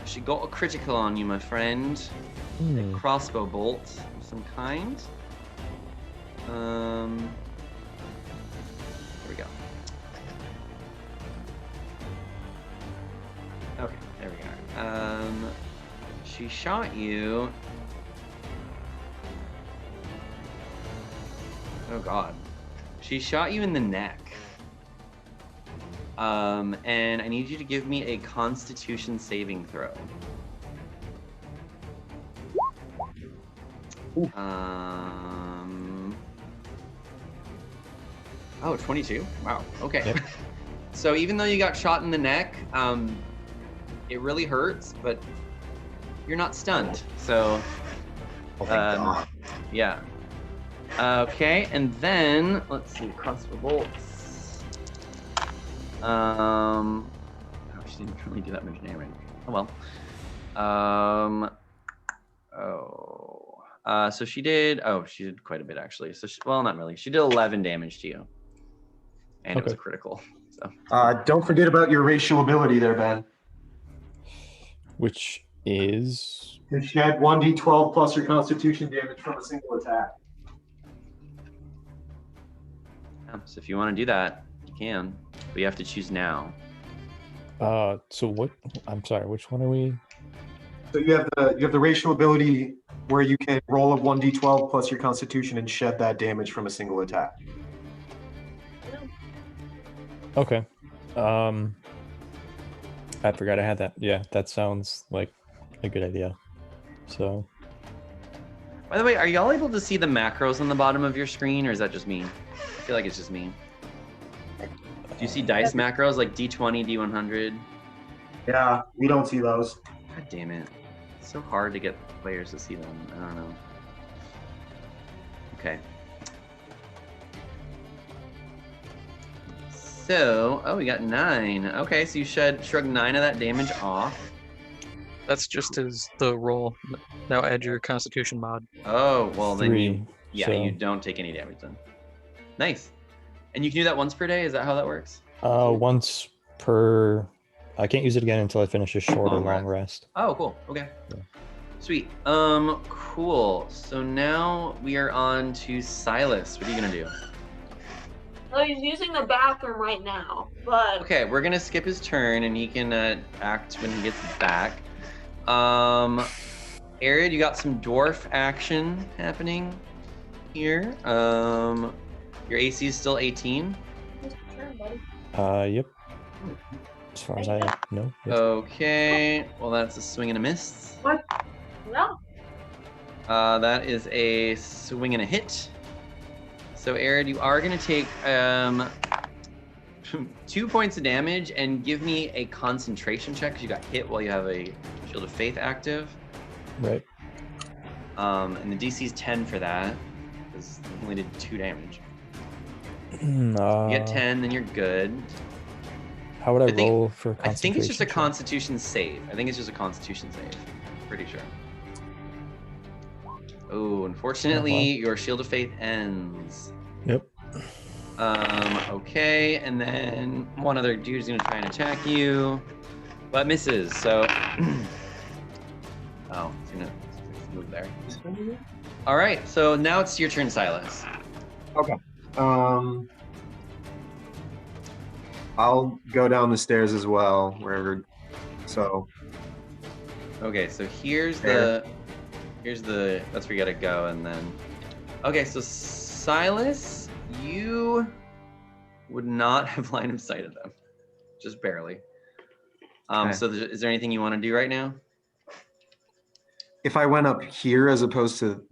She got a critical on you, my friend. A crossbow bolt of some kind. There we go. Okay, there we are. She shot you. Oh god. She shot you in the neck. And I need you to give me a Constitution saving throw. Oh, 22. Wow. Okay. Yep. So even though you got shot in the neck, it really hurts, but you're not stunned. So, yeah. Okay, and then let's see, crossbow bolts. Oh, she didn't really do that much damage. Oh well. So she did quite a bit actually. So well, not really. She did 11 damage to you, and it was a critical. So. Don't forget about your racial ability there, Ben. Which is? You shed 1d12 plus your Constitution damage from a single attack. Yeah, so if you want to do that, you can, but you have to choose now. So what? I'm sorry. Which one are we? So you have the racial ability where you can roll a 1d12 plus your Constitution and shed that damage from a single attack. Okay. I forgot I had that. Yeah, that sounds like a good idea. So. By the way, are y'all able to see the macros on the bottom of your screen, or is that just me? I feel like it's just me. Do you see dice macros like D20, D100? Yeah, we don't see those. God damn it. It's so hard to get players to see them. I don't know. Okay. So, oh, we got 9. Okay, so you shrug 9 of that damage off. That's just the roll. Now add your Constitution mod. Oh, well then 3, you don't take any damage then. Nice. And you can do that once per day? Is that how that works? Once per. I can't use it again until I finish a short or long rest. Oh, cool. Okay. Yeah. Sweet. Cool. So now we are on to Silas. What are you gonna do? Well, he's using the bathroom right now, but Okay, we're gonna skip his turn and he can act when he gets back. Arid, you got some dwarf action happening here. Your AC is still 18. Yep. As far as I know. Yep. Okay. Well, that's a swing and a miss. What? No. That is a swing and a hit. So, Arid, you are going to take 2 points of damage and give me a concentration check because you got hit while you have a Shield of Faith active. Right. And the DC is 10 for that because you only did 2 damage. You get 10, then you're good. How would I roll for concentration? I think it's just a check? Constitution save. I think it's just a Constitution save. Pretty sure. Oh, unfortunately, your Shield of Faith ends. Yep. Okay, and then one other dude's gonna try and attack you, but misses. So, oh, it's gonna move there. All right, so now it's your turn, Silas. Okay. I'll go down the stairs as well, wherever. So. Okay, so here's There. that's where you gotta go, and then. Okay, so Silas, you would not have line of sight of them, just barely. Okay. So is there anything you want to do right now? If I went up here as opposed to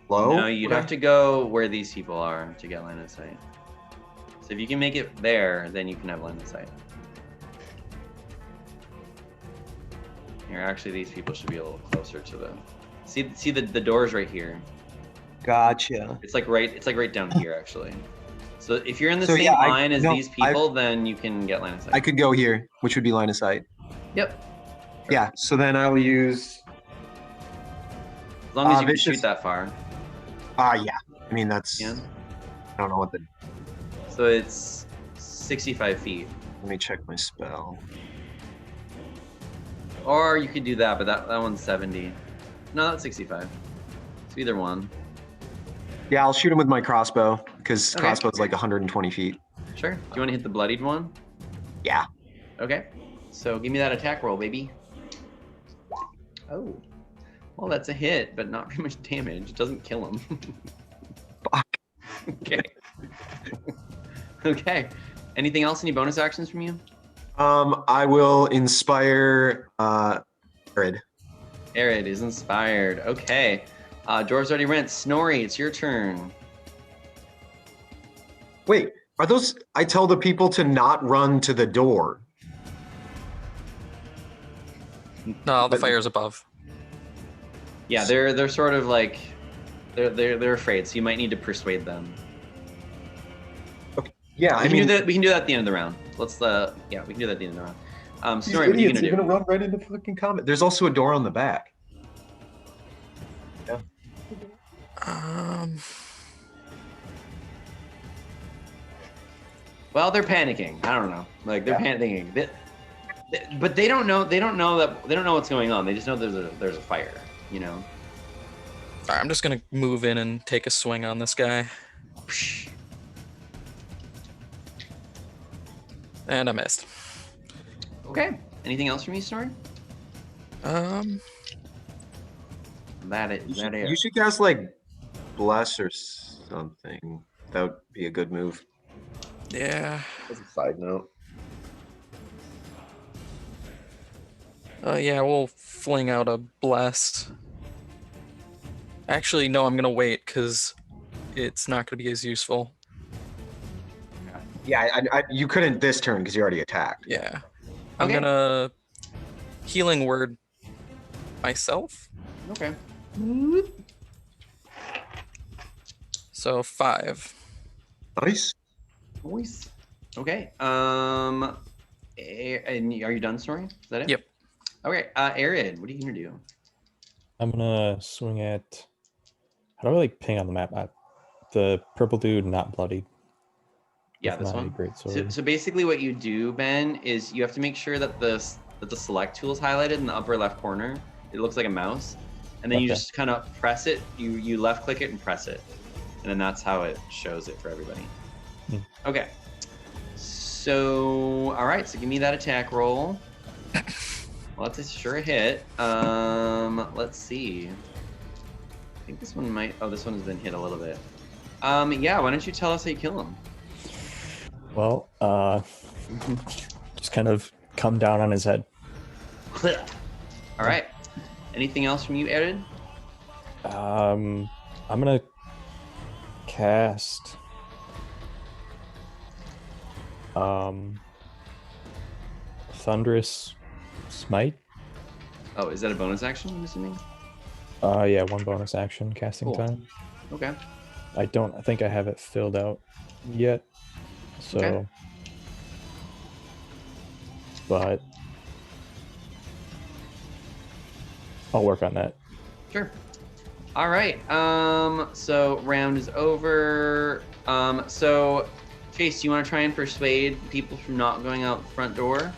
low? No, you'd have to go where these people are to get line of sight. So if you can make it there, then you can have line of sight. Here, actually, these people should be a little closer to the. See the doors right here. Gotcha. It's like right down here, actually. So if you're in the So, same yeah, line as these people, then you can get line of sight. I could go here, which would be line of sight. Yep. Yeah, so then I will use. As long as you can vicious- shoot that far. Yeah. I mean, that's. Yeah. I don't know what the. So it's 65 feet. Let me check my spell. Or you could do that, but that one's 70. No, that's 65. So either one. Yeah, I'll shoot him with my crossbow, because Okay. crossbow's like 120 feet. Sure. Do you want to hit the bloodied one? Yeah. Okay. So give me that attack roll, baby. Oh. Well, that's a hit, but not very much damage. It doesn't kill him. Fuck. Okay. Okay. Anything else? Any bonus actions from you? I will inspire Arid. Arid is inspired. Okay. Dwarves already rent. Snorri, it's your turn. Wait, are those? I tell the people to not run to the door. No, the But- fire's above. Yeah, they're sort of like they're afraid, so you might need to persuade them. Yeah, We can do that at the end of the round. Let's we can do that at the end of the round. these Snorri, what are you idiots gonna are do? gonna run right into fucking combat. There's also a door on the back. Well, they're panicking. I don't know. Like they're panicking. But they don't know. They don't know what's going on. They just know there's a fire. You know. All right, I'm just gonna move in and take a swing on this guy. And I missed. Okay. Anything else from you, Snorri? You should cast like bless or something. That would be a good move. Yeah. As a side note. Yeah, we'll fling out a bless. Actually, no, I'm gonna wait because it's not gonna be as useful. Yeah, you couldn't this turn because you already attacked. Yeah. I'm Okay. gonna healing word myself. Okay. So 5. Nice. Voice. Okay. And are you done, Snoring? Is that it? Yep. Okay. Arid, what are you gonna do? I'm gonna swing at. How do I like ping on the map? The purple dude, not bloodied. Yeah, with this my one. greatsword. So basically, what you do, Ben, is you have to make sure that the select tool is highlighted in the upper left corner. It looks like a mouse, and then you Okay. just kind of press it. You left click it and press it, and then that's how it shows it for everybody. Hmm. Okay. So all right. So give me that attack roll. Well, that's sure a hit. Let's see. I think this one might. Oh, this one has been hit a little bit. Yeah. Why don't you tell us how you kill him? Well, just kind of come down on his head. All right. Anything else from you, Arid? I'm gonna cast Thunderous Smite. Oh, is that a bonus action, I'm assuming? Yeah, 1 bonus action casting Cool. time. Okay. I don't think I have it filled out yet. So Okay. but I'll work on that. Sure. All right. So round is over. So Chase, do you want to try and persuade people from not going out the front door?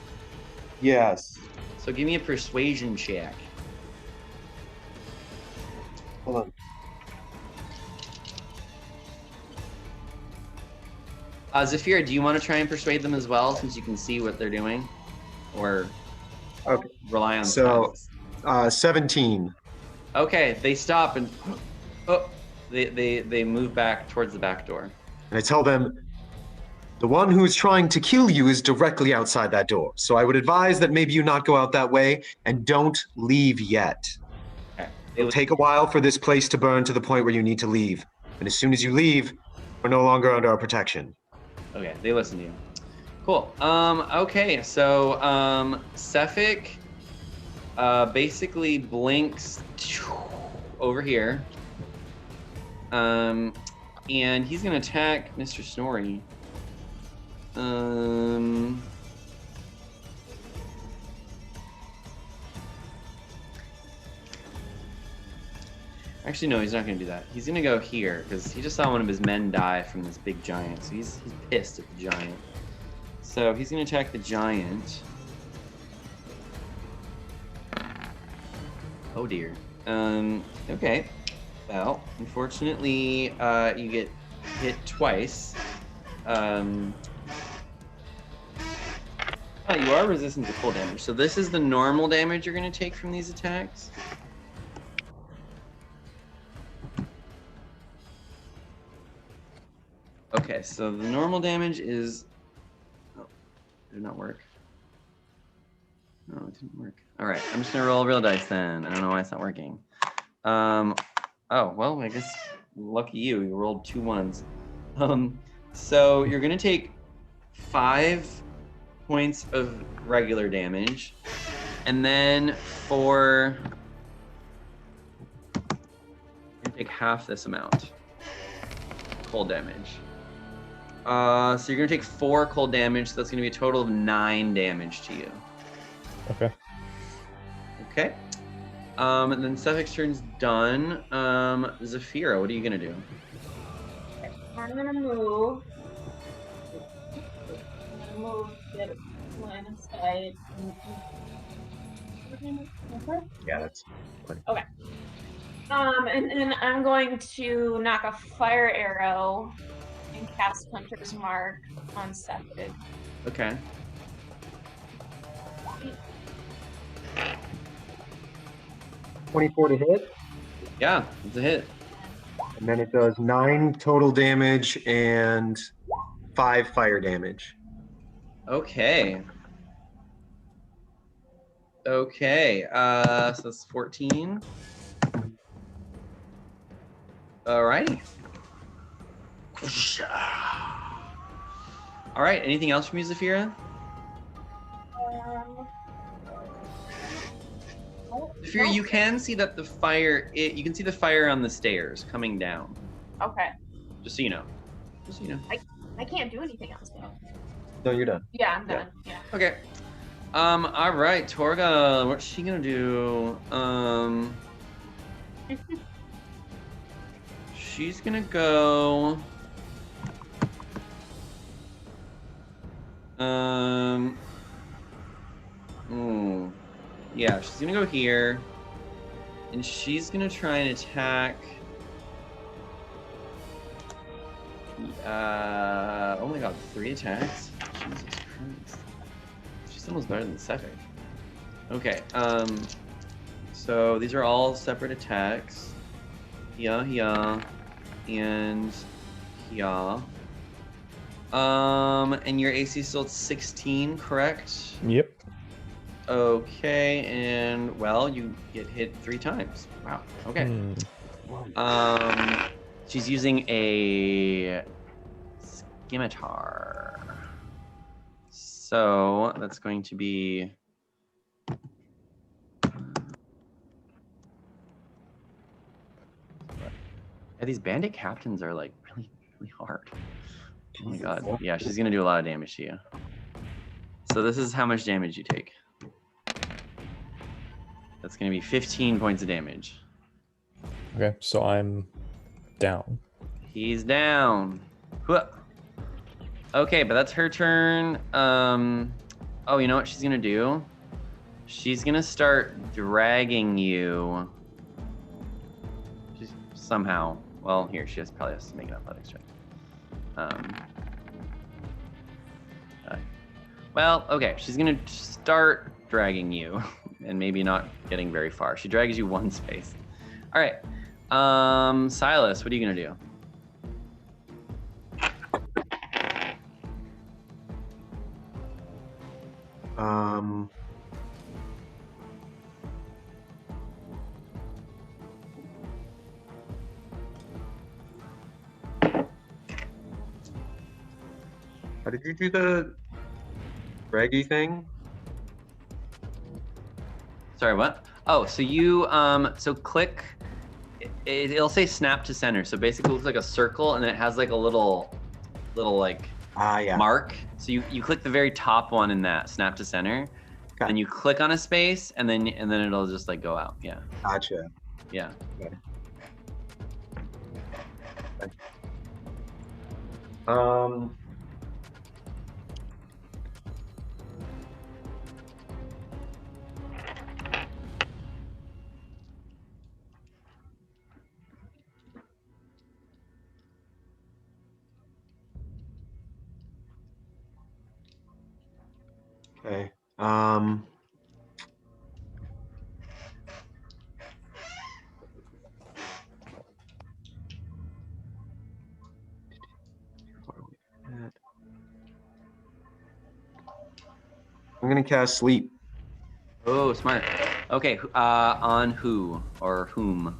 Yes. So give me a persuasion check. Hold on. Zafira, do you want to try and persuade them as well, since you can see what they're doing, or Okay. rely on So- stats? 17. Okay, they stop and they move back towards the back door. And I tell them, the one who's trying to kill you is directly outside that door. So I would advise that maybe you not go out that way and don't leave yet. Okay. It'll take a while for this place to burn to the point where you need to leave. And as soon as you leave, we're no longer under our protection. Okay, they listen to you. Cool. Okay, so Sefik basically blinks over here. And he's gonna attack Mr. Snorri. Actually, no, he's not gonna do that. He's gonna go here because he just saw one of his men die from this big giant. So he's pissed at the giant. So he's gonna attack the giant. Oh dear. Okay. Well, unfortunately, you get hit twice. Oh, you are resistant to full damage. So this is the normal damage you're gonna take from these attacks. Okay, so the normal damage is... Oh, did it not work? No, it didn't work. All right, I'm just gonna roll real dice then. I don't know why it's not working. Oh, well, I guess lucky you. You rolled 2 1s. So you're gonna take 5 points of regular damage, and then for... you take half this amount. Cold damage. So you're gonna take 4 cold damage, so that's gonna be a total of 9 damage to you. Okay. Okay. And then Sefik's turn's done. Zafira, what are you gonna do? I'm gonna move. Get line of sight. Yeah, that's fine. Okay. And then I'm going to knock a fire arrow and cast Hunter's Mark on Sefik. Okay. $24 to hit, Yeah, it's a hit. and then it does 9 total damage and 5 fire damage. Okay. Okay, so that's 14. Alrighty. Alright, anything else from you, Zafira? Zafira, you can see that the fire, you can see the fire on the stairs coming down. Okay. Just so you know. Just so you know. I can't do anything else though. No, you're done. Yeah, I'm done. Yeah. Okay. All right, Torga, what's she gonna do? She's gonna go. Yeah, she's gonna go here, and she's gonna try and attack. Oh my god, 3 attacks. Jesus Christ. She's almost better than Sefik. Okay, so these are all separate attacks. Yeah, and yeah. And your AC is still at 16, correct? Yep. Okay, and well, you get hit 3 times. Wow. Okay. She's using a scimitar. So that's going to be. Yeah, these bandit captains are like really, really hard. Oh my god. Yeah, she's gonna do a lot of damage to you. So this is how much damage you take. That's gonna be 15 points of damage. Okay, so I'm down. He's down. Okay, but that's her turn. Oh, you know what she's gonna do? She's gonna start dragging you. She's somehow. Well, here she probably has to make an athletics check. Well, okay, she's gonna start dragging you, and maybe not getting very far. She drags you 1 space. All right, Silas, what are you gonna do? How did you do the draggy thing? Sorry, what? Oh, so you so click. It'll say snap to center. So basically, it looks like a circle, and then it has like a little like mark. So you click the very top one in that snap to center, and you click on a space, and then it'll just like go out. Yeah. Gotcha. Yeah. Okay. Okay. I'm gonna cast sleep. Oh, smart. Okay, on who or whom?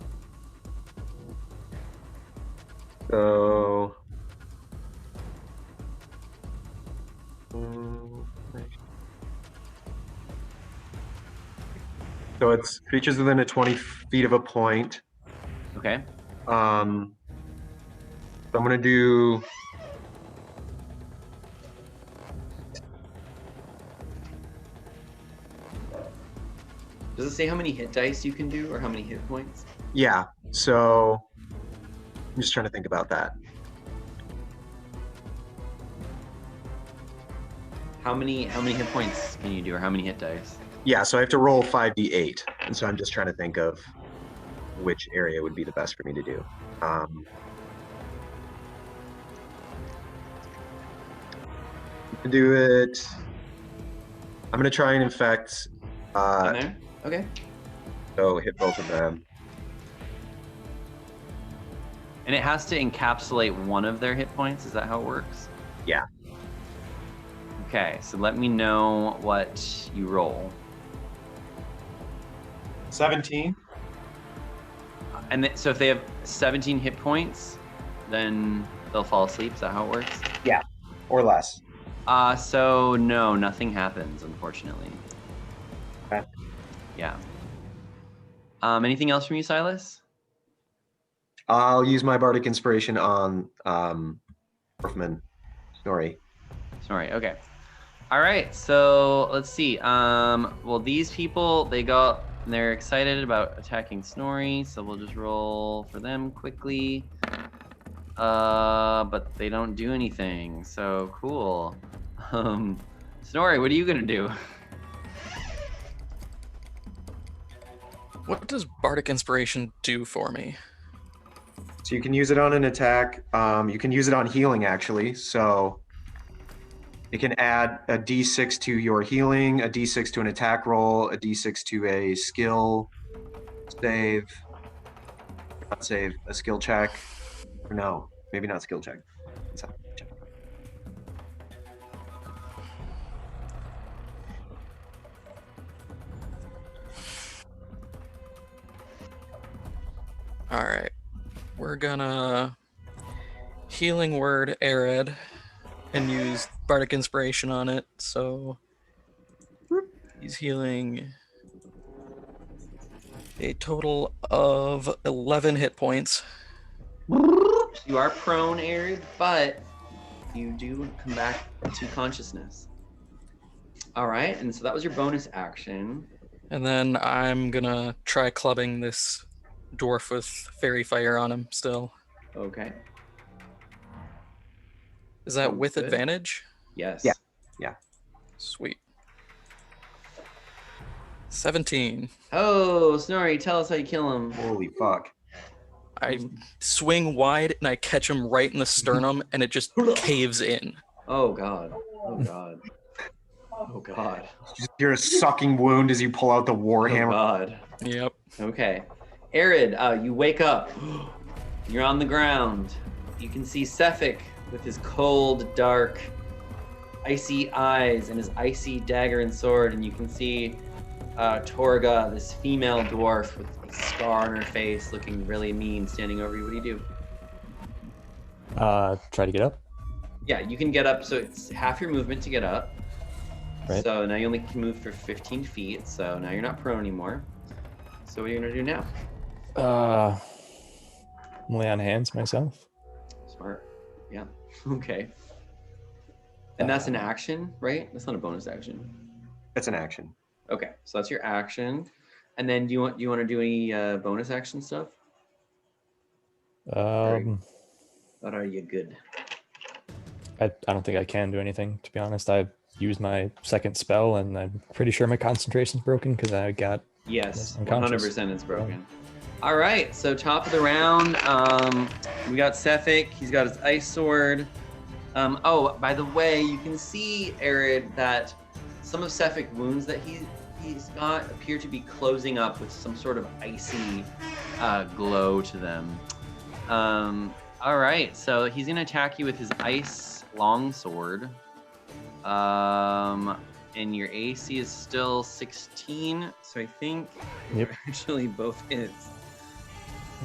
So. So it's creatures within 20 feet of a point. Okay. So I'm gonna do. Does it say how many hit dice you can do or how many hit points? Yeah. So I'm just trying to think about that. How many hit points can you do or how many hit dice? Yeah. So I have to roll 5d8, and so I'm just trying to think of which area would be the best for me to do. To do it, I'm gonna try and infect. There? Okay. So hit both of them. And it has to encapsulate one of their hit points. Is that how it works? Yeah. Okay, so let me know what you roll. 17. And so if they have 17 hit points, then they'll fall asleep. Is that how it works? Yeah, or less. So no, nothing happens, unfortunately. Okay. Yeah. Anything else from you, Silas? I'll use my bardic inspiration on Orphan Snorri. Sorry. Okay. All right. So let's see. Well, these people they're excited about attacking Snorri, so we'll just roll for them quickly. But they don't do anything. So cool. Snorri, what are you gonna do? What does Bardic Inspiration do for me? So you can use it on an attack. You can use it on healing, actually. So it can add a d6 to your healing, a d6 to an attack roll, a d6 to a skill save, not save, a skill check. Or no, maybe not skill check. Let's have a check. All right, we're gonna healing word Arid and use Bardic Inspiration on it. So he's healing a total of 11 hit points. You are prone, Arid, but you do come back to consciousness. All right, and so that was your bonus action. And then I'm gonna try clubbing this dwarf with fairy fire on him still. Okay. Is that Sounds with good. advantage? Yes. Yeah. Sweet. 17. Oh, Snorri, tell us how you kill him. Holy fuck. I swing wide and I catch him right in the sternum and it just caves in. Oh god. Oh god. Oh god. Just hear a sucking wound as you pull out the Oh warhammer. god. Yep. Okay. Arid, you wake up. You're on the ground. You can see Sefik with his cold, dark, icy eyes and his icy dagger and sword, and you can see Torga, this female dwarf with a scar on her face, looking really mean, standing over you. What do you do? Try to get up. Yeah, you can get up, so it's half your movement to get up. Right. So now you only can move for 15 feet, so now you're not prone anymore. So what are you gonna do now? Lay on hands myself. Smart. Yeah. Okay. And that's an action, right? That's not a bonus action. That's an action. Okay, so that's your action. And then do you want to do any bonus action stuff? Or are you good? I don't think I can do anything, to be honest. I've used my second spell, and I'm pretty sure my concentration's broken because I got Yes, unconscious. 100% it's broken. All right, so top of the round, we got Sefik. He's got his ice sword. Oh, by the way, you can see, Arid, that some of Sefik's wounds that he's got appear to be closing up with some sort of icy glow to them. All right, so he's gonna attack you with his ice longsword. And your AC is still 16, so I think Yep. they're actually both hits.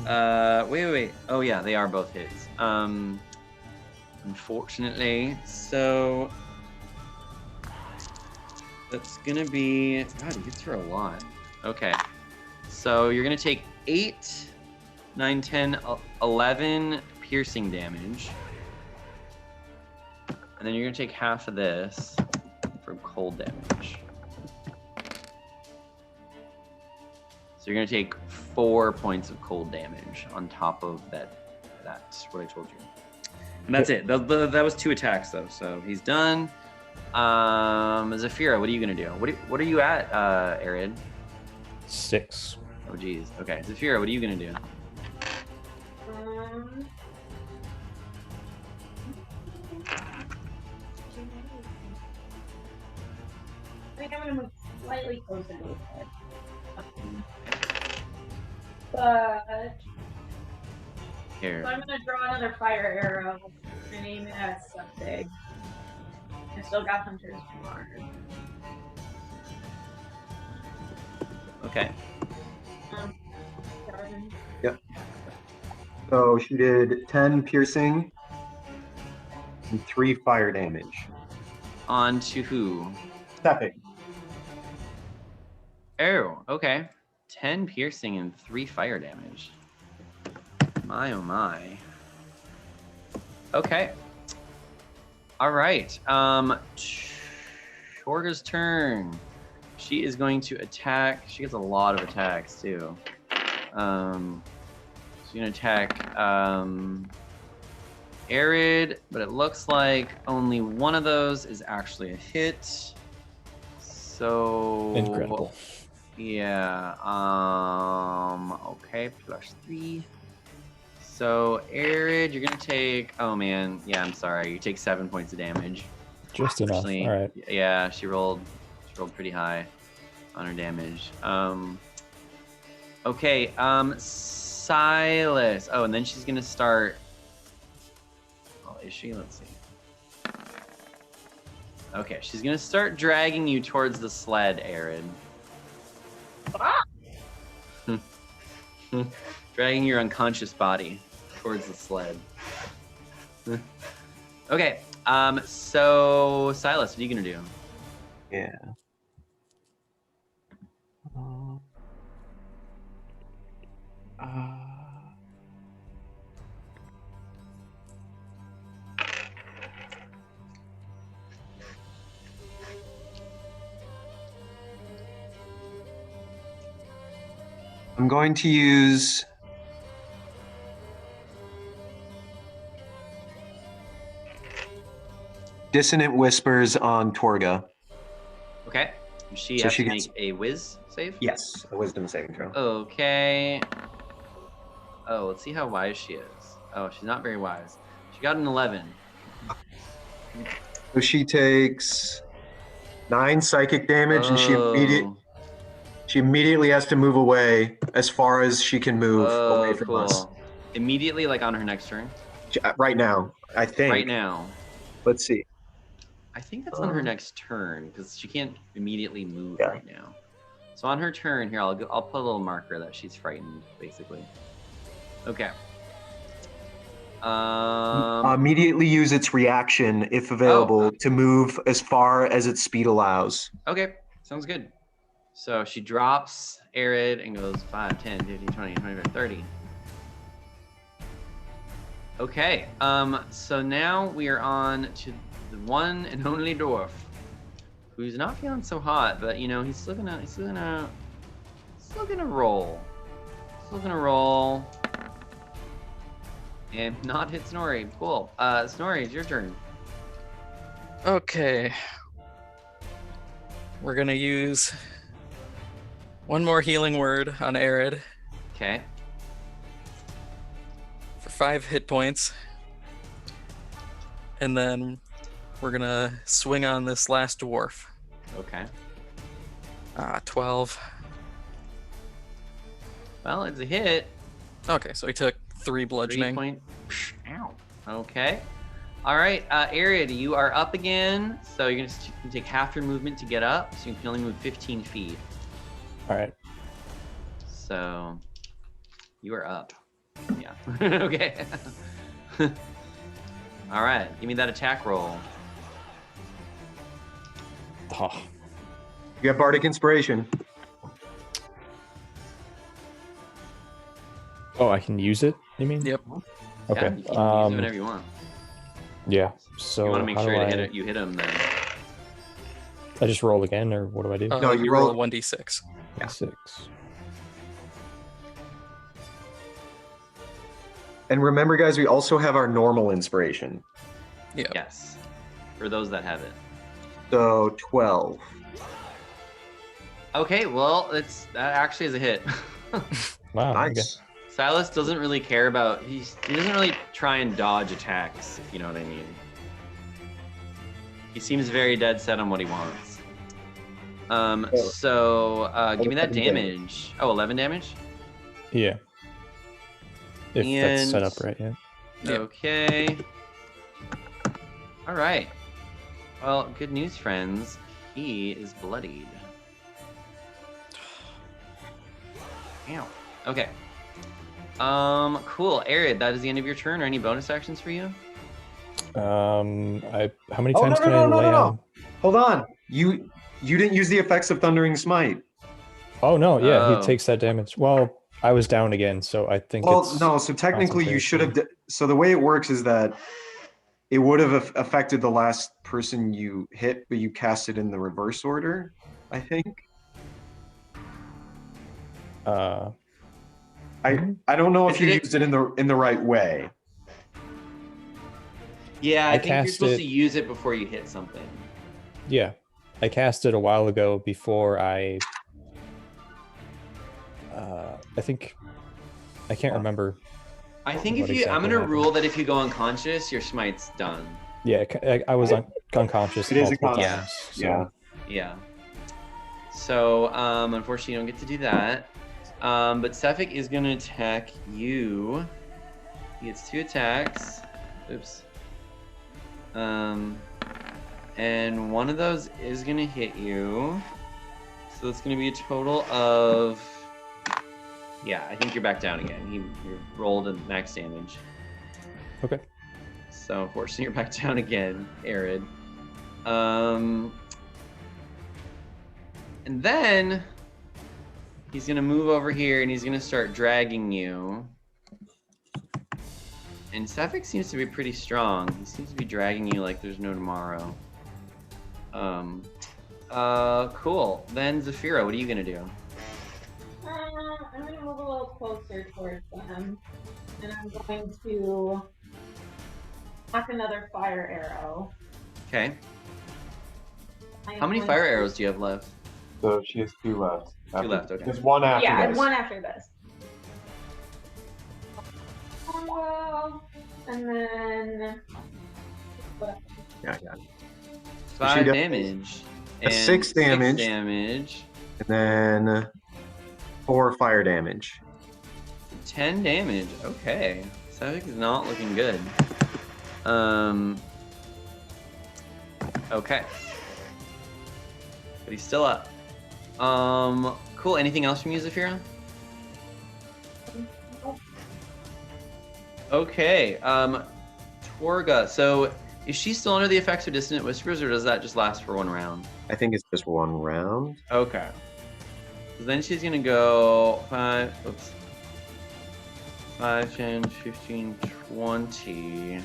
Wait. Oh yeah, they are both hits. Unfortunately, so that's gonna be, God, you get through a lot. Okay, so you're gonna take 8, 9, 10, 11 piercing damage. And then you're gonna take half of this for cold damage. So you're gonna take 4 points of cold damage on top of that. That's what I told you. And that's it. That was 2 attacks though, so he's done. Zafira, what are you gonna do? What are you at, Arid? 6. Oh geez. Okay, Zafira, what are you gonna do? I think I'm gonna move slightly closer to his head. But Here. so I'm gonna draw another fire arrow and aim it at something. I still got Hunter's Mark. Okay. Garden. Yep. So she did 10 piercing and 3 fire damage. On to who? Sefik. Oh, okay. 10 piercing and 3 fire damage. My, oh my. Okay. All right. Torga's turn. She is going to attack. She gets a lot of attacks too. She's gonna attack Arid, but it looks like only one of those is actually a hit. So Incredible. Yeah. Okay, +3. So Arid, you're gonna take. Oh man, yeah. I'm sorry. You take 7 points of damage. Just enough. Actually, All right. Yeah, she rolled pretty high on her damage. Okay. Silas. Oh, and then she's gonna start. Oh, is she? Let's see. Okay, she's gonna start dragging you towards the sled, Arid. Dragging your unconscious body towards the sled. Okay, so Silas, what are you gonna do? Yeah. I'm going to use Dissonant Whispers on Torga. Okay, she So has she to gets- make a whiz save? Yes, a Wisdom saving throw. Okay. Oh, let's see how wise she is. Oh, she's not very wise. She got an 11. So she takes 9 psychic damage, and she immediately has to move away as far as she can move away from us. Immediately, like on her next turn? Right now, I think. Right now. Let's see. I think that's on her next turn because she can't immediately move Yeah. right now. So on her turn here, I'll put a little marker that she's frightened, basically. Okay. Immediately use its reaction, if available, to move as far as its speed allows. Okay, sounds good. So she drops Arid and goes 5, 10, 15, 20, 25, 30. Okay, so now we are on to the one and only dwarf, who's not feeling so hot, but you know he's still gonna roll. Still gonna roll. And not hit Snorri. Cool. Snorri, it's your turn. Okay. We're gonna use one more healing word on Arid Okay. for 5 hit points. And then we're gonna swing on this last dwarf. Okay. 12. Well, it's a hit. Okay, so he took 3 bludgeoning. 3 point. Ow. Okay. All right, Arid, you are up again. So you can take half your movement to get up. So you can only move 15 feet. All right. So you are up. Yeah. Okay. All right. Give me that attack roll. Oh, You got Bardic Inspiration. I can use it, you mean? Yep. Okay. Yeah, you can use it whenever you want. Yeah. So You want to make how sure do to you hit him then. I just roll again, or what do I do? No, you you roll roll- a 1d6. 6. And remember, guys, we also have our normal inspiration. Yeah. Yes. For those that have it. So 12. Okay, well, that actually is a hit. Wow. Okay. Nice. Silas doesn't really care about he doesn't really try and dodge attacks, if you know what I mean. He seems very dead set on what he wants. So give me that 11 damage. Oh, 11 damage? Yeah. If that's set And- up right, yeah. Yep. Okay. All right. Well, good news, friends. He is bloodied. Ow. Okay. Cool. Arid, that is the end of your turn. Or any bonus actions for you? How many Oh, times can I lay on? Hold on. You didn't use the effects of Thundering Smite. Oh no, yeah, Oh. he takes that damage. Well, I was down again, so I think Well, it's no. So technically, you should have. concentration. So the way it works is that it would have affected the last person you hit, but you cast it in the reverse order, I think. Uh, I don't know if you used it in the right way. Yeah, I think you're cast supposed it- to use it before you hit something. Yeah, I cast it a while ago before I think I can't remember. I think what I'm exactly gonna happened. rule that if you go unconscious, your smite's done. Yeah, I was unconscious It is multiple unconscious. times. So. Yeah. Yeah. So, unfortunately, you don't get to do that. But Cephik is gonna attack you. He gets 2 attacks. Oops. And one of those is gonna hit you. So it's gonna be a total of. Yeah, I think you're back down again. You rolled a max damage. Okay. So unfortunately, you're back down again, Arid. And then he's gonna move over here and he's gonna start dragging you. And Cephik seems to be pretty strong. He seems to be dragging you like there's no tomorrow. Cool. Then Zafira, what are you gonna do? I'm gonna move a little closer towards them, and I'm going to knock another fire arrow. Okay. How many fire arrows do you have left? So she has 2 left. 2 left, okay. There's one after Yeah, this. one after this. And then. Yeah. 5 does- damage. That's And 6 damage. 6 damage. And then 4 fire damage. 10 damage. Okay. Cephik is not looking good. Okay. But he's still up. Cool. Anything else from you, Zafira? Okay. Torga. So is she still under the effects of Dissonant Whispers, or does that just last for 1 round? I think it's just 1 round. Okay. So then she's gonna go 5, 10, 15, 20.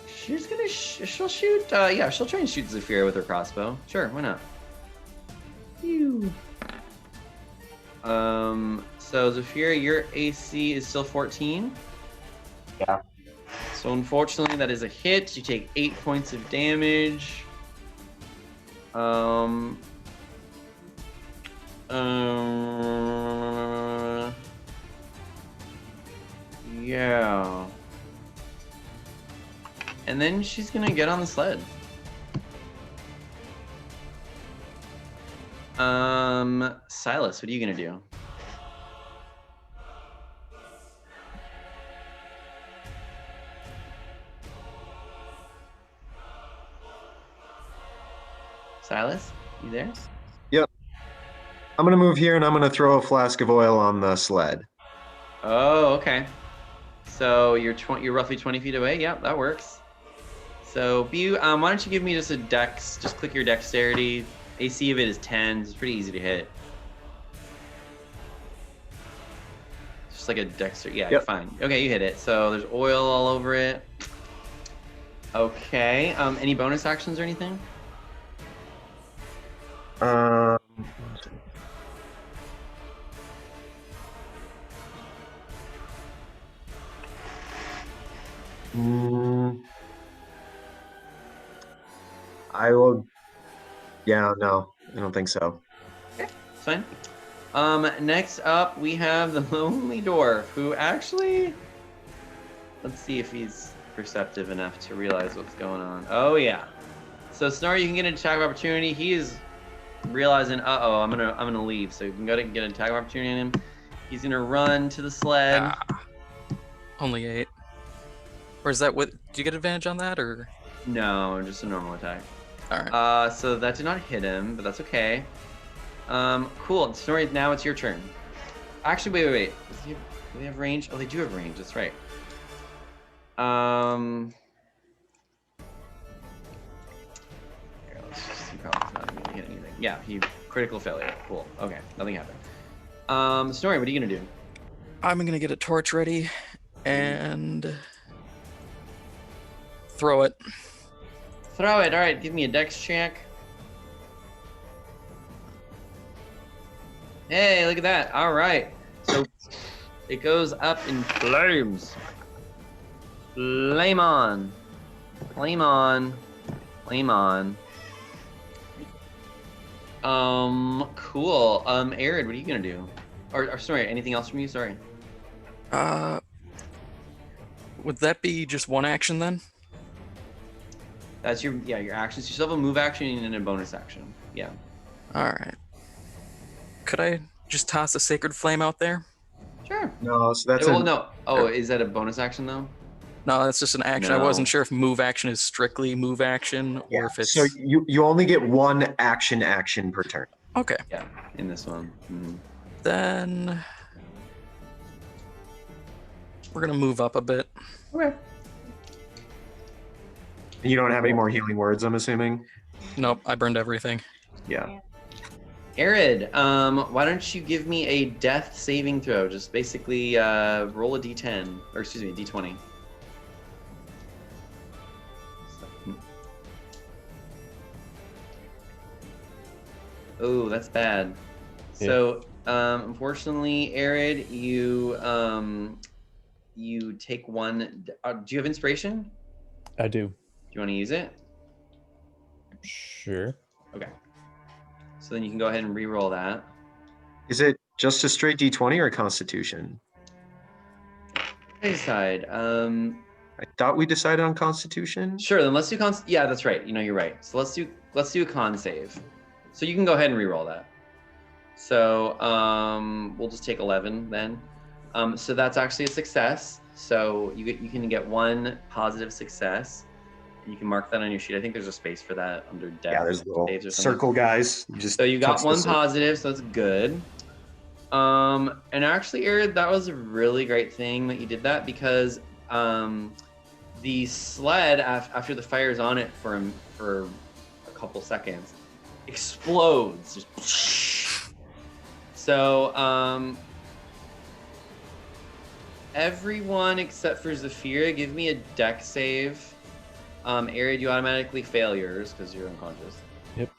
She's gonna she'll shoot. Yeah, she'll try and shoot Zafira with her crossbow. Sure, why not? Phew. So Zafira, your AC is still 14. Yeah. So unfortunately, that is a hit. You take 8 points of damage. Yeah. And then she's gonna get on the sled. Silas, what are you gonna do? Silas, you there? Yep. I'm gonna move here and I'm gonna throw a flask of oil on the sled. Oh, okay. So you're roughly 20 feet away. Yep, that works. So Bew, why don't you give me just a dex? Just click your dexterity. AC of it is 10. It's pretty easy to hit. Just like a dexterity. Yeah, Yep. you're fine. Okay, you hit it. So there's oil all over it. Okay. Any bonus actions or anything? I will. Yeah, no, I don't think so. Okay, it's fine. Next up, we have the Lonely Dwarf, who actually... Let's see if he's perceptive enough to realize what's going on. Oh, yeah. So, Snorri, you can get an attack of opportunity. He is realizing, uh-oh, I'm gonna leave. So you can go to get an attack of opportunity on him. He's gonna run to the sled. Only 8. Or is that what? Do you get advantage on that, or? No, just a normal attack. All right. So that did not hit him, but that's okay. Cool. Snorri, now it's your turn. Actually, wait. Do they have range? Oh, they do have range. That's right. He probably is not going to hit anything. Yeah, he critical failure. Cool. Okay, nothing happened. Snorri, what are you going to do? I'm gonna get a torch ready and throw it. Throw it. All right, give me a dex check. Hey, look at that. All right. So it goes up in flames. Flame on. Flame on. Flame on. Cool. Arid, what are you gonna do? Or sorry, anything else from you? Sorry. Would that be just one action then? That's your actions. You still have a move action and a bonus action. Yeah. All right. Could I just toss a sacred flame out there? Sure. No, so that's no. Oh, is that a bonus action though? No, that's just an action. I wasn't sure if move action is strictly move action or if it's. So you only get one action per turn. Okay. Yeah, in this one. Mm-hmm. Then we're gonna move up a bit. Okay. You don't have any more healing words, I'm assuming? Nope, I burned everything. Yeah. Arid, why don't you give me a death saving throw? Just basically roll a d10, or excuse me, a d20. Oh, that's bad. Yeah. So, unfortunately, Arid, you take one. Do you have inspiration? I do. Do you want to use it? Sure. Okay. So then you can go ahead and re-roll that. Is it just a straight D20 or a Constitution? Side. I thought we decided on Constitution. Sure. Then let's do con. Yeah, that's right. You're right. So let's do a con save. So you can go ahead and re-roll that. So we'll just take 11 then. So that's actually a success. So you can get one positive success. And you can mark that on your sheet. I think there's a space for that under death. Yeah, there's little saves or something. circle guys. So you got touch the one circle. positive, so that's good. And actually, Arid, that was a really great thing that you did that because the sled, after the fire's on it for a couple seconds, explodes. Just so everyone except for Zafira, give me a dex save. Arid, you automatically fail yours because you're unconscious. Yep.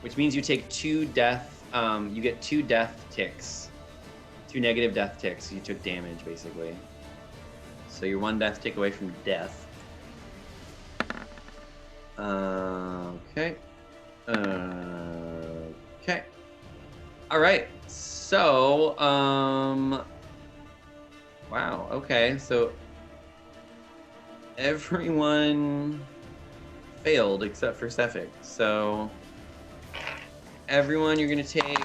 Which means you take 2 death. You get 2 death ticks, 2 negative death ticks. You took damage basically. So you're 1 death tick away from death. Okay. Okay. All right. So, wow. Okay. So everyone failed except for Sefik. So everyone, you're gonna take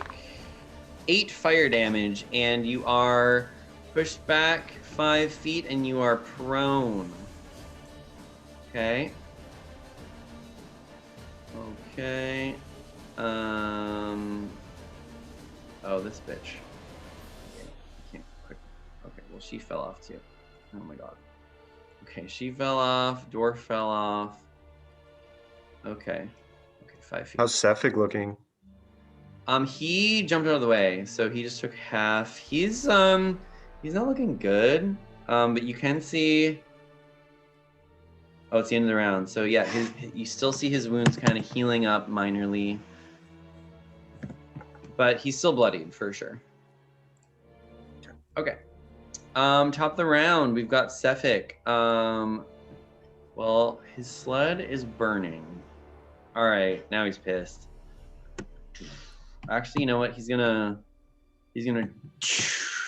8 fire damage, and you are pushed back 5 feet, and you are prone. Okay. Okay. Oh, this bitch. I can't quick. Okay. Well, she fell off too. Oh my god. Okay, she fell off. Dwarf fell off. Okay. Okay, 5 feet. How's Sefik looking? He jumped out of the way, so he just took half. He's not looking good. But you can see. Oh, it's the end of the round. So yeah, you still see his wounds kind of healing up minorly, but he's still bloodied for sure. Okay. Top of the round, we've got Sefik. Well, his sled is burning. All right, now he's pissed. Actually, you know what? He's gonna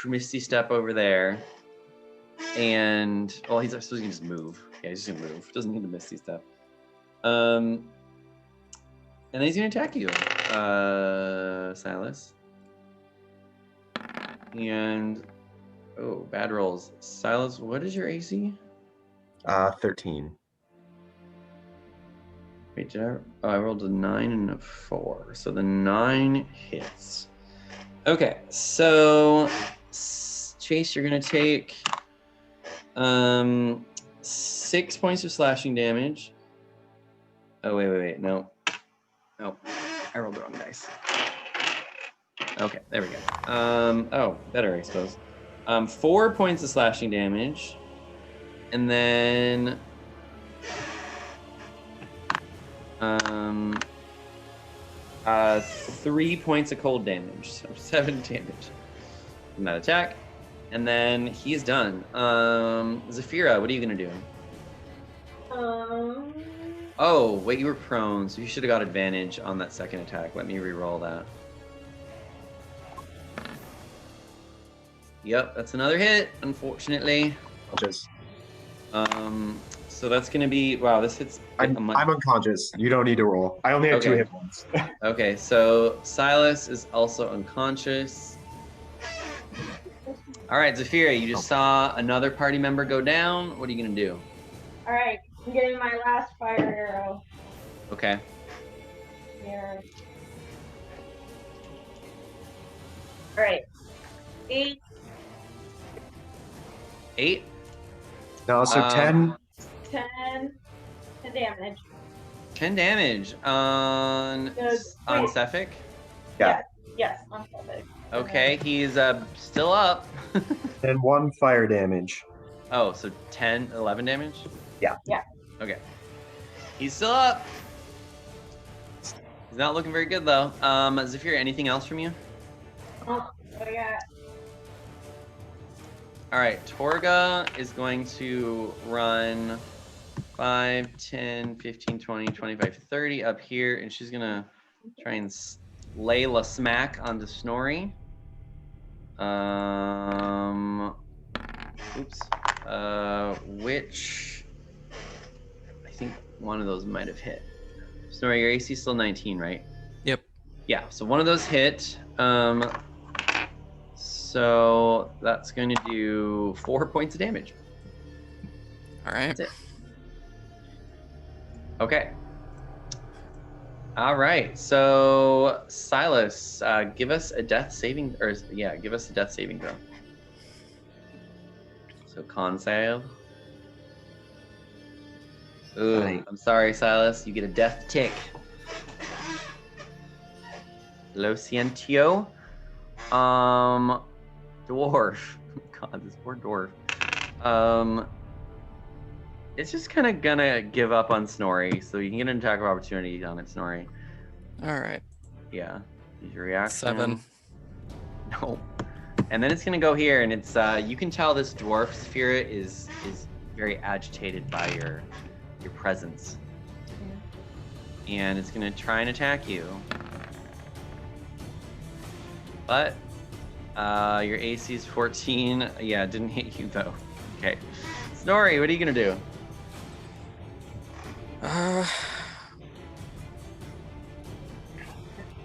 misty step over there, and well, he's supposed to just move. Yeah, he's just gonna move. Doesn't need to misty step. And then he's gonna attack you, Silas. And oh, bad rolls. Silas, what is your AC? 13. Wait, I rolled a 9 and a 4. So the 9 hits. Okay, so Chase, you're gonna take 6 points of slashing damage. Oh wait, no. Oh, I rolled the wrong dice. Okay, there we go. Oh, better, I suppose. 4 points of slashing damage. And then... 3 points of cold damage. So 7 damage from that attack. And then he's done. Zafira, what are you going to do? Oh, wait, you were prone, so you should have got advantage on that second attack. Let me re-roll that. Yep, that's another hit, unfortunately. Just, So that's going to be... Wow, this hits... I'm unconscious. You don't need to roll. I only had 2 Okay. hit points. Okay, so Silas is also unconscious. All right, Zafira, you just saw another party member go down. What are you going to do? All right, I'm getting my last fire arrow. Okay. Here. All right. 8. 8? No, so 10. 10 damage. 10 damage on Cephik. Yeah. Yes, on Cephik. Okay, he's still up. And 1 fire damage. Oh, so 10, 11 damage? Yeah. Yeah. Okay. He's still up. He's not looking very good, though. Zafir, anything else from you? Oh, what do I got? All right, Torga is going to run 5, 10, 15, 20, 25, 30 up here, and she's going to try and lay La Smack onto Snorri. Which I think one of those might have hit. Snorri, your AC is still 19, right? Yep. Yeah, so one of those hit. So that's going to do 4 points of damage. All right. That's it. Okay. All right. So Silas, give us a death saving, give us a death saving throw. So con save. Ooh, Right. I'm sorry, Silas. You get a death tick. Lo siento. Dwarf. God, this poor dwarf. It's just kind of gonna give up on Snorri, so you can get an attack of opportunity on it, Snorri. All right. Yeah. Use your reaction. 7. No. And then it's gonna go here, and it's you can tell this dwarf spirit is very agitated by your presence. And it's gonna try and attack you. But your AC is 14. Yeah, it didn't hit you though. Okay. Snorri, what are you gonna do? I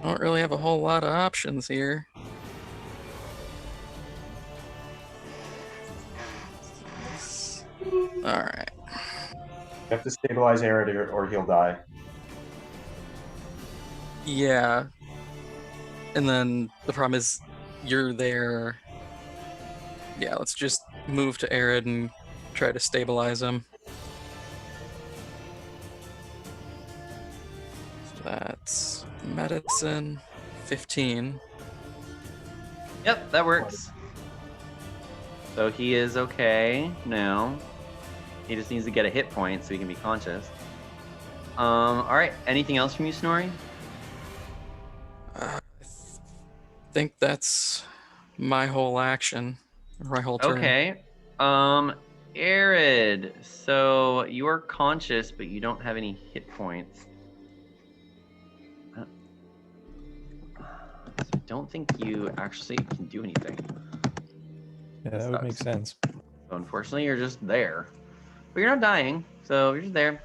don't really have a whole lot of options here. All right. You have to stabilize Arid or he'll die. Yeah. And then the problem is you're there. Yeah, let's just move to Arid and try to stabilize him. So that's medicine 15. Yep, that works. So he is okay now. He just needs to get a hit point so he can be conscious. All right. Anything else from you, Snorri? I think that's my whole action, my whole turn. Okay. Arid. So you are conscious, but you don't have any hit points. So I don't think you actually can do anything. Yeah, that would make sense. So unfortunately, you're just there. But you're not dying, so you're just there.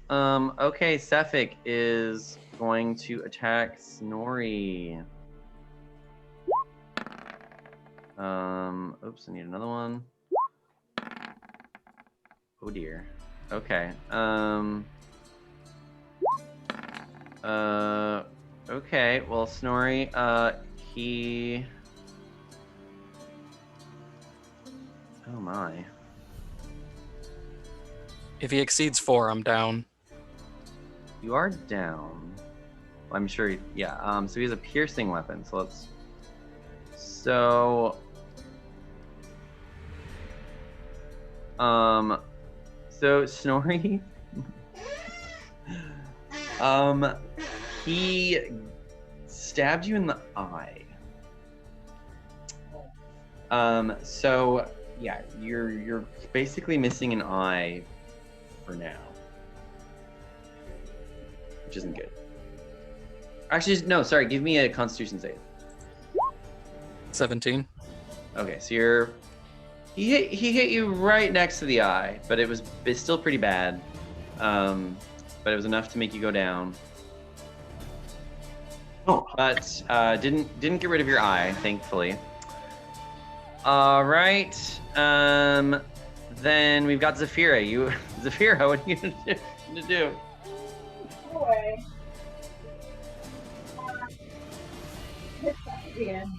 Okay, Cephik is going to attack Snorri. Oops, I need another one. Oh dear. Okay. Okay, well, Snorri, he... Oh my. If he exceeds 4, I'm down. You are down. I'm sure. Yeah. So he has a piercing weapon. So let's. So. So Snorri. He stabbed you in the eye. So yeah, you're basically missing an eye for now, which isn't good. Actually, no, sorry. Give me a Constitution save. 17. Okay, so he hit you right next to the eye, but it's still pretty bad. But it was enough to make you go down. Oh. But didn't get rid of your eye, thankfully. All right. Then we've got Zafira. Zafira, what are you gonna do? No way. Again.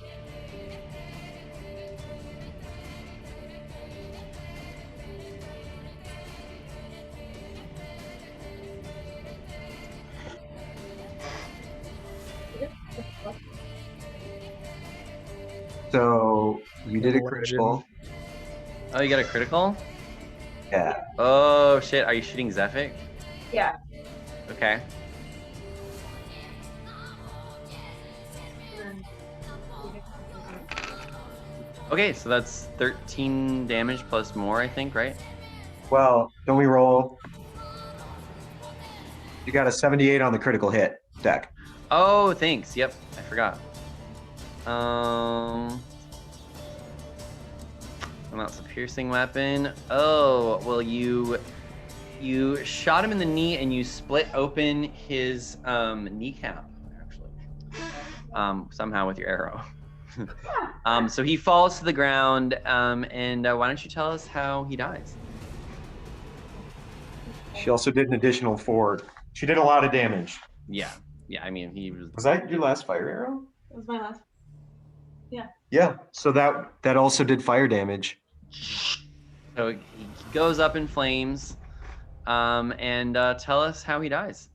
So you did a critical. Oh, you got a critical? Yeah. Oh shit! Are you shooting Zephic? Yeah. Okay. Okay, so that's 13 damage plus more, I think, right? Well, don't we roll? You got a 78 on the critical hit deck. Oh, thanks. Yep, I forgot. And that's a piercing weapon. Oh, well, you shot him in the knee and you split open his kneecap, actually. Somehow with your arrow. So he falls to the ground. And why don't you tell us how he dies? She also did an additional 4. She did a lot of damage. Yeah. I mean, he was. Was that your last fire arrow? That was my last. Yeah. Yeah. So that also did fire damage. So he goes up in flames. And tell us how he dies.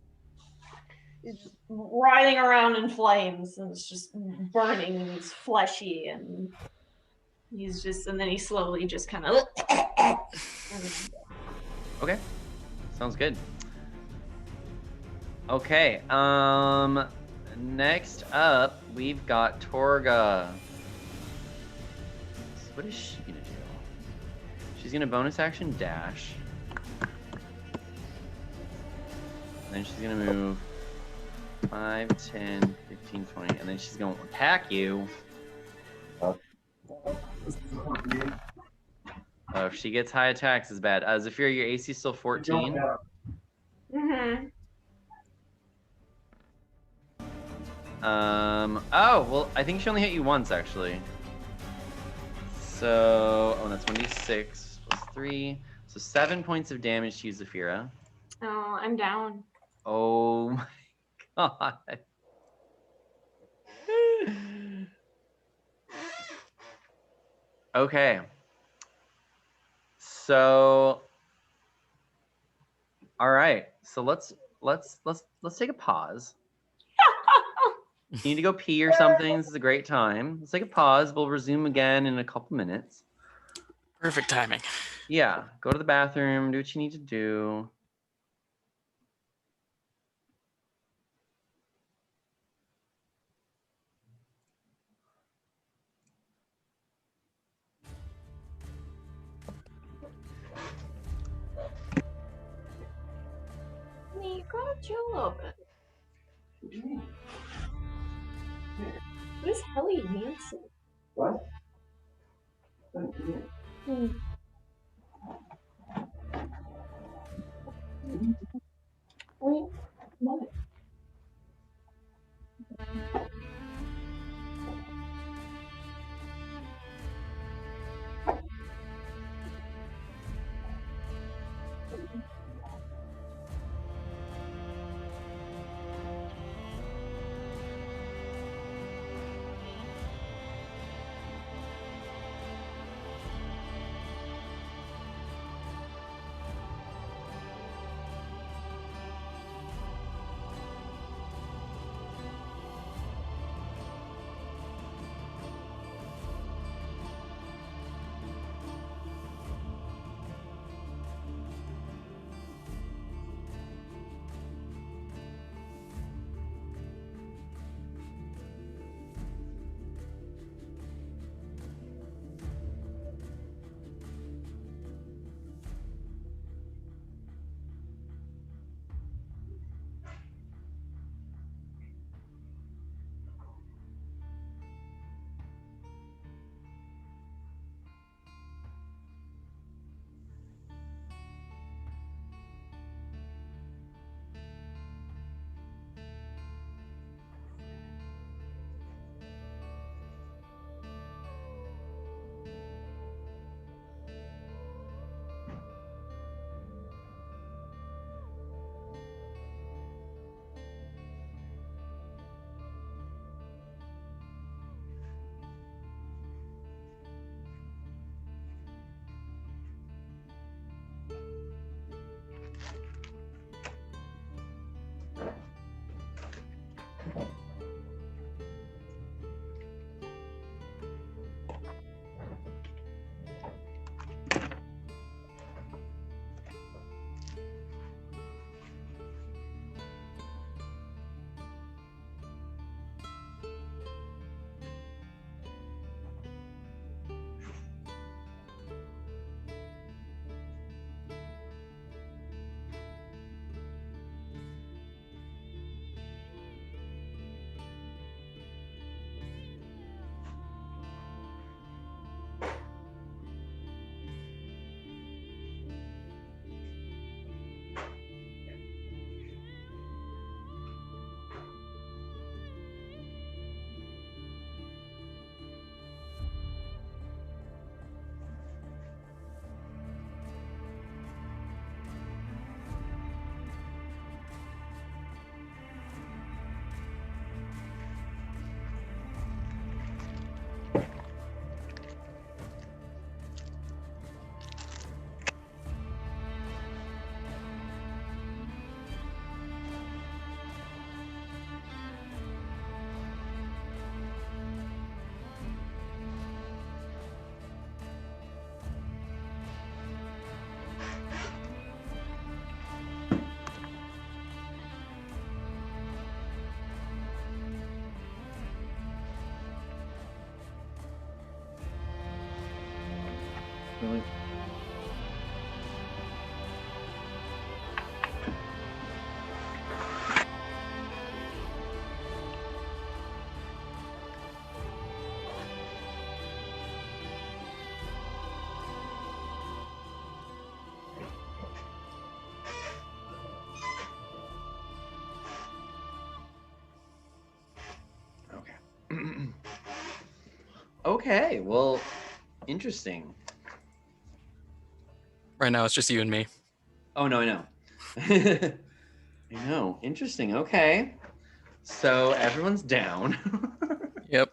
It's writhing around in flames, and it's just burning, and he's fleshy, and and then he slowly just kind of. Okay, sounds good. Okay, next up we've got Torga. What is she gonna do? She's gonna bonus action dash. And then she's gonna move 5, 10, 15, 20, and then she's gonna attack you. Oh, if she gets high attacks, is bad. Zafira, your AC is still 14. Mm-hmm. Oh, well, I think she only hit you once, actually. So, that's 1d6 plus 3. So 7 points of damage to you, Zafira. Oh, I'm down. Oh my god. Okay. So all right. So let's take a pause. You need to go pee or something. This is a great time. Let's take a pause. We'll resume again in a couple minutes. Perfect timing. Yeah. Go to the bathroom, do what you need to do. You gotta chill a little bit. What is Helly Nancy? What? Wait, what? Really? Okay, well, interesting. Right now, it's just you and me. Oh, no, I know. I know. Interesting. Okay. So everyone's down. Yep.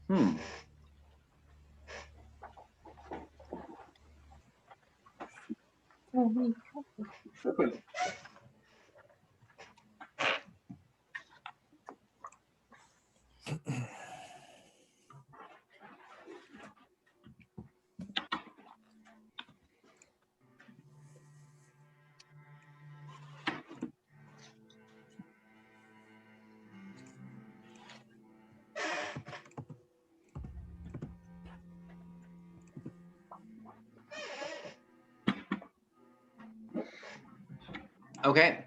Hmm. Okay.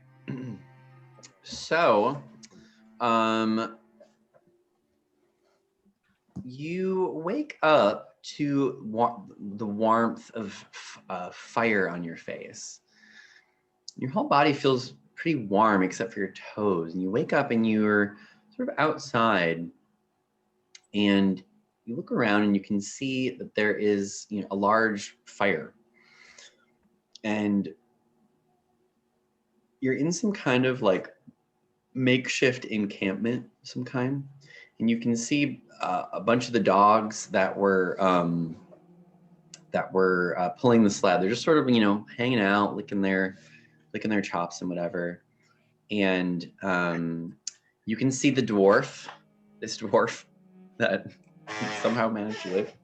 So, you wake up to the warmth of fire on your face. Your whole body feels pretty warm except for your toes. And you wake up and you're sort of outside, and you look around and you can see that there is, a large fire. And you're in some kind of like makeshift encampment of some kind. And you can see a bunch of the dogs that were pulling the sled. They're just sort of, hanging out, licking their chops and whatever. And you can see this dwarf that somehow managed to live.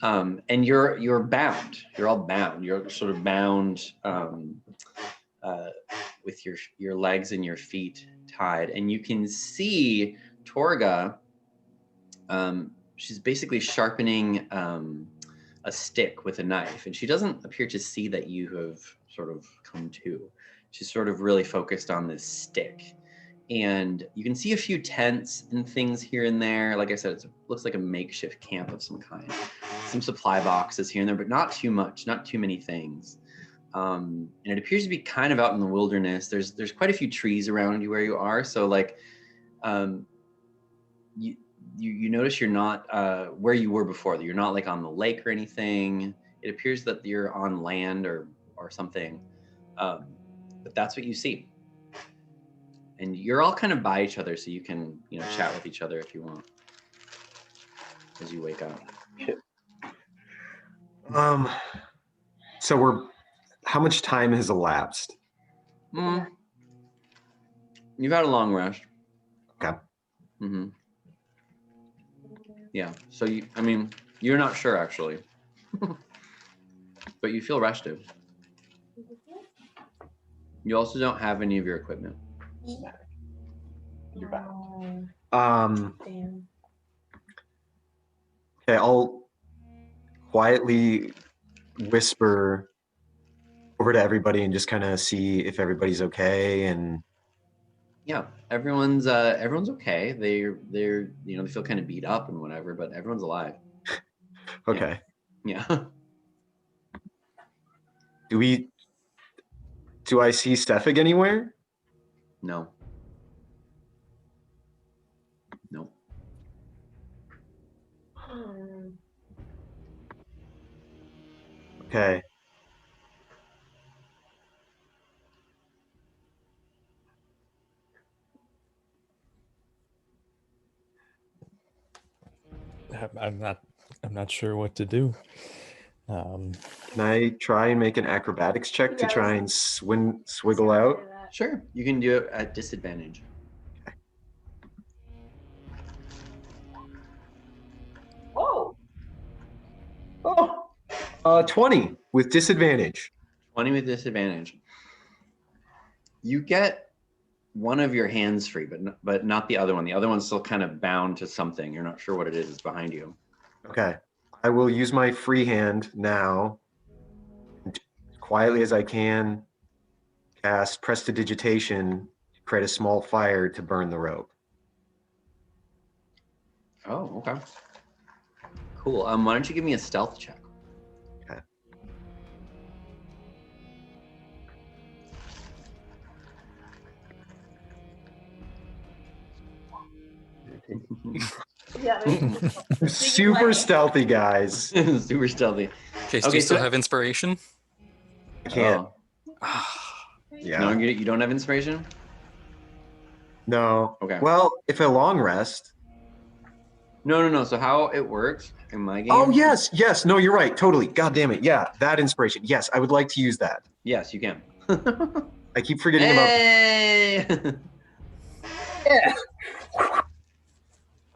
And you're bound. You're all bound. You're sort of bound with your legs and your feet tied. And you can see Torga. She's basically sharpening a stick with a knife, and she doesn't appear to see that you have sort of come to. She's sort of really focused on this stick. And you can see a few tents and things here and there. Like I said, it looks like a makeshift camp of some kind. Some supply boxes here and there, but not too much, not too many things. And it appears to be kind of out in the wilderness. There's quite a few trees around you where you are. So like, you notice you're not where you were before. That you're not like on the lake or anything. It appears that you're on land or something. But that's what you see. And you're all kind of by each other, so you can, chat with each other if you want as you wake up. So how much time has elapsed? You've had a long rest. Okay. Mm-hmm. Yeah. So you're not sure actually, but you feel rested. You also don't have any of your equipment. You're bound. Damn. Okay, I'll quietly whisper over to everybody and just kind of see if everybody's okay. And yeah, everyone's okay. They're they feel kind of beat up and whatever, but everyone's alive. Okay. Yeah. Do I see Stefig anywhere? No. No. Okay. I'm not sure what to do. Can I try and make an acrobatics check to try and swiggle out? Sure. You can do it at disadvantage. Oh, 20 with disadvantage. 20 with disadvantage. You get one of your hands free, but not the other one. The other one's still kind of bound to something. You're not sure what it is. It's behind you. Okay. I will use my free hand now, and quietly as I can, cast Prestidigitation, create a small fire to burn the rope. Oh, okay. Cool. Why don't you give me a stealth check? Okay. Yeah. Super stealthy, guys. Super stealthy. Okay, do you still have inspiration? I can't. Oh. Yeah. No, you don't have inspiration? No. Okay. Well, if a long rest. No. So how it works in my game? Oh, yes. No, you're right. Totally. God damn it. Yeah, that inspiration. Yes, I would like to use that. Yes, you can. I keep forgetting about. Yeah.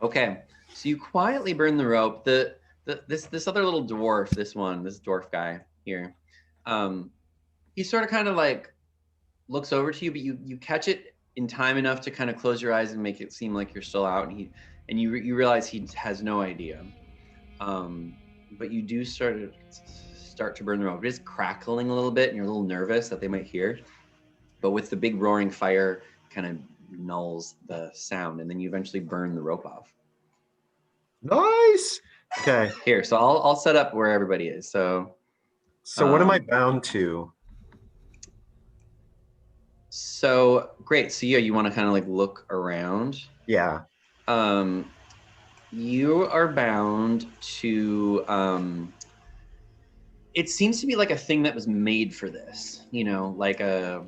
Okay, so you quietly burn the rope. This other little dwarf, this dwarf guy here, he sort of kind of like looks over to you, but you catch it in time enough to kind of close your eyes and make it seem like you're still out, and you realize he has no idea. But you do start to burn the rope. It is crackling a little bit, and you're a little nervous that they might hear. But with the big roaring fire, kind of nulls the sound, and then you eventually burn the rope off. Nice. Okay. Here, so I'll set up where everybody is. So what am I bound to? So great. So yeah, you want to kind of like look around. Yeah. You are bound to. It seems to be like a thing that was made for this. You know, like a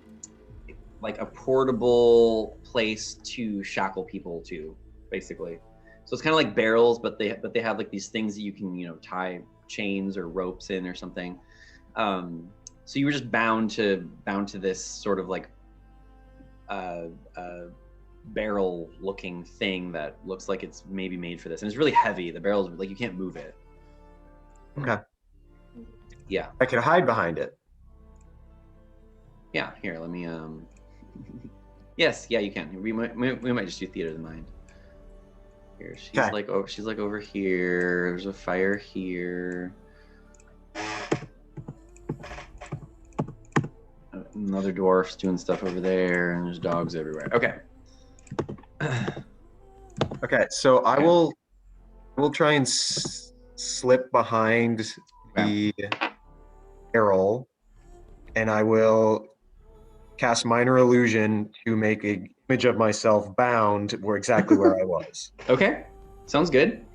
portable place to shackle people to, basically. So it's kind of like barrels, but they have like these things that you can tie chains or ropes in or something. So you were just bound to this sort of like barrel looking thing that looks like it's maybe made for this, and it's really heavy. The barrel's like you can't move it. Okay. Yeah. I could hide behind it. Yeah. Here, let me. Yes. Yeah, you can. We might just do theater of the mind. Here, she's like over here. There's a fire here. Another dwarf's doing stuff over there, and there's dogs everywhere. Okay. Okay, so I will try and slip behind the barrel, and I will cast Minor Illusion to make an image of myself bound where exactly where I was. Okay, sounds good.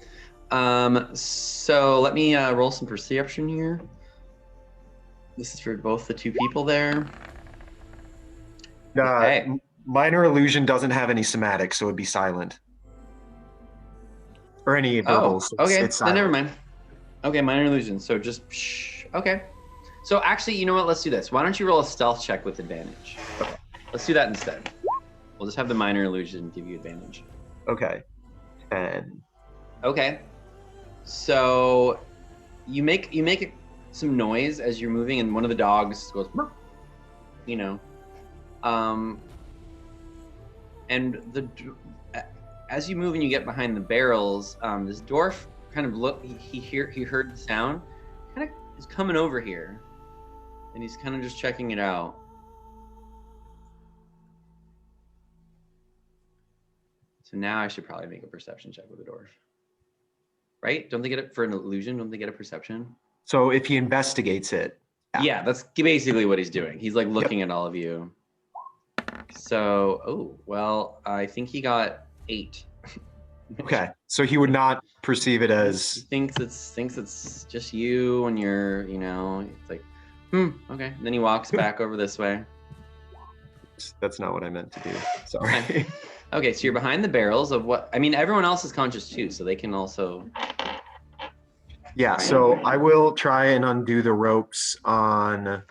So let me roll some perception here. This is for both the two people there. Okay. Minor Illusion doesn't have any somatic, so it'd be silent. Or any verbals. Okay, it's then never mind. Okay, Minor Illusion. So just shh. Okay. So actually, you know what? Let's do this. Why don't you roll a stealth check with advantage? Let's do that instead. We'll just have the Minor Illusion give you advantage. Okay. 10. Okay. So you make some noise as you're moving, and one of the dogs goes, and as you move and you get behind the barrels, this dwarf kind of he heard the sound, kind of is coming over here, and he's kind of just checking it out. So now I should probably make a perception check with the dwarf. Right? Don't they get it for an illusion? Don't they get a perception? So if he investigates it. Yeah, that's basically what he's doing. He's like looking at all of you. So, I think he got 8. Okay, so he would not perceive it as. He thinks it's just you, and you're, it's like, okay. And then he walks back over this way. That's not what I meant to do. Sorry. Okay, so you're behind the barrels of what? I mean, everyone else is conscious too, so they can also. Yeah, so I will try and undo the ropes on.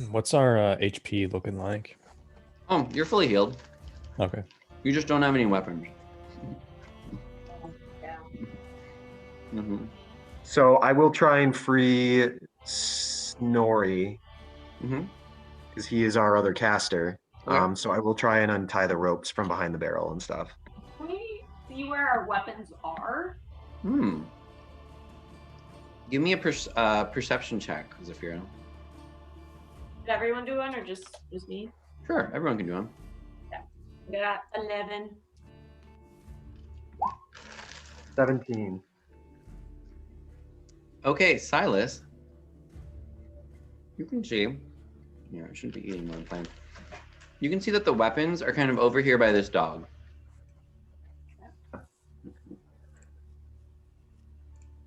What's our HP looking like? Oh, you're fully healed. Okay. You just don't have any weapons. Yeah. Mm-hmm. So I will try and free Snorri because he is our other caster. Okay. So I will try and untie the ropes from behind the barrel and stuff. Can we see where our weapons are? Give me a perception check, Zafira. Did everyone do one or just me? Sure, everyone can do one. Yeah. I got 11. 17. Okay, Silas. You can see. Yeah, I shouldn't be eating one time. You can see that the weapons are kind of over here by this dog.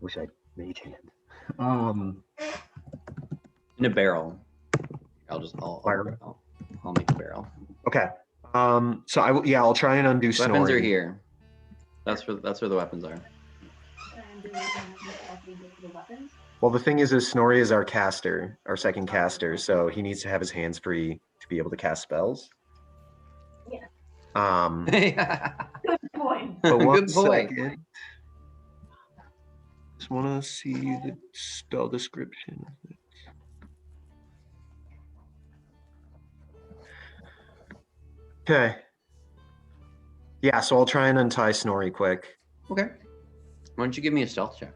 Wish I made him. In a barrel. I'll make a barrel. Okay. So I'll try and undo Snorri. Weapons are here. That's where the weapons are. Well, the thing is Snorri is our caster, our second caster, so he needs to have his hands free to be able to cast spells. Yeah. Good point. But one Good point. second. Just want to see the spell description. Okay. Yeah, so I'll try and untie Snorri quick. Okay. Why don't you give me a stealth check?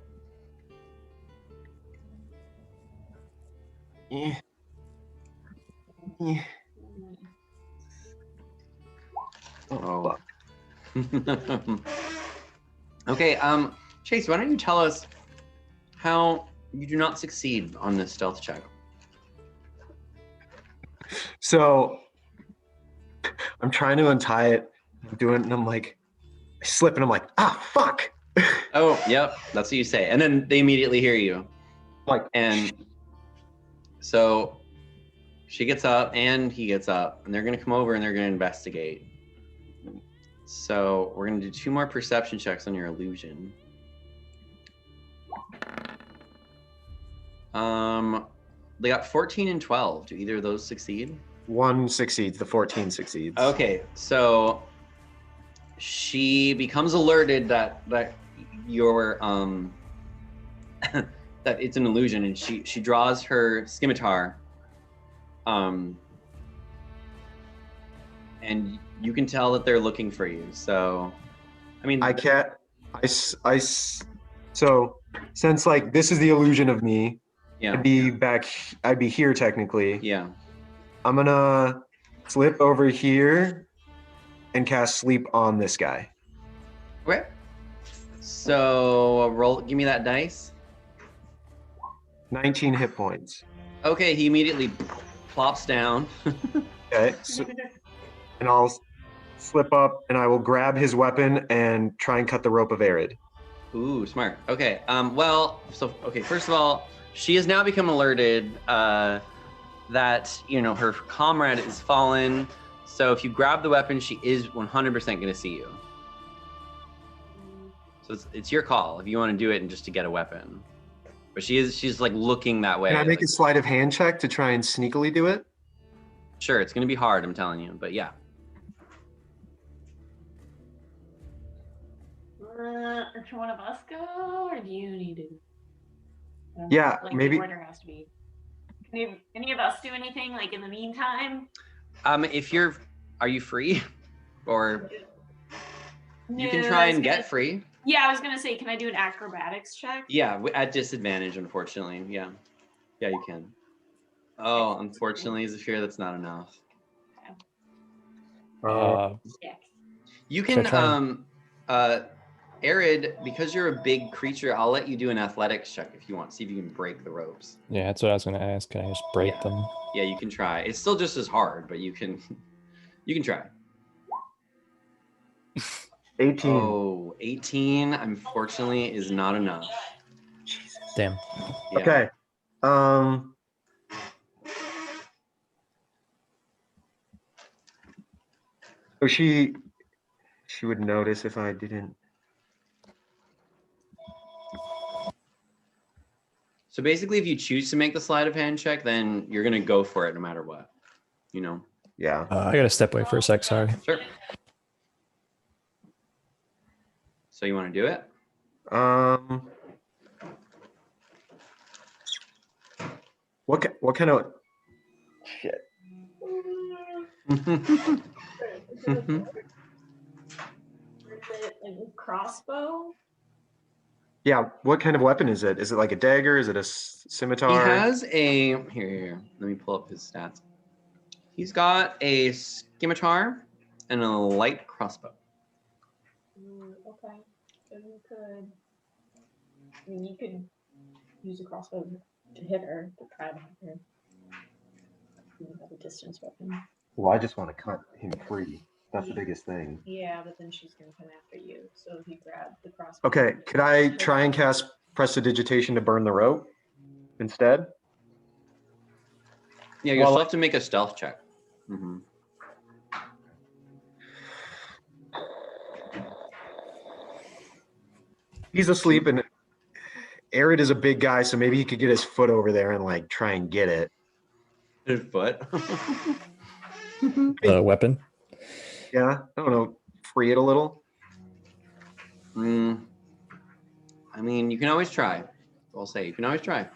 Yeah. Yeah. Oh. Okay, Chase, why don't you tell us how you do not succeed on this stealth check? So I'm trying to untie it. I'm doing it and I'm like, I slip and I'm like, fuck. Oh, yep, that's what you say. And then they immediately hear you. Like, and so she gets up and he gets up and they're gonna come over and they're gonna investigate. So we're gonna do 2 more perception checks on your illusion. They got 14 and 12. Do either of those succeed? 1 succeeds, the 14 succeeds. Okay, so she becomes alerted that you're that it's an illusion, and she draws her scimitar, and you can tell that they're looking for you. So, I mean, so since like this is the illusion of me, yeah, I'd be here technically. Yeah. I'm gonna slip over here and cast sleep on this guy. Okay. So give me that dice. 19 hit points. Okay, he immediately plops down. Okay, so, and I'll slip up and I will grab his weapon and try and cut the rope of Arid. Ooh, smart. Okay. First of all, she has now become alerted that her comrade is fallen. So if you grab the weapon, she is 100% going to see you. So it's your call if you want to do it and just to get a weapon. But she's like looking that way. Can I make a sleight of hand check to try and sneakily do it? Sure, it's going to be hard, I'm telling you, but yeah. Should one of us go, or do you need to? Yeah, like maybe. The order has to be. Can any of us do anything like in the meantime? Are you free, or No, you can try and get free? Yeah, I was gonna say, can I do an acrobatics check? Yeah, at disadvantage, unfortunately. Yeah, you can. Oh, unfortunately, Zafir, that's not enough. Yeah. You can Arid, because you're a big creature, I'll let you do an athletics check if you want. See if you can break the ropes. Yeah, that's what I was going to ask. Can I just break them? Yeah, you can try. It's still just as hard, but you can try. 18. Oh, 18, unfortunately, is not enough. Jesus. Damn. Yeah. Okay. So she would notice if I didn't. So basically, if you choose to make the sleight of hand check, then you're gonna go for it no matter what. Yeah. I got to step away for a sec. Sorry. Sure. So you want to do it? What kind of Like a crossbow? Yeah. What kind of weapon is it? Is it like a dagger? Is it a scimitar? He has a here. Let me pull up his stats. He's got a scimitar and a light crossbow. Okay. So you could. I mean, you could use a crossbow to hit her, to try to hit her. You have a distance weapon. Well, I just want to cut him free. That's the biggest thing. Yeah, but then she's gonna come after you. So if you grab the crossbow. Okay. Could I try and cast Prestidigitation to burn the rope instead? Yeah, you'll still have to make a stealth check. Mm-hmm. He's asleep, and Arid is a big guy, so maybe he could get his foot over there and like try and get it. His foot. The weapon. Yeah, I don't know, free it a little. I mean, you can always try. I'll say you can always try.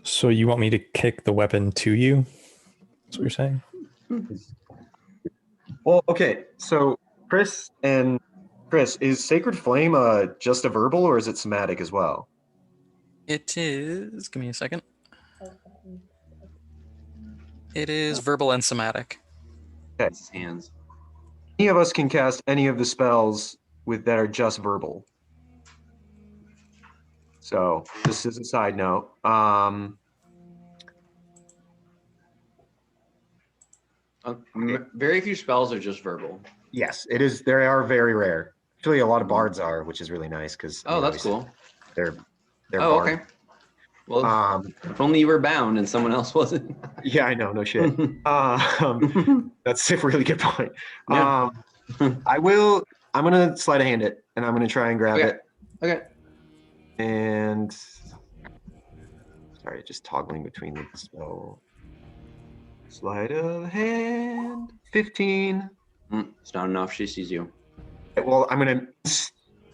So you want me to kick the weapon to you? That's what you're saying? Well, okay, so Chris, is Sacred Flame just a verbal, or is it somatic as well? It is. Give me a second. It is verbal and somatic. Okay. His hands. Any of us can cast any of the spells that are just verbal. So this is a side note. Very few spells are just verbal. Yes, it is. They are very rare. Actually, a lot of bards are, which is really nice because. Oh, that's cool. They're. Oh, bard. okay. Well, if only you were bound and someone else wasn't. Yeah, I know. No shit. That's a really good point. Yeah. I'm gonna sleight of hand it, and I'm gonna try and grab it. Okay. And sorry, just toggling between the spell. Sleight of hand. 15. It's not enough. She sees you. Well, I'm gonna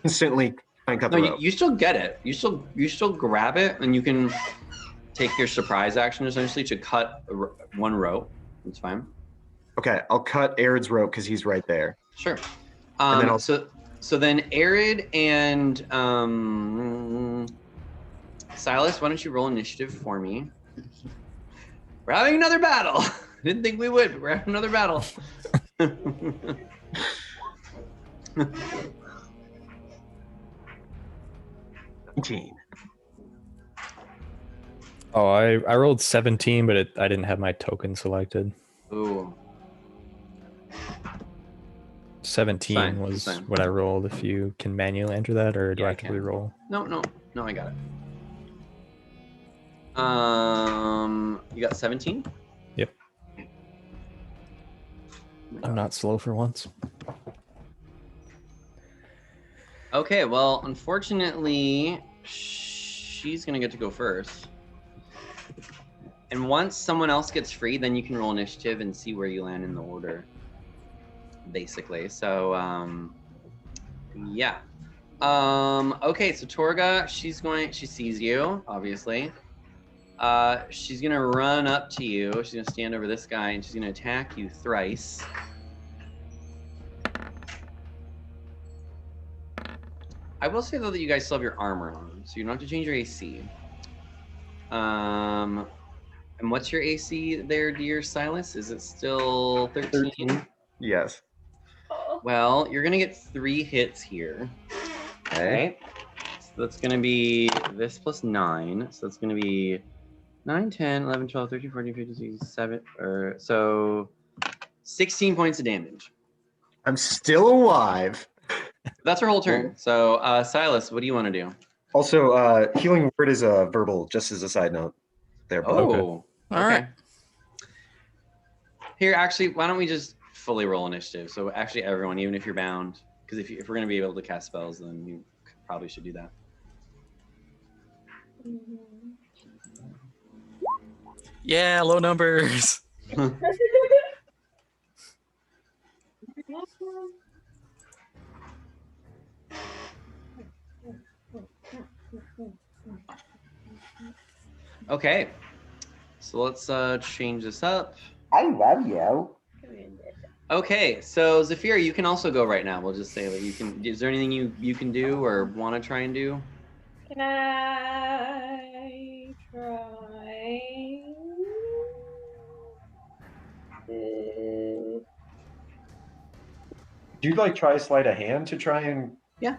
instantly try and cut the rope. You still get it. You still grab it, and you can take your surprise action essentially to cut one rope. That's fine. Okay, I'll cut Arid's rope because he's right there. Sure. And then So then Arid and Silas, why don't you roll initiative for me? We're having another battle. Didn't think we would, but we're having another battle. 19. Oh, I rolled 17, but I didn't have my token selected. Ooh. 17 was what I rolled. If you can manually enter that, or do I have to re-roll? No, I got it. You got 17? Yep. I'm not slow for once. Okay, well, unfortunately, she's gonna get to go first. And once someone else gets free, then you can roll initiative and see where you land in the order. Basically, so yeah. Okay, so Torga, she sees you, obviously. She's gonna run up to you. She's gonna stand over this guy and she's gonna attack you thrice. I will say though that you guys still have your armor on, so you don't have to change your AC. And what's your AC there, dear Silas? Is it still 13? Yes. Well, you're gonna get 3 hits here. Okay. So that's gonna be this plus 9. So that's gonna be 9, 10, 11, 12, 13, 14, 15, 16, 17, so 16 points of damage. I'm still alive. That's her whole turn. So Silas, what do you want to do? Also, healing word is a verbal, just as a side note. There. Oh, All right. Here, actually, why don't we just fully roll initiative? So actually, everyone, even if you're bound, because if we're going to be able to cast spells, then you probably should do that. Yeah, low numbers. Okay. So let's change this up. I love you. Okay, so Zafira, you can also go right now. We'll just say that you can. Is there anything you can do or want to try and do? Can I try? Do you like try sleight of hand to try and Yeah.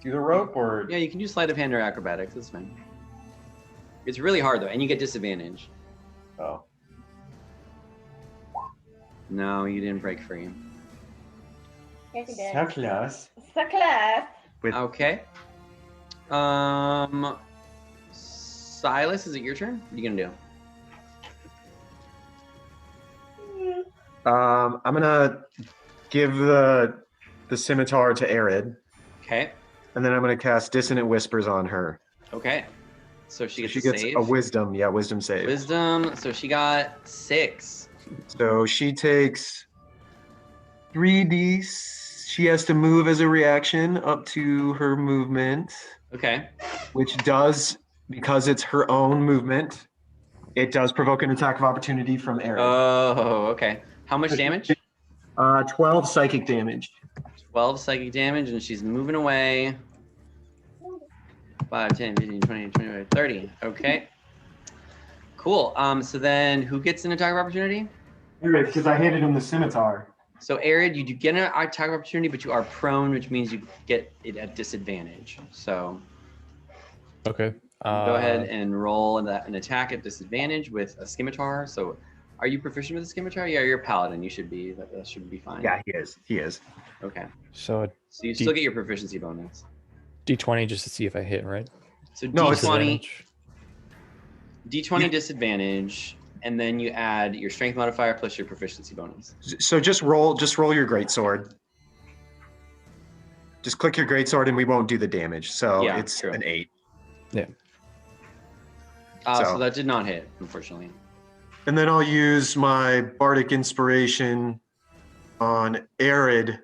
do the rope, or Yeah, you can do sleight of hand or acrobatics. That's fine. It's really hard though, and you get disadvantage. oh, No, you didn't break free. Yes, you did. so close. So close. Okay. Silas, is it your turn? What are you gonna do? I'm gonna give the scimitar to Arid, Okay. and then I'm gonna cast Dissonant Whispers on her. Okay. So she gets She a gets save. a wisdom, wisdom save. Wisdom. So she got 6. So she takes 3d. She has to move as a reaction up to her movement, Okay. which does, because it's her own movement, it does provoke an attack of opportunity from Arid. Oh, okay. How much damage? 12 psychic damage. 12 psychic damage, and she's moving away. 5, 10, 15, 20, 25, 30. Okay. Cool. So then who gets an attack of opportunity? Arid, because I handed him the scimitar. So Arid, you do get an attack of opportunity, but you are prone, which means you get it at disadvantage. So Okay. go ahead and roll an attack at disadvantage with a scimitar. So are you proficient with a scimitar? Yeah, you're a paladin. You should be. That should be fine. Yeah, he is. He is. Okay. So So you still get your proficiency bonus. D20 just to see if I hit, right? So No, it's D20, Disadvantage. D20 disadvantage, and then you add your strength modifier plus your proficiency bonus. So just roll your greatsword. Just click your greatsword and we won't do the damage. So Yeah, it's true. an 8. So So- that did not hit, unfortunately. And then I'll use my bardic inspiration on Arid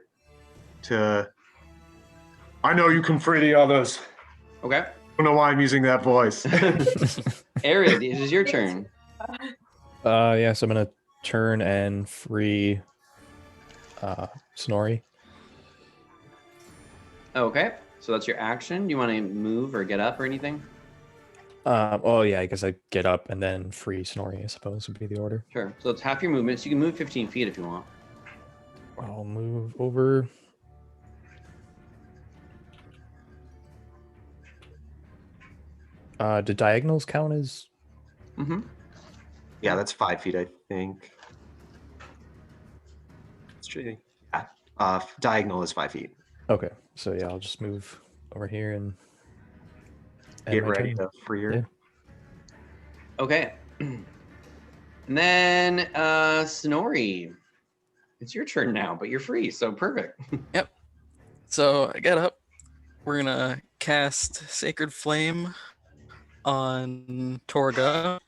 to. I know you can free the others. Okay. I don't know why I'm using that voice. Arid, it is your turn. Yeah, so I'm gonna turn and free Snorri. Okay. So that's your action. Do you want to move or get up or anything? Oh yeah, I guess I get up and then free Snorri, I suppose would be the order. Sure. So it's half your movement. So you can move 15 feet if you want. I'll move over. Do diagonals count as? Mm-hmm. Yeah, that's 5 feet, I think. It's true. Yeah. Diagonal is 5 feet. Okay, so yeah, I'll just move over here and end Get my ready turn. to free her. Yeah. Okay. And then Snorri. It's your turn now, but you're free, so perfect. So I get up. We're gonna cast Sacred Flame on Torga.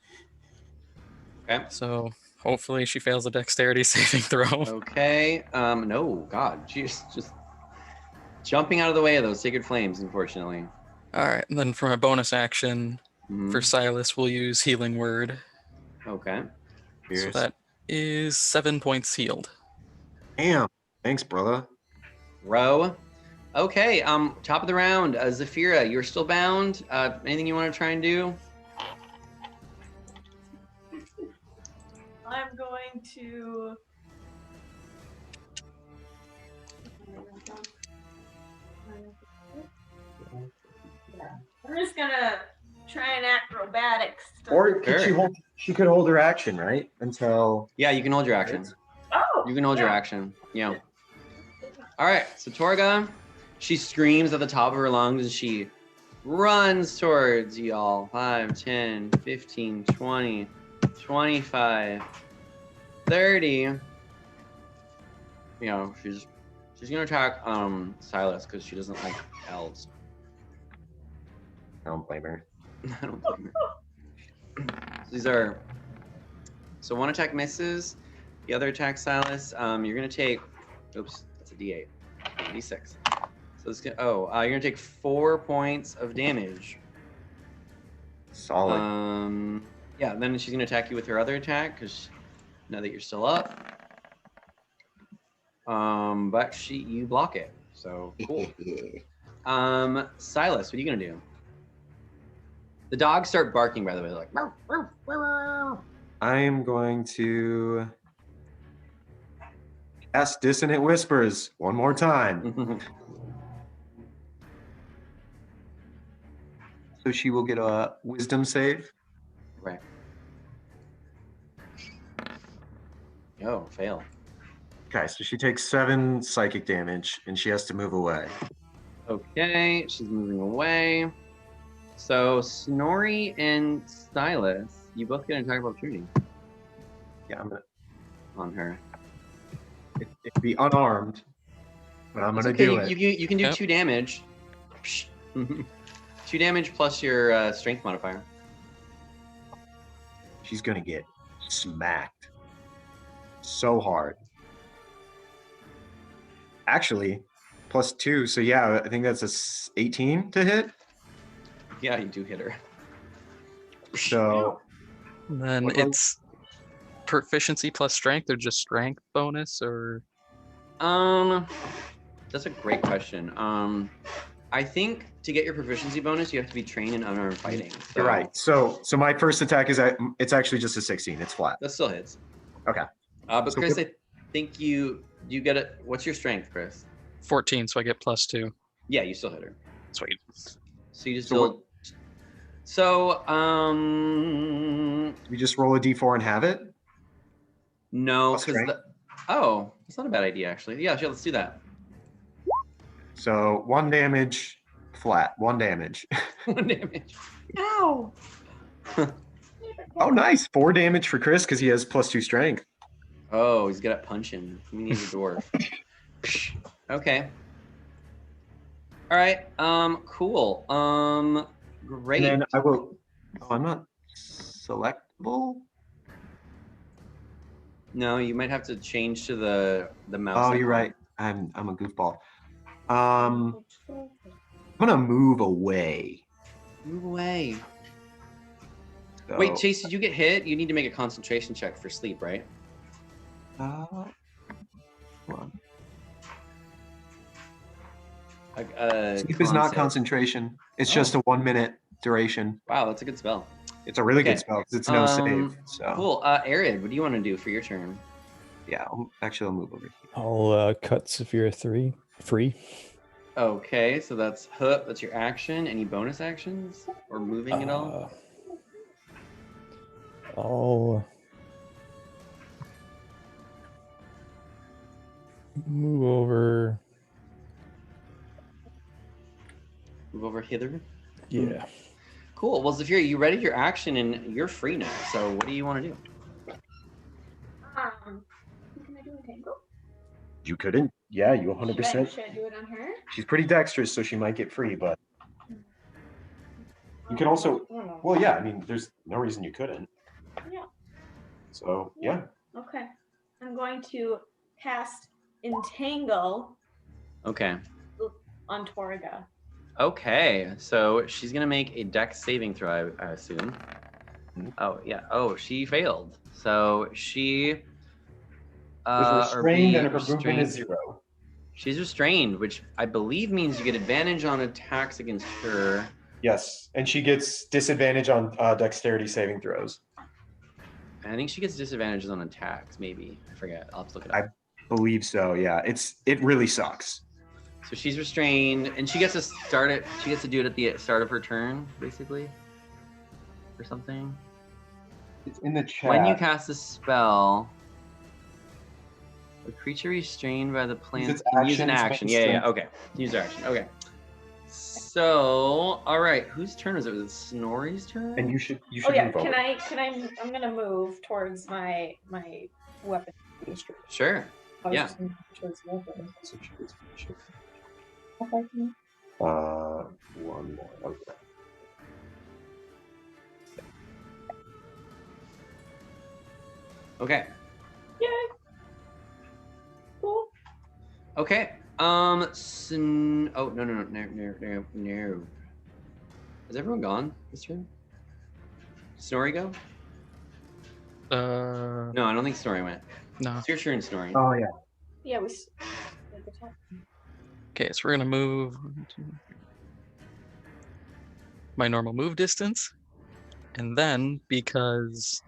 Okay. So hopefully she fails a dexterity saving throw. Okay. No, God, she's just jumping out of the way of those sacred flames, unfortunately. All right, and then for my bonus action, Mhm. for Silas, we'll use Healing Word. Okay. So that is 7 points healed. Damn. Thanks, brother. Row. Okay. Top of the round. Zafira, you're still bound. Anything you want to try and do? I'm going to. I'm just gonna try an acrobatics. Or could she Sure. hold? She could hold her action, right? Until. Yeah, you can hold your action. Oh, You can hold your yeah. action. Yeah. All right. So Torga, she screams at the top of her lungs and she runs towards y'all. 5, 10, 15, 20, 25, 30. You know, she's gonna attack Silas because she doesn't like elves. I don't blame her. I don't blame her. These are so one attack misses, the other attack Silas. You're gonna take oops, that's a D8. D6. So it's gonna you're gonna take 4 points of damage. Solid. Yeah, then she's gonna attack you with her other attack because now that you're still up. But you block it, so cool. Silas, what are you gonna do? The dogs start barking, by the way. They're like, "Meow, meow, meow, meow." I am going to cast Dissonant Whispers one more time. So she will get a Wisdom save. Right. Oh, fail. Okay, so she takes 7 psychic damage, and she has to move away. Okay, she's moving away. So Snorri and Silas, you both get an attack of opportunity Yeah, I'm gonna. on her. It'd be unarmed, but I'm It's gonna okay. do it. You can do Yep. 2 damage. 2 damage plus your strength modifier. She's gonna get smacked so hard. Actually, +2. So yeah, I think that's a 18 to hit. Yeah, you do hit her. So And then What was- it's proficiency plus strength, or just strength bonus, or That's a great question. I think to get your proficiency bonus, you have to be trained in unarmed fighting. So you're right. So my first attack is it's actually just a 16. It's flat. that still hits. Okay. But So Chris, what- I think you get it. What's your strength, Chris? 14, so I get +2. Yeah, you still hit her. Sweet. So you just So what- still. So We just roll a d4 and have it. no, Plus because strength? oh, that's not a bad idea actually. Yeah, let's do that. So 1 damage, flat. 1 damage. 1 damage. Ow! Oh, nice. 4 damage for Chris because he has +2 strength. Oh, he's good at punching. He needs a dwarf. Okay. All right. Cool. Great. And then I will. Oh, I'm not selectable. No, you might have to change to the mouse. Oh, you're icon. right. I'm a goofball. I'm gonna move away. Move away. So, Wait, Chase, did you get hit? You need to make a concentration check for sleep, right? hold on. Sleep is con not save. concentration. It's Oh. just a 1 minute duration. Wow, that's a good spell. It's a really Okay. good spell because it's no save. So Cool. Arid, what do you want to do for your turn? yeah, I'll move over here. I'll cut Saphira free. Okay, so that's hook. That's your action. Any bonus actions or moving at all? I'll move over. Move over hither. Yeah. Cool. Well, Zafira, you ready your action and you're free now. So what do you want to do? Can I do a tango? You couldn't? Yeah, you Should I 100%. do it on her? She's pretty dexterous, so she might get free, but you can also. I don't know. Well, yeah. I mean, there's no reason you couldn't. Yeah. So yeah. Okay. I'm going to cast Entangle Okay. on Torga. Okay. So she's gonna make a dex saving throw, I assume. Mhm. Oh yeah. Oh, she failed. So she. Was or restrained be and her movement is restrained. 0. She's restrained, which I believe means you get advantage on attacks against her. Yes, and she gets disadvantage on dexterity saving throws. I think she gets disadvantages on attacks, maybe. I forget. I'll have to look it up. Believe so. Yeah, it really sucks. So she's restrained, and she gets to start it. She gets to do it at the start of her turn, basically, or something. It's in the chat. When you cast a spell, a creature restrained by the plant its can use an action, action. spend Yeah. strength. Okay. Use their action. Okay. So, all right. Whose turn was it? Was it Snorri's turn? And you should Oh yeah, move over. I'm gonna move towards my weapon. Sure. I was Yeah. just moving towards the weapon. One more. Okay. Okay. Yay! Cool. Okay. Oh no. Is everyone gone this turn? Snorri go? No, I don't think Snorri went. No. It's your turn, Snorri. Oh yeah. Yeah, we. Okay, so we're gonna move my normal move distance, and then because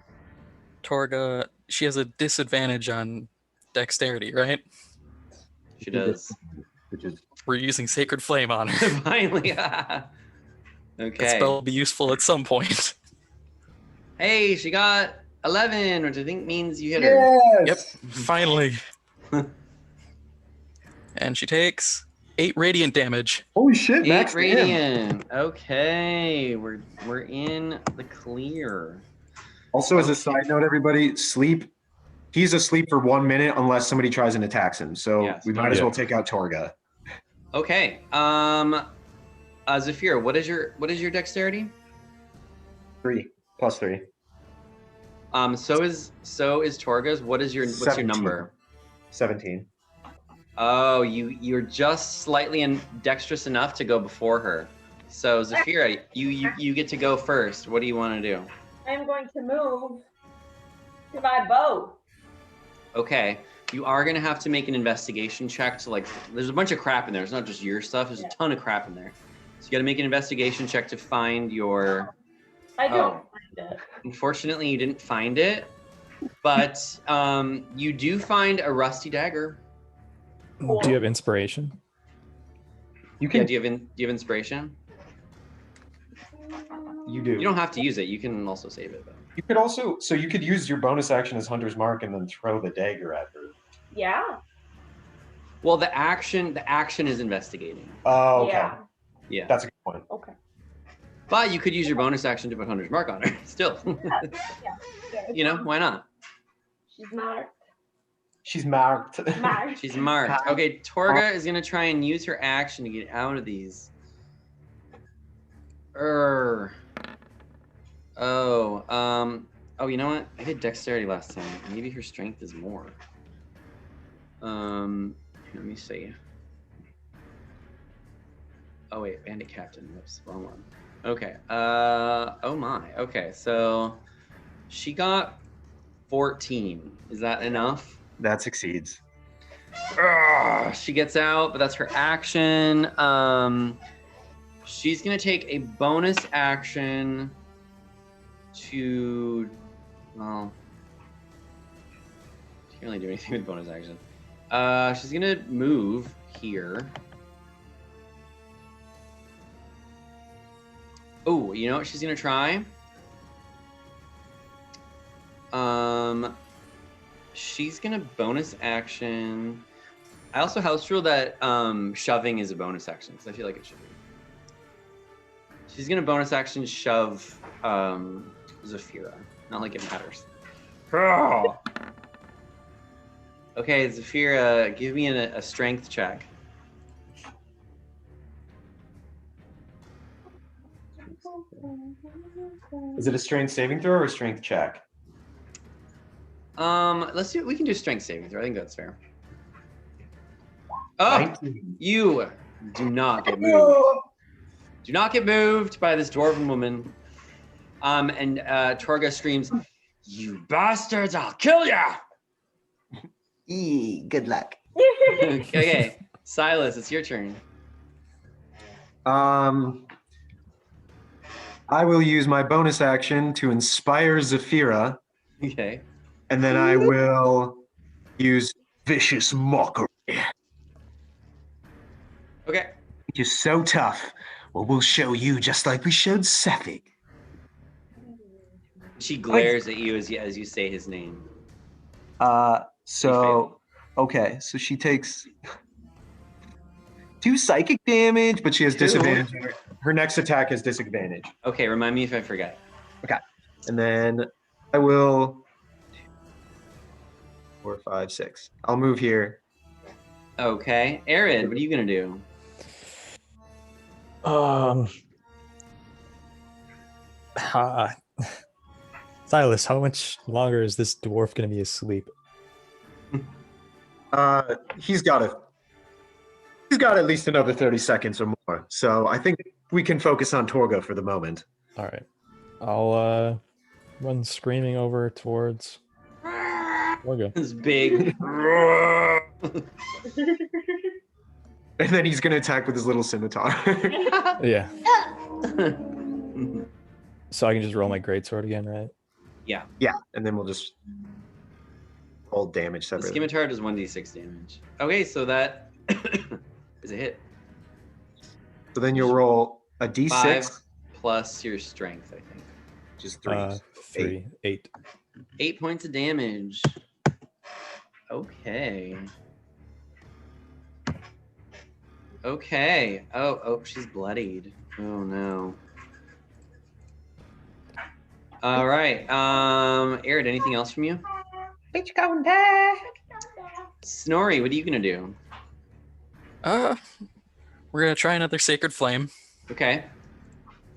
Torga, she has a disadvantage on dexterity, right? She does. Which is We're using Sacred Flame on her. Finally. That Okay. spell will be useful at some point. Hey, she got 11, which I think means you hit her. Yep, finally. And she takes 8 radiant damage. Holy shit, 8 max damn. radiant. Okay, we're in the clear. Also, as a side note, everybody, sleep. He's asleep for 1 minute unless somebody tries and attacks him. So Yes, we might as well take out Torga. Okay. Zafira, what is your dexterity? 3 plus 3. So is Torga's. What's your 17. number? 17. Oh, you're just slightly dexterous enough to go before her. So Zafira, you get to go first. What do you want to do? I'm going to move to my bow. Okay. You are gonna have to make an investigation check to there's a bunch of crap in there. It's not just your stuff, there's a ton of crap in there. So you gotta make an investigation check to find your I don't find it. Unfortunately, you didn't find it, but you do find a rusty dagger. Do you have inspiration? You can. Do you have inspiration? You do. You don't have to use it. You can also save it though. You could also. So you could use your bonus action as Hunter's Mark and then throw the dagger at her. Yeah. Well, the action is investigating. Oh, okay. Yeah. Yeah. That's a good point. Okay. But you could use your bonus action to put Hunter's Mark on her. Still. Yeah. Why not? She's marked. She's marked. Marked. She's marked. Okay, Torga is gonna try and use her action to get out of these. You know what? I did dexterity last time. Maybe her strength is more. Let me see. Oh wait, Bandit Captain. Whoops, wrong one. Okay. Oh my. Okay, so she got 14. Is that enough? That succeeds. She gets out, but that's her action. She's gonna take a bonus action to. Well, she can't really do anything with bonus action. She's gonna move here. Oh, you know what she's gonna try? She's gonna bonus action. I also house rule that shoving is a bonus action because I feel like it should be. She's gonna bonus action shove Zafira. Not like it matters. Okay, Zafira, give me a strength check. Is it a strength saving throw or a strength check? Let's do. We can do strength saving throw. I think that's fair. Oh, 19. you do not get moved. Do not get moved by this dwarven woman. And Torga screams, "You bastards! I'll kill ya!" Good luck. Okay, Silas, it's your turn. I will use my bonus action to inspire Zafira, Okay. and then I will use Vicious Mockery. Okay. You're so tough. Well, we'll show you just like we showed Sefik. She glares at you as you say his name. Okay, so she takes 2 psychic damage, but she has 2? disadvantage. Her next attack has disadvantage. Okay, remind me if I forget. And then I will 4, 5, 6. I'll move here. Okay, Aaron, what are you gonna do? Silas, how much longer is this dwarf going to be asleep? He's got at least another 30 seconds or more. So I think we can focus on Torga for the moment. All right. I'll Run screaming over towards Torga. This big. And then he's gonna attack with his little scimitar. Yeah. So I can just roll my greatsword again, right? Yeah. Yeah, and then we'll just roll damage The separately. scimitar does 1d6 damage. Okay, so that is a hit. So then you'll roll a d6, 5 plus your strength, I think. which is 3. 3, 8. 8 points of damage. Okay. Okay. Oh, she's bloodied. Oh no. All right. Arid, anything else from you? Bitch going back. Snorri, what are you gonna do? We're gonna try another Sacred Flame. Okay.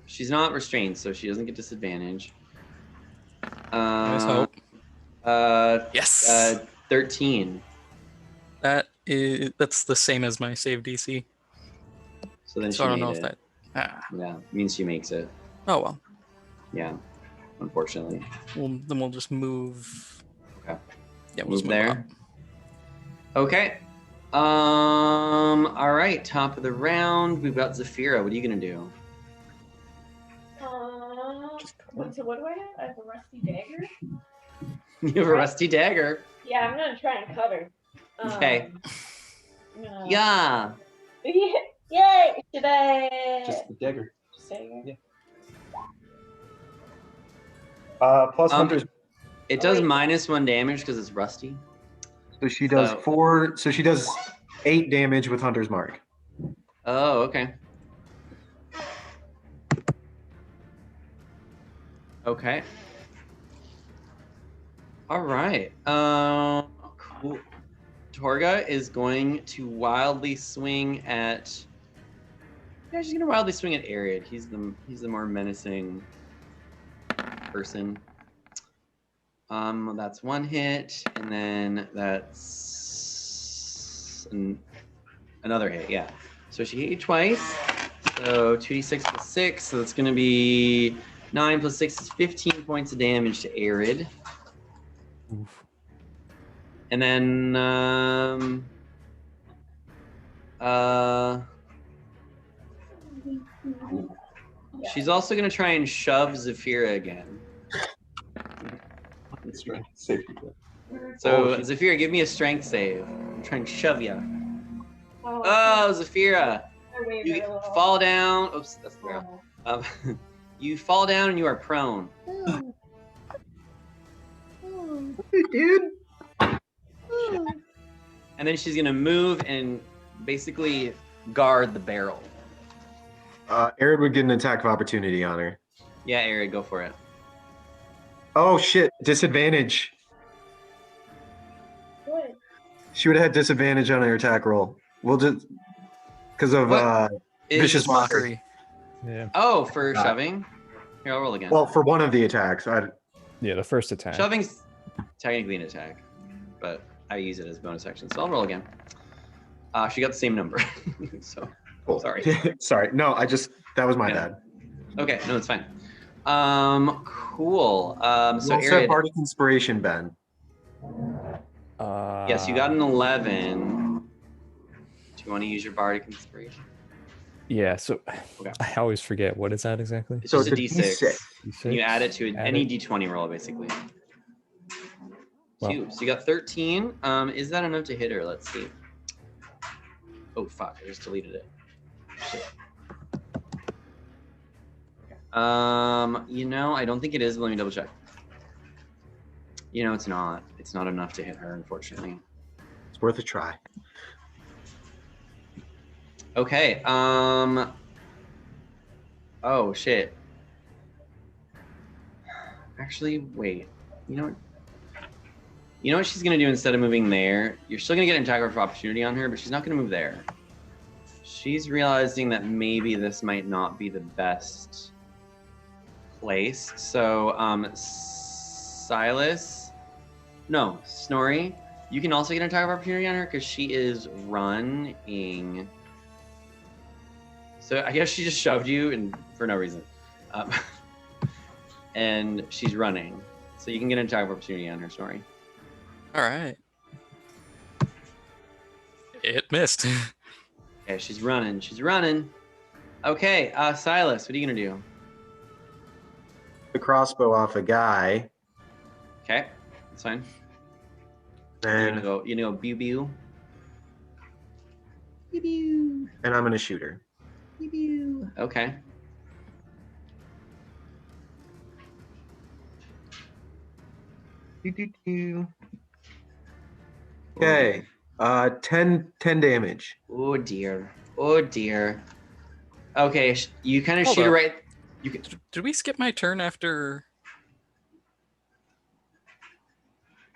She's not restrained, so she doesn't get disadvantage. Let's hope. Yes. 13. That's the same as my save DC. So then So she I don't made know it. if that. Yeah, means she makes it. Oh well. Yeah, unfortunately. Then we'll just move. Okay. Yeah, we'll Move just there. up. Okay. All right. Top of the round. We've got Zafira. What are you gonna do? Wait, so what do I have? I have a rusty dagger. You have a rusty dagger. Yeah, I'm gonna try and cut her. Okay. Yeah. Yeah. Yay! Should I? Just the dagger. Just dagger? Yeah. Plus Hunter's. It does wait. -1 damage because it's rusty. So she does So- 4. So she does 8 damage with Hunter's Mark. Oh, okay. Okay. All right. Cool. Torga is going to wildly swing at. Yeah, she's gonna wildly swing at Arid. He's the more menacing person. That's 1 hit, and then that's another hit. Yeah. So she hit you twice. So 2d6 plus 6. So that's gonna be 9 plus 6 is 15 points of damage to Arid. Oof. And then she's also gonna try and shove Zafira again. That's right. Safety. So Zafira, give me a strength save. I'm trying to shove you. Oh, Zafira, you fall down. Oops, that's the barrel. You fall down and you are prone. Dude. And then she's gonna move and basically guard the barrel. Arid would get an attack of opportunity on her. Yeah, Arid, go for it. Oh shit! Disadvantage. What? She would have had disadvantage on her attack roll. We'll just because of What? vicious mockery. Yeah. Oh, for shoving? Here, I'll roll again. Well, for one of the attacks, Yeah, the first attack. Shoving's technically an attack, but I use it as bonus action, so I'll roll again. She got the same number, so cool. sorry. Sorry. No, that was my Yeah. bad. Okay, no, it's fine. Cool. So So Arid, Bardic Inspiration, Ben. yes, you got an 11. Do you want to use your Bardic Inspiration? Yeah, so Okay. I always forget. What is that exactly? It's So just a it's a D6. D6? And you add it to Add any it. D20 roll, basically. Well. 2. So you got 13. Is that enough to hit her? Let's see. Oh, fuck. I just deleted it. Shit. I don't think it is. But let me double check. It's not. It's not enough to hit her, unfortunately. It's worth a try. Okay. Oh, shit. Actually, wait. You know what she's going to do instead of moving there? You're still going to get an attack of opportunity on her, but she's not going to move there. She's realizing that maybe this might not be the best place. So, Snorri, you can also get an attack of opportunity on her because she is running. So I guess she just shoved you and for no reason. and she's running. So you can get an attack of opportunity on her story. All right. It missed. Okay, she's running. She's running. Okay, Silas, what are you gonna do? The crossbow off a guy. Okay, that's fine. You're And gonna go. You know, pew pew. Pew pew. and I'm gonna shoot her. Pew pew. Okay. Okay. 10 damage. Oh dear. Oh dear. Okay, you kind of Hold shoot her up. right. You can. Did we skip my turn after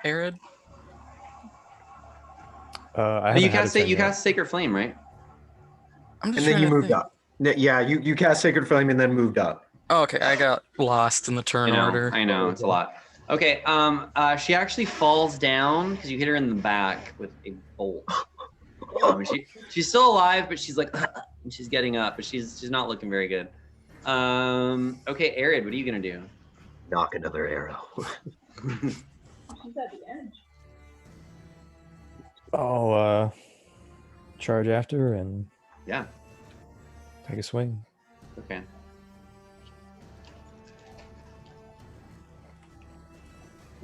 Arid? You cast Sacred Flame, right? I'm just And then trying you to moved think. up. Yeah, you cast Sacred Flame and then moved up. Oh, okay, I got lost in the turn order. I know, it's a lot. Okay, she actually falls down because you hit her in the back with a bolt. She's still alive, but she's like, and she's getting up, but she's not looking very good. Okay, Arid, what are you gonna do? Knock another arrow. She's at the edge. I'll charge after and Yeah. take a swing. Okay.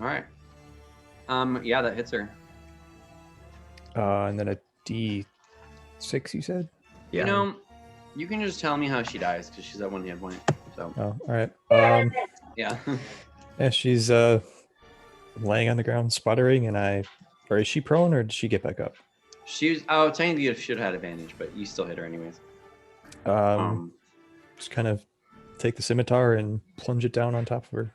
All right. Yeah, that hits her. And then a D6, you said? Yeah. You know, you can just tell me how she dies because she's at 1 hit point. So Oh, all right. yeah. Yeah, she's laying on the ground, sputtering, and or is she prone, or did she get back up? Technically you should have had advantage, but you still hit her anyways. Just kind of take the scimitar and plunge it down on top of her.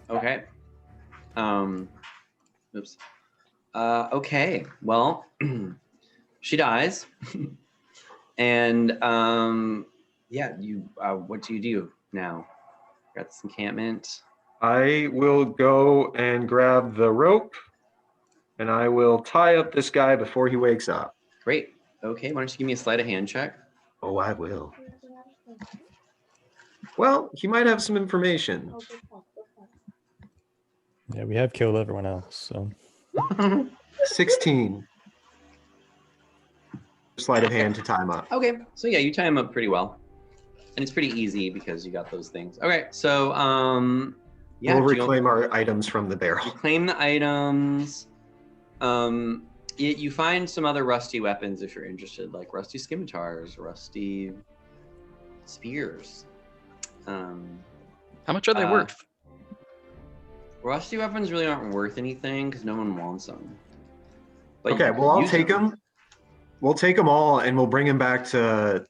Okay. Oops. Okay. Well, she dies, and yeah. You. What do you do now? Got this encampment. I will go and grab the rope, and I will tie up this guy before he wakes up. Great. Okay. Why don't you give me a sleight of hand check? Oh, I will. Well, he might have some information. Yeah, we have killed everyone else, so 16. Sleight of hand to tie him up. Okay. So yeah, you tie him up pretty well, and it's pretty easy because you got those things. Okay. So yeah. We'll reclaim our items from the barrel. Claim the items. You find some other rusty weapons if you're interested, like rusty scimitars, rusty spears. How much are they worth? Rusty weapons really aren't worth anything because no one wants them. But Okay, well, I'll take them. We'll take them all, and we'll bring him back to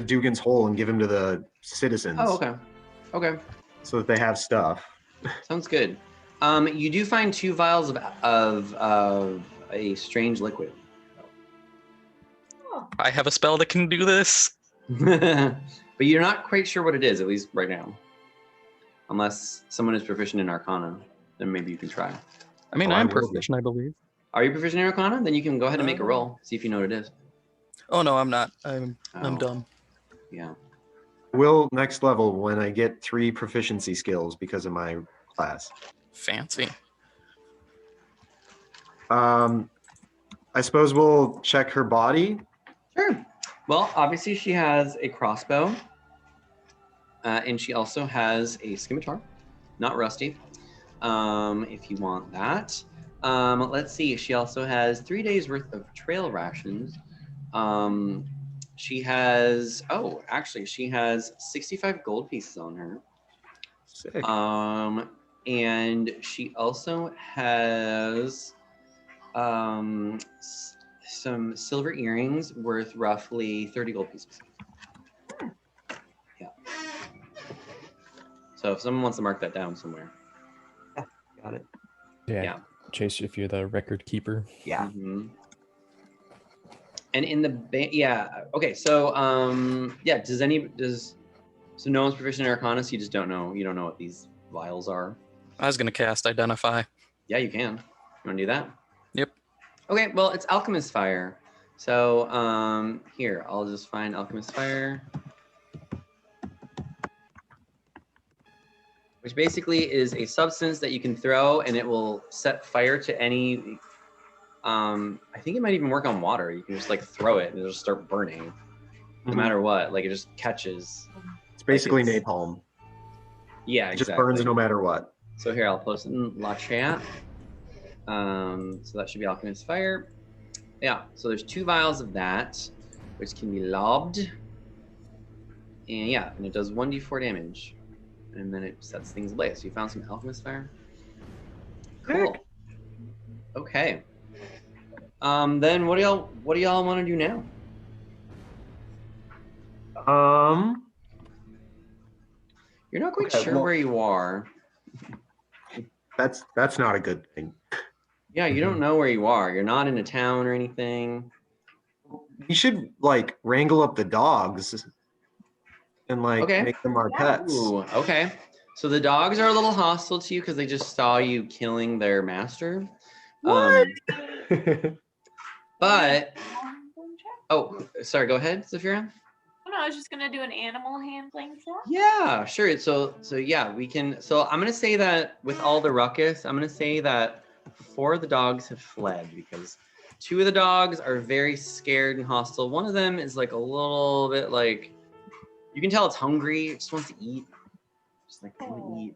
Dugan's Hole and give him to the citizens. Oh, okay. Okay. So that they have stuff. Sounds good. You do find 2 vials of a strange liquid. I have a spell that can do this. But you're not quite sure what it is, at least right now. Unless someone is proficient in Arcana, then maybe you can try. I mean, Oh, I'm I will be. proficient, I believe. Are you proficient in Arcana? Then you can go ahead and make a roll. See if you know what it is. Oh no, I'm not. I'm Oh. dumb. Yeah. Will next level when I get 3 proficiency skills because of my class. Fancy. I suppose we'll check her body. Sure. Well, obviously she has a crossbow, and she also has a scimitar, not rusty. If you want that. Let's see. She also has 3 days worth of trail rations. She has. Oh, actually, she has 65 gold pieces on her. Sick. And she also has some silver earrings worth roughly 30 gold pieces. Yeah. So if someone wants to mark that down somewhere. Got it. yeah. Yeah. Chase, if you're the record keeper. Yeah. Mhm. And in the okay, so yeah, so no one's proficient in Arcana, so you just don't know what these vials are. I was gonna cast Identify. Yeah, you can. You wanna do that? Yep. Okay, well it's Alchemist Fire. So here, I'll just find Alchemist Fire. which basically is a substance that you can throw and it will set fire to any. I think it might even work on water. You can just like throw it and it'll just start burning, no matter what. Like it just catches. It's basically like napalm. Yeah, It exactly. just burns no matter what. So here, I'll post it in La Chat. So that should be Alchemist Fire. Yeah, so there's 2 vials of that, which can be lobbed. And yeah, and it does 1d4 damage. And then it sets things ablaze. So you found some Alchemist Fire? Cool. Okay. Then what do y'all want to do now? You're not quite sure where you are. That's not a good thing. Yeah, you don't know where you are. You're not in a town or anything. We should like wrangle up the dogs and like make them our pets. Ooh, okay. So the dogs are a little hostile to you because they just saw you killing their master. What? But oh, sorry. Go ahead, Zafira. Oh, no, I was just gonna do an animal handling check. Yeah, sure. So yeah, we can. So I'm gonna say that with all the ruckus, I'm gonna say that 4 of the dogs have fled because 2 of the dogs are very scared and hostile. One of them is like a little bit like, you can tell it's hungry. It just wants to eat. Just like, I want to eat.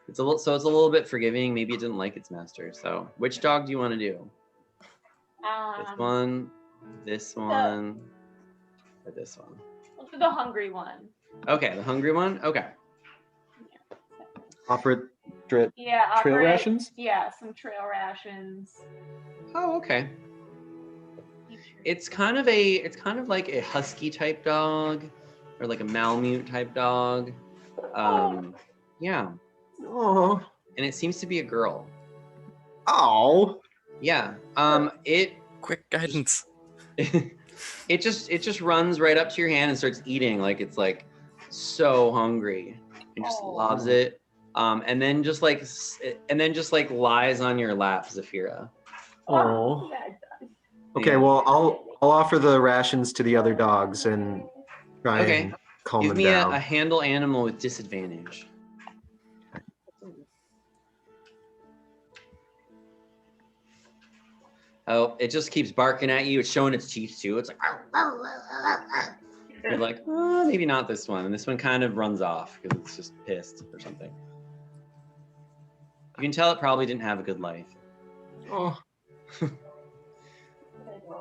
It's a little bit forgiving. Maybe it didn't like its master. So which dog do you want to do? This one, or this one? Let's do the hungry one. Okay, the hungry one. Okay. Offer it trail rations. Yeah, some trail rations. Oh, okay. It's kind of like a husky type dog, or like a Malamute type dog. Yeah. Oh. And it seems to be a girl. Oh. Yeah. Quick guidance. It just runs right up to your hand and starts eating like it's like so hungry and just lobs it. And then just like lies on your lap, Zafira. Oh. Okay, well I'll offer the rations to the other dogs and try and calm them down. Give me a handle animal with disadvantage. Oh, it just keeps barking at you. It's showing its teeth too. It's like, you're like, oh, maybe not this one. And this one kind of runs off because it's just pissed or something. You can tell it probably didn't have a good life. Oh.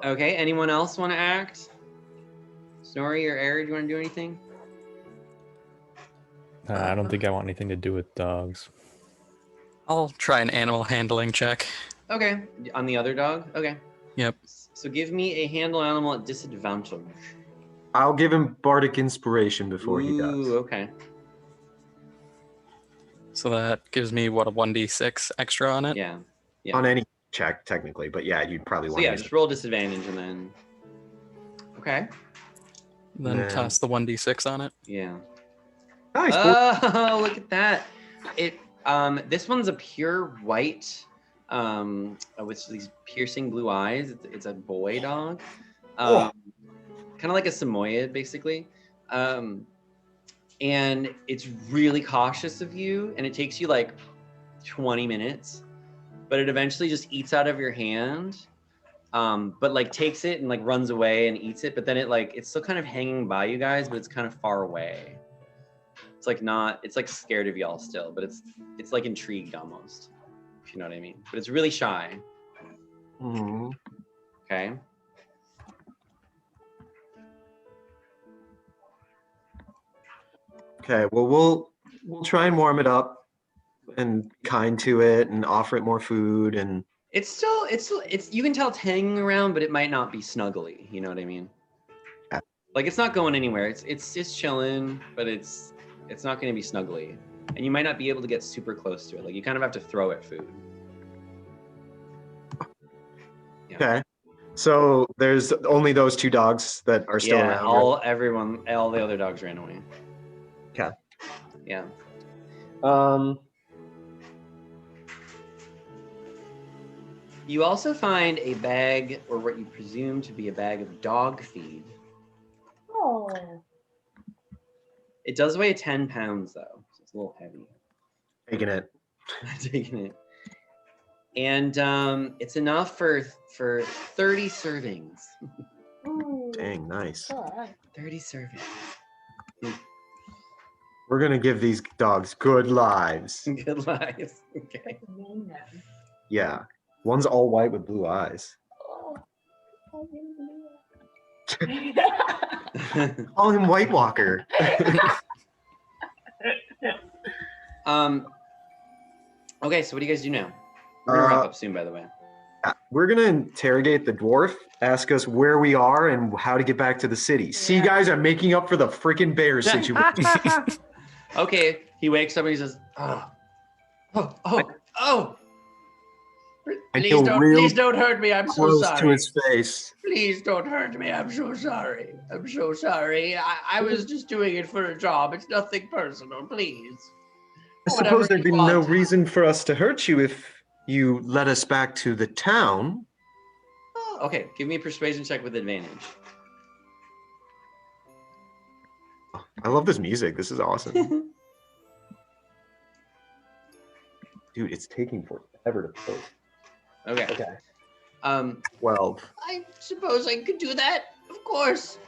Okay, anyone else want to act? Snorri or Arid, do you want to do anything? I don't think I want anything to do with dogs. I'll try an animal handling check. Okay, on the other dog? Okay. Yep. So give me a handle animal at disadvantage. I'll give him bardic inspiration before he does. Ooh, okay. So that gives me, what, a 1d6 extra on it? Yeah. On any check, technically, but yeah, you'd probably want to just roll disadvantage and then... Okay. Then toss the 1d6 on it? Yeah. Nice. Oh, look at that. This one's a pure white... with these piercing blue eyes. It's a boy dog, kind of like a Samoyed basically, and it's really cautious of you, and it takes you like 20 minutes, but it eventually just eats out of your hand, but like takes it and like runs away and eats it, but then it's still kind of hanging by you guys, but it's kind of far away. It's like scared of y'all still, but it's like intrigued almost. If you know what I mean. But it's really shy. Mm-hmm. Okay. Okay, well we'll try and warm it up and kind to it and offer it more food, and it's you can tell it's hanging around, but it might not be snuggly, you know what I mean? Yeah. Like it's not going anywhere. It's just chilling, but it's not going to be snuggly. And you might not be able to get super close to it. Like you kind of have to throw it food. Yeah. Okay. So there's only those 2 dogs that are still around. All the other dogs ran away. Okay. Yeah. You also find a bag, or what you presume to be a bag of dog feed. Oh. It does weigh 10 pounds though, so it's a little heavy. Taking it. Taking it. And it's enough for 30 servings. Ooh. Dang, nice. 30 servings. We're gonna give these dogs good lives. Good lives. Okay. Yeah. One's all white with blue eyes. Call him White Walker. Okay, so what do you guys do now? We're gonna wrap up soon, by the way. We're gonna interrogate the dwarf, ask us where we are and how to get back to the city. See, Yeah. guys, I'm making up for the freaking bear situation. Okay, he wakes up and he says, "Oh, And please he'll please don't hurt me. I'm so Close sorry. to his face. Please don't hurt me. I'm so sorry. I'm so sorry. I was just doing it for a job. It's nothing personal. Please." I Whatever suppose there'd you be no want. reason for us to hurt you if you led us back to the town. Oh, okay, give me a persuasion check with advantage. I love this music. This is awesome. Dude, it's taking forever to post. Okay. 12. I suppose I could do that. Of course.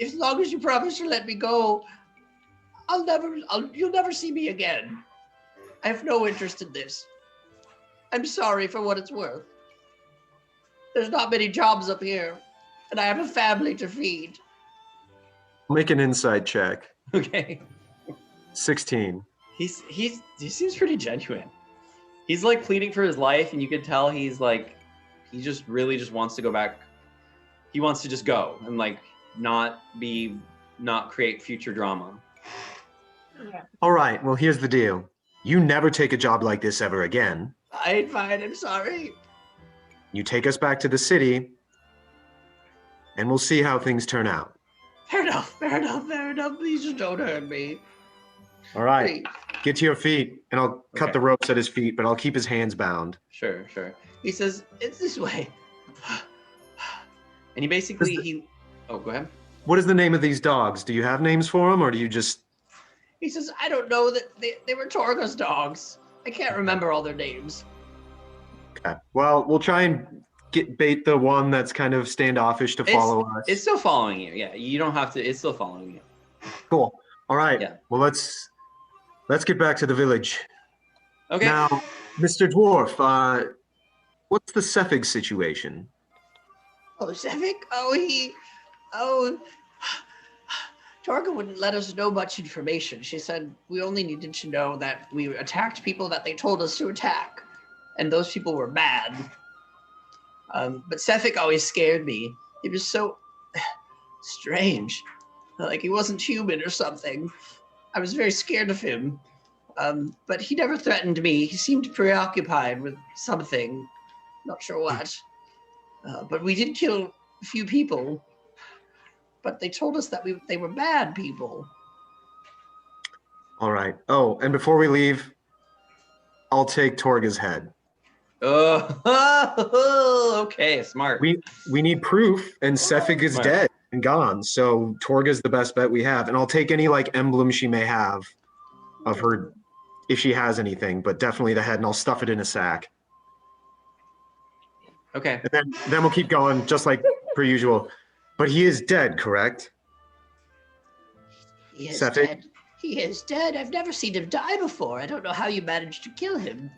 As long as you promise to let me go, you'll never see me again. I have no interest in this. I'm sorry for what it's worth. There's not many jobs up here, and I have a family to feed. Make an inside check. Okay. 16. He seems pretty genuine. He's like pleading for his life, and you can tell he's like, he just really just wants to go back. He wants to just go and like not create future drama. Yeah. All right, well, here's the deal. You never take a job like this ever again. Fine, I'm sorry. You take us back to the city, and we'll see how things turn out. Fair enough. Please just don't hurt me. All right, Please. get to your feet, and I'll cut Okay. the ropes at his feet, but I'll keep his hands bound. Sure. He says, "It's this way." And he basically, oh, go ahead. What is the name of these dogs? Do you have names for them, or do you just... He says, "I don't know that they were Torga's dogs. I can't remember all their names." Okay. Well, we'll try and bait the one that's kind of standoffish to follow us. It's still following you. Yeah, you don't have to. It's still following you. Cool. All right. Yeah. Well, let's get back to the village. Okay. Now, Mr. Dwarf, what's the Cephig situation? Oh, Zevik? Torga wouldn't let us know much information. She said we only needed to know that we attacked people that they told us to attack. And those people were bad. But Cephik always scared me. He was so strange. Like he wasn't human or something. I was very scared of him. But he never threatened me. He seemed preoccupied with something. Not sure what. But we did kill a few people. But they told us that they were bad people. All right. Oh, and before we leave, I'll take Torga's head. Oh, okay, smart. We need proof, and Cephig is Smart. dead and gone. So Torga's the best bet we have, and I'll take any like emblem she may have of her, if she has anything. But definitely the head, and I'll stuff it in a sack. Okay. And then we'll keep going, just like per usual. But he is dead, correct? He is Cephig? dead. He is dead. I've never seen him die before. I don't know how you managed to kill him.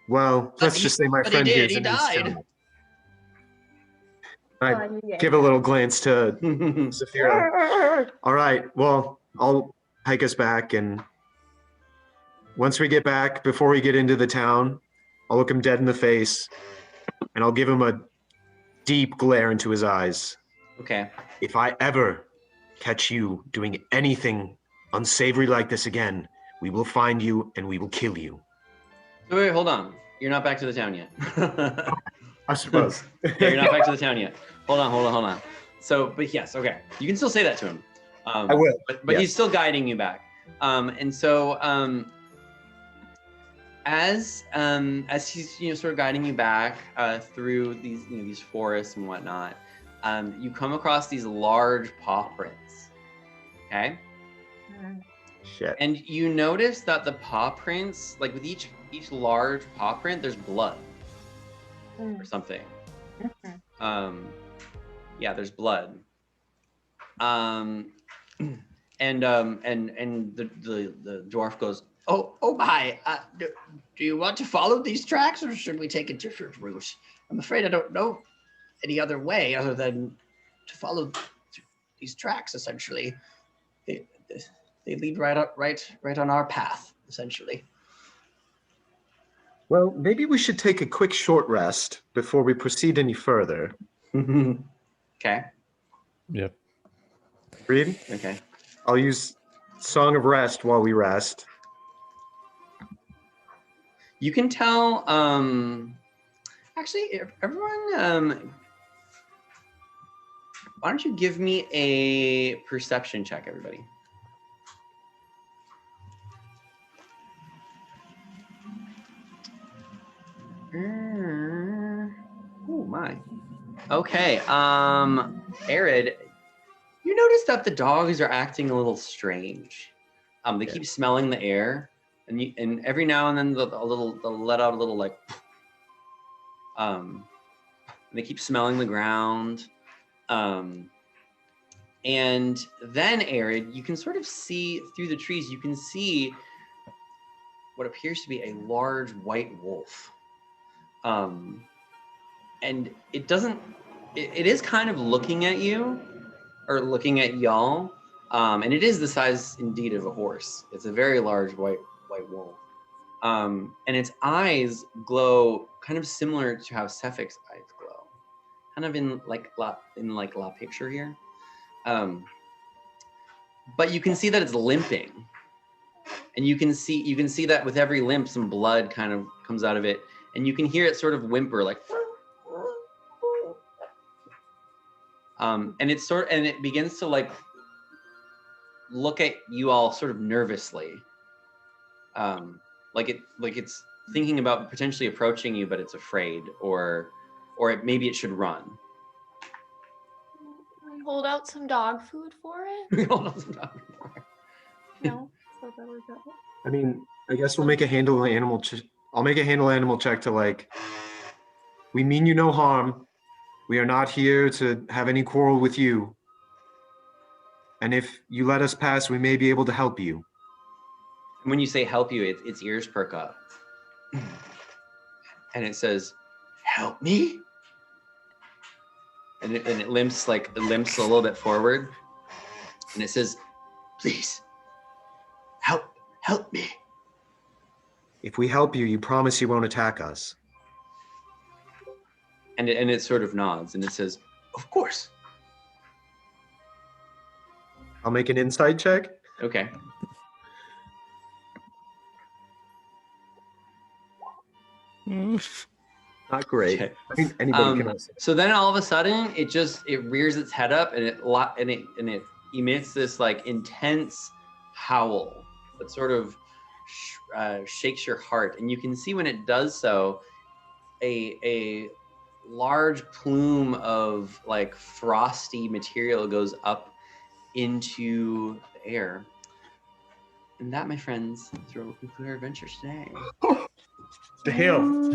Well, let's he- just say my but he friend did, here is he in his died. stone. I give a little glance to Saphira. All right, well, I'll hike us back, and once we get back, before we get into the town, I'll look him dead in the face, and I'll give him a deep glare into his eyes. Okay. If I ever catch you doing anything unsavory like this again, we will find you and we will kill you. Wait, hold on. You're not back to the town yet. I suppose. Yeah, you're not back to the town yet. Hold on. So, but yes, okay. You can still say that to him. I will. But yes. he's still guiding you back. And so, as he's sort of guiding you back through these forests and whatnot, you come across these large paw prints. Okay. Shit. And you notice that the paw prints, like with each large paw print, there's blood or something. Yeah, there's blood. And the dwarf goes, Oh my! Do you want to follow these tracks, or should we take a different route? I'm afraid I don't know any other way other than to follow these tracks. Essentially, they lead right on our path. Essentially. Well, maybe we should take a quick short rest before we proceed any further. okay. Yep. Agreed? Okay. I'll use Song of Rest while we rest. You can tell, actually, everyone, why don't you give me a perception check, everybody? Oh my. Okay, Arid, you notice that the dogs are acting a little strange. They keep smelling the air, and every now and then they'll let out a little like. They keep smelling the ground, and then Arid, you can sort of see through the trees. You can see what appears to be a large white wolf, and it doesn't. It is kind of looking at you, or looking at y'all, and it is the size indeed of a horse. It's a very large white wolf, and its eyes glow kind of similar to how Sephic's eyes glow, kind of in la picture here, but you can see that it's limping, and you can see that with every limp, some blood kind of comes out of it, and you can hear it sort of whimper like. And it begins to like look at you all sort of nervously, like it's thinking about potentially approaching you, but it's afraid, or maybe it should run. Hold out some dog food for it. Hold out some dog food for it. No, so that works out. I mean, I guess we'll make a handle animal. I'll make a handle animal check to like. We mean you no harm. We are not here to have any quarrel with you. And if you let us pass, we may be able to help you. When you say help you, its ears perk up. And it says, help me? And it limps a little bit forward. And it says, please, help me. If we help you, you promise you won't attack us. And it sort of nods, and it says, of course. I'll make an insight check. Okay. Not great. Okay. I think anybody can answer. So then all of a sudden, it rears its head up, and it emits this like intense howl that sort of shakes your heart. And you can see when it does so, a large plume of like frosty material goes up into the air. And that, my friends, is where we'll conclude our adventure today. Damn.